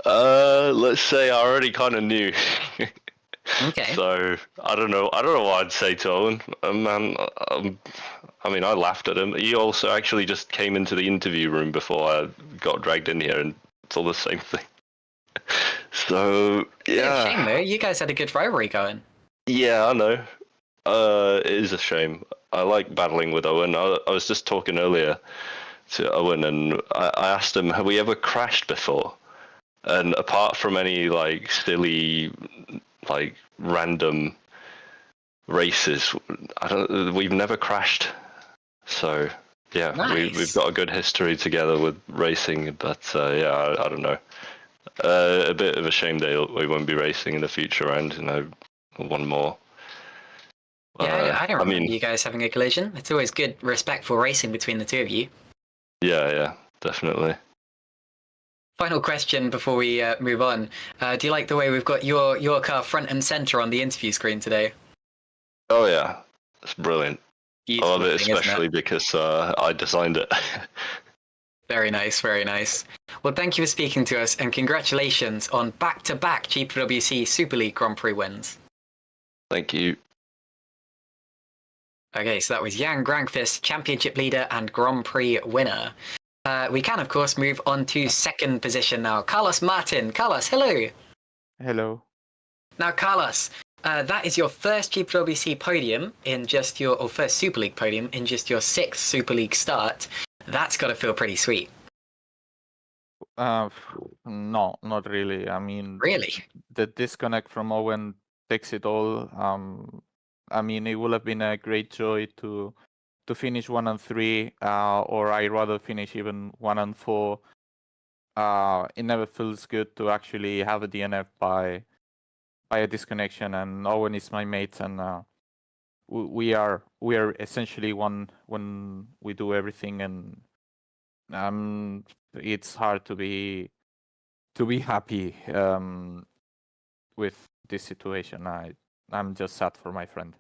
Let's say I already kind of knew. Okay. So I don't know what I'd say to Owen. Man, I mean, I laughed at him. He also actually just came into the interview room before I got dragged in here, and it's all the same thing. So yeah. Shame though. You guys had a good rivalry going. Yeah, I know. It is a shame. I like battling with Owen. I was just talking earlier to Owen, and I asked him, have we ever crashed before? And apart from any like silly, like random races, we've never crashed. So yeah, nice. we've got a good history together with racing. But yeah, I don't know. A bit of a shame that we won't be racing in the future round. You know, one more. Yeah, I don't remember you guys having a collision. It's always good, respectful racing between the two of you. Yeah, definitely. Final question before we move on. Do you like the way we've got your car front and center on the interview screen today? Oh yeah, it's brilliant. Beautiful I love it, thing, especially because I designed it. Very nice, very nice. Well, thank you for speaking to us, and congratulations on back-to-back GPWC Super League Grand Prix wins. Thank you. Okay, so that was Jan Grankvist, championship leader and Grand Prix winner. We can, of course, move on to second position now. Carlos Martin. Carlos, hello. Hello. Now, Carlos, that is your first GPWC podium in just or first Super League podium in just your 6th Super League start. That's got to feel pretty sweet. No, not really. I mean, really, the disconnect from Owen takes it all. I mean, it would have been a great joy to finish 1 and 3, or I rather finish even 1 and 4. It never feels good to actually have a DNF by a disconnection, and Owen is my mate, and we are essentially one when we do everything, and it's hard to be happy with this situation. I'm just sad for my friend.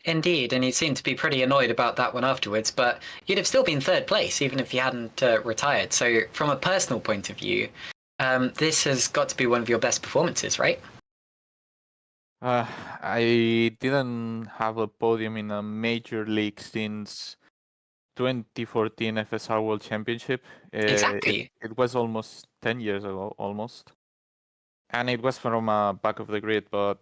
Indeed, and you seem to be pretty annoyed about that one afterwards, but you'd have still been 3rd place even if you hadn't retired. So from a personal point of view, this has got to be one of your best performances, right? I didn't have a podium in a major league since 2014 FSR World Championship. Exactly. It was almost 10 years ago, almost. And it was from back of the grid, but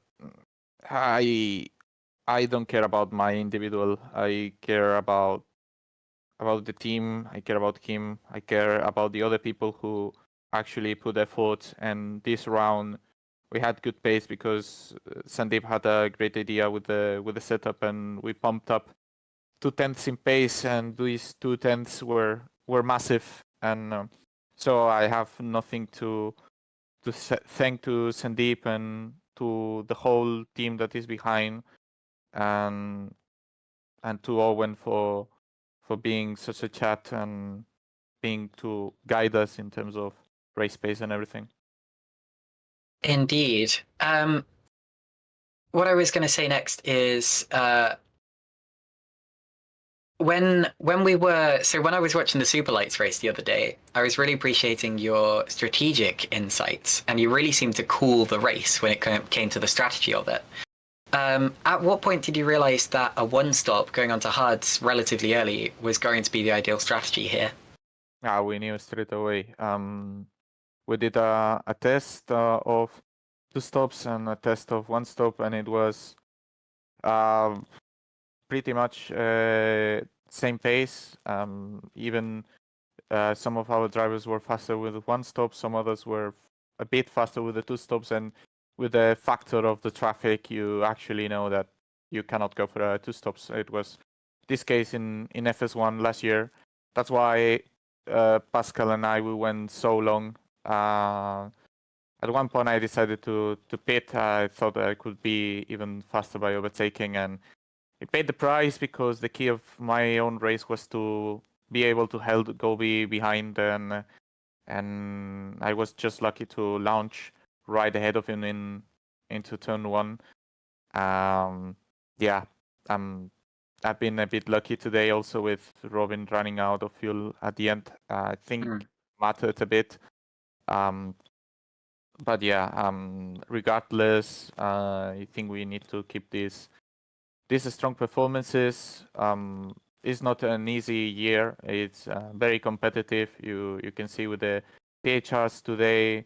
I don't care about my individual. I care about the team. I care about him. I care about the other people who actually put effort. And this round, we had good pace because Sandeep had a great idea with the setup, and we pumped up 2/10 in pace, and these 2/10 were massive. And so I have nothing to thank to Sandeep and to the whole team that is behind. And to Owen for being such a chat and being to guide us in terms of race pace and everything. Indeed. What I was going to say next is when I was watching the Super Lights race the other day, I was really appreciating your strategic insights, and you really seemed to call the race when it came to the strategy of it. At what point did you realise that a one-stop going onto hards relatively early was going to be the ideal strategy here? We knew straight away. We did a test of 2 stops and a test of 1 stop, and it was pretty much same pace. Even some of our drivers were faster with 1 stop, some others were a bit faster with the 2 stops, and with the factor of the traffic, you actually know that you cannot go for 2 stops. It was this case in FS1 last year. That's why Pascal and I, we went so long. At one point, I decided to pit. I thought I could be even faster by overtaking, and it paid the price because the key of my own race was to be able to go behind, and I was just lucky to launch right ahead of him into turn 1. I've been a bit lucky today also with Robin running out of fuel at the end. I think mattered a bit. But yeah, regardless, I think we need to keep these strong performances. It's not an easy year. It's very competitive. You can see with the THRs today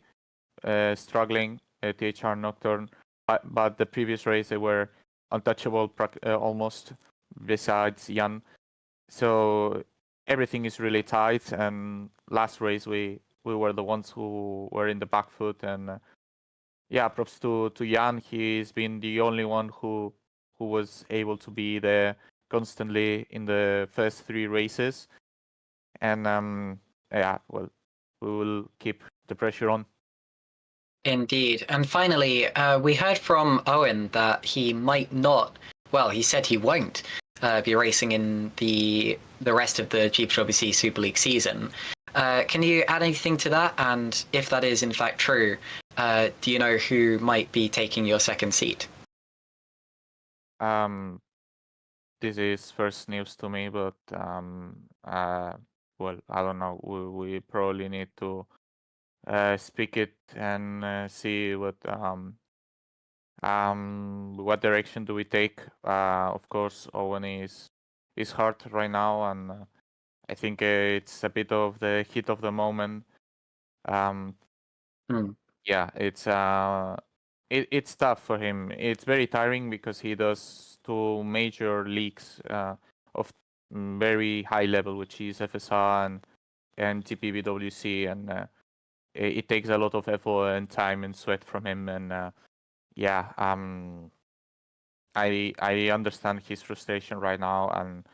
struggling, THR Nocturne, but the previous race they were untouchable almost, besides Jan. So everything is really tight, and last race we were the ones who were in the back foot, and props to Jan. He's been the only one who was able to be there constantly in the first 3 races, and we will keep the pressure on. Indeed. And finally, we heard from Owen that he might not, well, he said he won't be racing in the rest of the GPWC Super League season. Can you add anything to that? And if that is in fact true, do you know who might be taking your second seat? This is first news to me, but I don't know. We probably need to speak it and see what direction do we take. Of course, Owen is hurt right now, and I think it's a bit of the heat of the moment. Yeah, it's tough for him. It's very tiring because he does 2 major leagues of very high level, which is FSR and GPVWC, and it takes a lot of effort and time and sweat from him. And I understand his frustration right now, and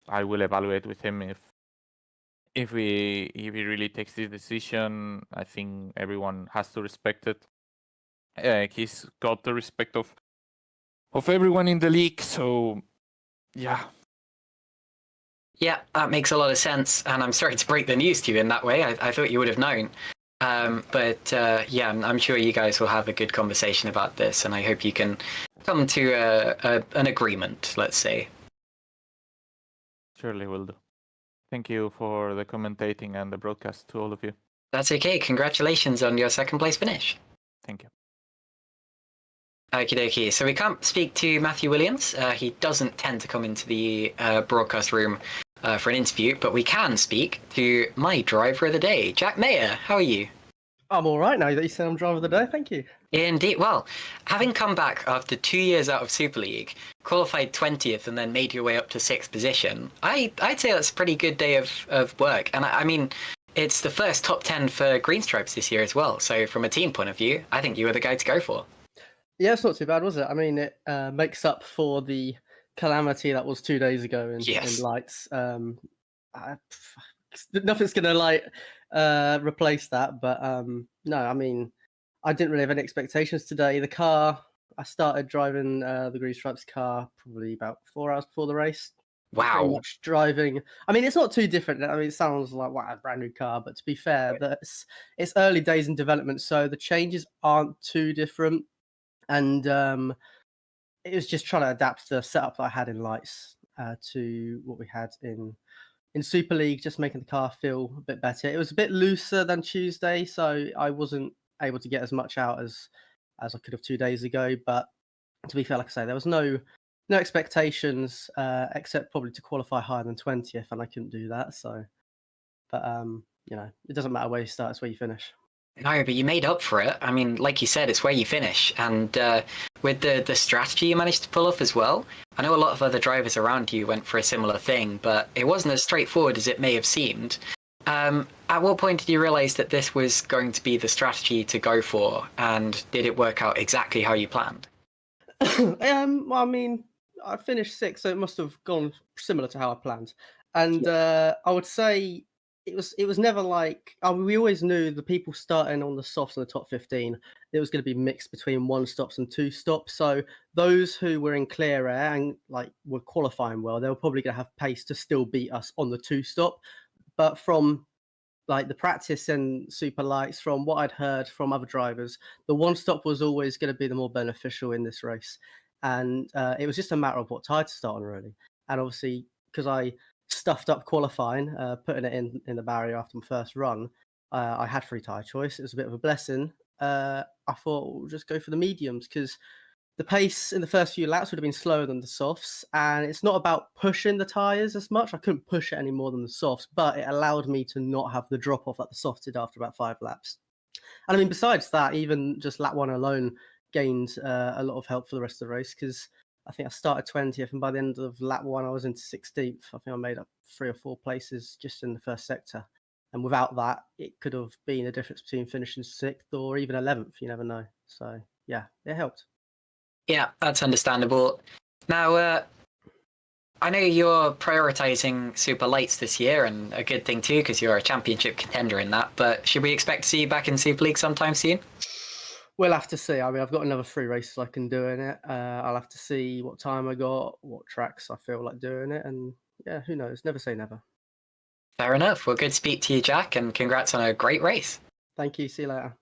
I will evaluate with him if he really takes this decision. I think everyone has to respect it. He's got the respect of everyone in the league, so yeah. Yeah, that makes a lot of sense, and I'm sorry to break the news to you in that way. I thought you would have known. But I'm sure you guys will have a good conversation about this, and I hope you can come to an agreement, let's say. Surely will do. Thank you for the commentating and the broadcast to all of you. That's okay. Congratulations on your second place finish. Thank you. Okie dokie. So we can't speak to Matthew Williams. He doesn't tend to come into the broadcast room for an interview, but we can speak to my driver of the day, Jack Mayer. How are you? I'm all right now that you said I'm driver of the day. Thank you. Indeed. Well, having come back after 2 years out of Super League, qualified 20th and then made your way up to 6th position, I'd say that's a pretty good day of work. And I mean, it's the first top 10 for Green Stripes this year as well. So from a team point of view, I think you were the guy to go for. Yeah, it's not too bad, was it? I mean, it makes up for the calamity that was 2 days ago in lights. Nothing's going to replace that. But no, I mean, I didn't really have any expectations today. The car, I started driving the Green Stripes car probably about 4 hours before the race. Wow. Pretty much driving. I mean, it's not too different. I mean, it sounds like, wow, a brand new car. But to be fair, it's early days in development, so the changes aren't too different. And it was just trying to adapt the setup that I had in lights to what we had in Super League, just making the car feel a bit better. It was a bit looser than Tuesday, so I wasn't able to get as much out as I could have 2 days ago. But to be fair, like I say, there was no expectations except probably to qualify higher than 20th, and I couldn't do that. So, but it doesn't matter where you start; it's where you finish. No, but you made up for it. I mean, like you said, it's where you finish. And with the strategy you managed to pull off as well, I know a lot of other drivers around you went for a similar thing, but it wasn't as straightforward as it may have seemed. At what point did you realize that this was going to be the strategy to go for? And did it work out exactly how you planned? Well, I mean, I finished 6th, so it must have gone similar to how I planned. And I would say it was never like we always knew the people starting on the softs in the top 15, it was going to be mixed between 1 stops and 2 stops. So those who were in clear air and like were qualifying well, they were probably going to have pace to still beat us on the 2 stop. But from like the practice and super lights, from what I'd heard from other drivers, the 1 stop was always going to be the more beneficial in this race. And it was just a matter of what tire to start on, really. And obviously, because I stuffed up qualifying, putting it in the barrier after my first run, I had free tire choice. It was a bit of a blessing. I thought we'll just go for the mediums because the pace in the first few laps would have been slower than the softs, and it's not about pushing the tyres as much. I couldn't push it any more than the softs, but it allowed me to not have the drop off that the softs did after about 5 laps. And I mean, besides that, even just lap 1 alone gained a lot of help for the rest of the race because I think I started 20th, and by the end of lap 1, I was into 16th. I think I made up 3 or 4 places just in the first sector. And without that, it could have been a difference between finishing 6th or even 11th. You never know. So, yeah, it helped. Yeah, that's understandable. Now, I know you're prioritizing super lights this year, and a good thing too, because you're a championship contender in that. But should we expect to see you back in Super League sometime soon? We'll have to see. I mean, I've got another 3 races I can do in it. I'll have to see what time I got, what tracks I feel like doing it, and yeah, who knows? Never say never. Fair enough. Well, good to speak to you, Jack, and congrats on a great race. Thank you. See you later.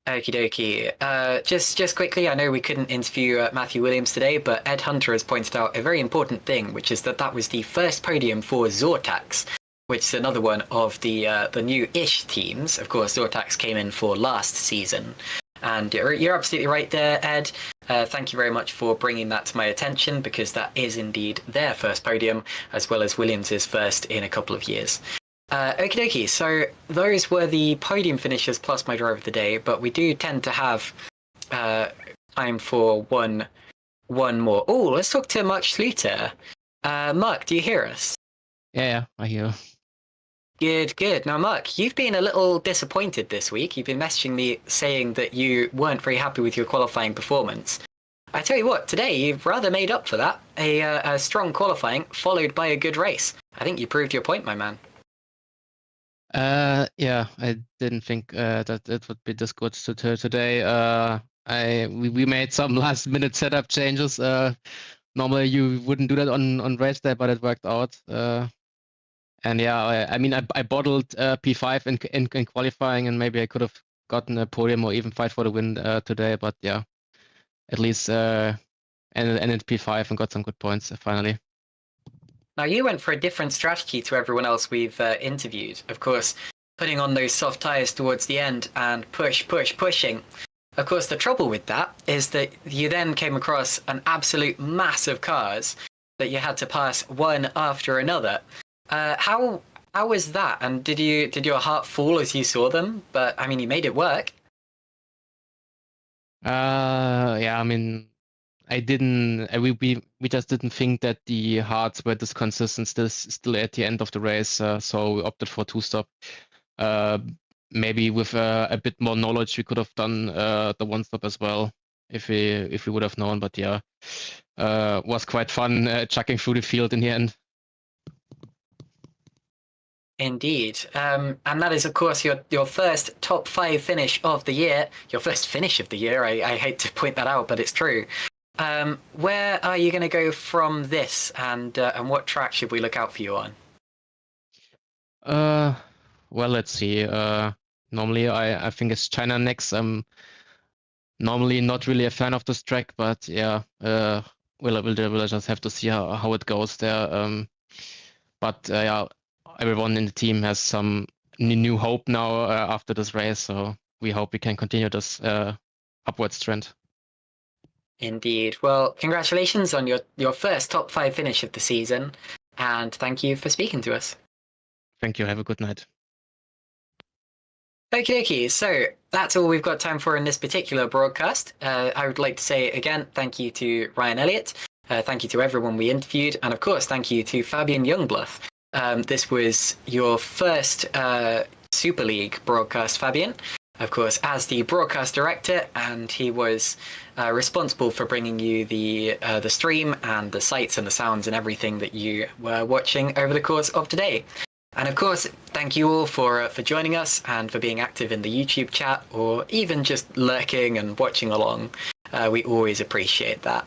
Okie dokie. Just quickly, I know we couldn't interview Matthew Williams today, but Ed Hunter has pointed out a very important thing, which is that was the first podium for Zortax, which is another one of the new-ish teams. Of course, Zortax came in for last season. And you're absolutely right there, Ed. Thank you very much for bringing that to my attention, because that is indeed their first podium, as well as Williams's first in a couple of years. Okie dokie, so those were the podium finishes plus my driver of the day, but we do tend to have time for one more. Oh, let's talk to Mark Schluter. Mark, do you hear us? Yeah, I hear. Good. Now, Mark, you've been a little disappointed this week. You've been messaging me saying that you weren't very happy with your qualifying performance. I tell you what, today you've rather made up for that. A strong qualifying followed by a good race. I think you proved your point, my man. Yeah, I didn't think that it would be this good today. We made some last minute setup changes. Normally you wouldn't do that on race day, but it worked out. And yeah, I mean, I bottled P5 in qualifying, and maybe I could have gotten a podium or even fight for the win today. But yeah, at least ended P5 and got some good points finally. Now, you went for a different strategy to everyone else we've interviewed. Of course, putting on those soft tyres towards the end and pushing. Of course, the trouble with that is that you then came across an absolute mass of cars that you had to pass one after another. How was that? And did your heart fall as you saw them? But I mean, you made it work. Yeah, I mean, I didn't. We just didn't think that the hearts were this consistent still at the end of the race. So we opted for 2-stop. Maybe with a bit more knowledge, we could have done the 1-stop as well if we would have known. But yeah, was quite fun chucking through the field in the end. Indeed. And that is, of course, your first top 5 finish of the year. Your first finish of the year. I hate to point that out, but it's true. Where are you going to go from this, and what track should we look out for you on? Well, let's see. Normally, I think it's China next. I'm normally not really a fan of this track, but yeah, we'll just have to see how it goes there. But yeah, everyone in the team has some new hope now after this race, so we hope we can continue this upwards trend. Indeed. Well, congratulations on your first top 5 finish of the season, and thank you for speaking to us. Thank you. Have a good night. Okie dokie, so that's all we've got time for in this particular broadcast. I would like to say again, thank you to Ryan Elliott, thank you to everyone we interviewed, and of course, thank you to Fabian Jungbluth. This was your first Super League broadcast, Fabian, of course, as the broadcast director, and he was responsible for bringing you the stream and the sights and the sounds and everything that you were watching over the course of today. And of course, thank you all for joining us and for being active in the YouTube chat, or even just lurking and watching along. We always appreciate that.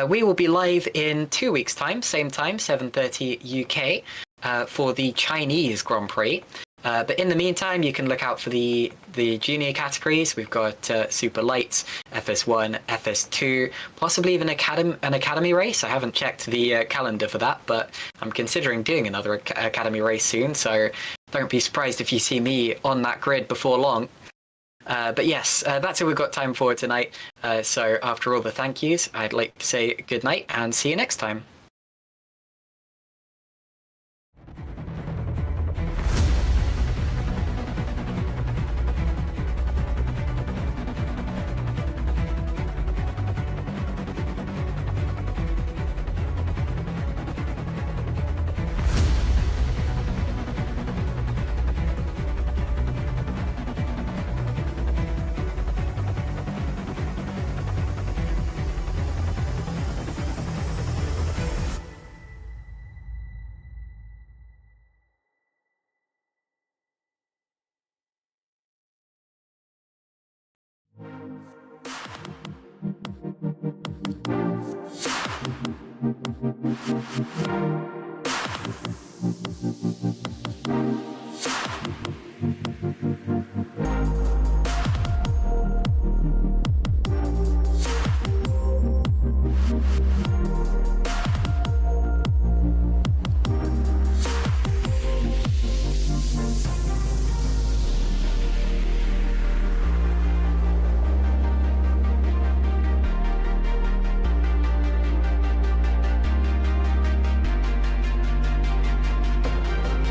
We will be live in 2 weeks' time, same time, 7:30 UK, for the Chinese Grand Prix. But in the meantime, you can look out for the junior categories. We've got Super Lights, FS1, FS2, possibly even an academy race. I haven't checked the calendar for that, but I'm considering doing another academy race soon. So don't be surprised if you see me on that grid before long. But yes, that's all we've got time for tonight. So after all the thank yous, I'd like to say good night and see you next time.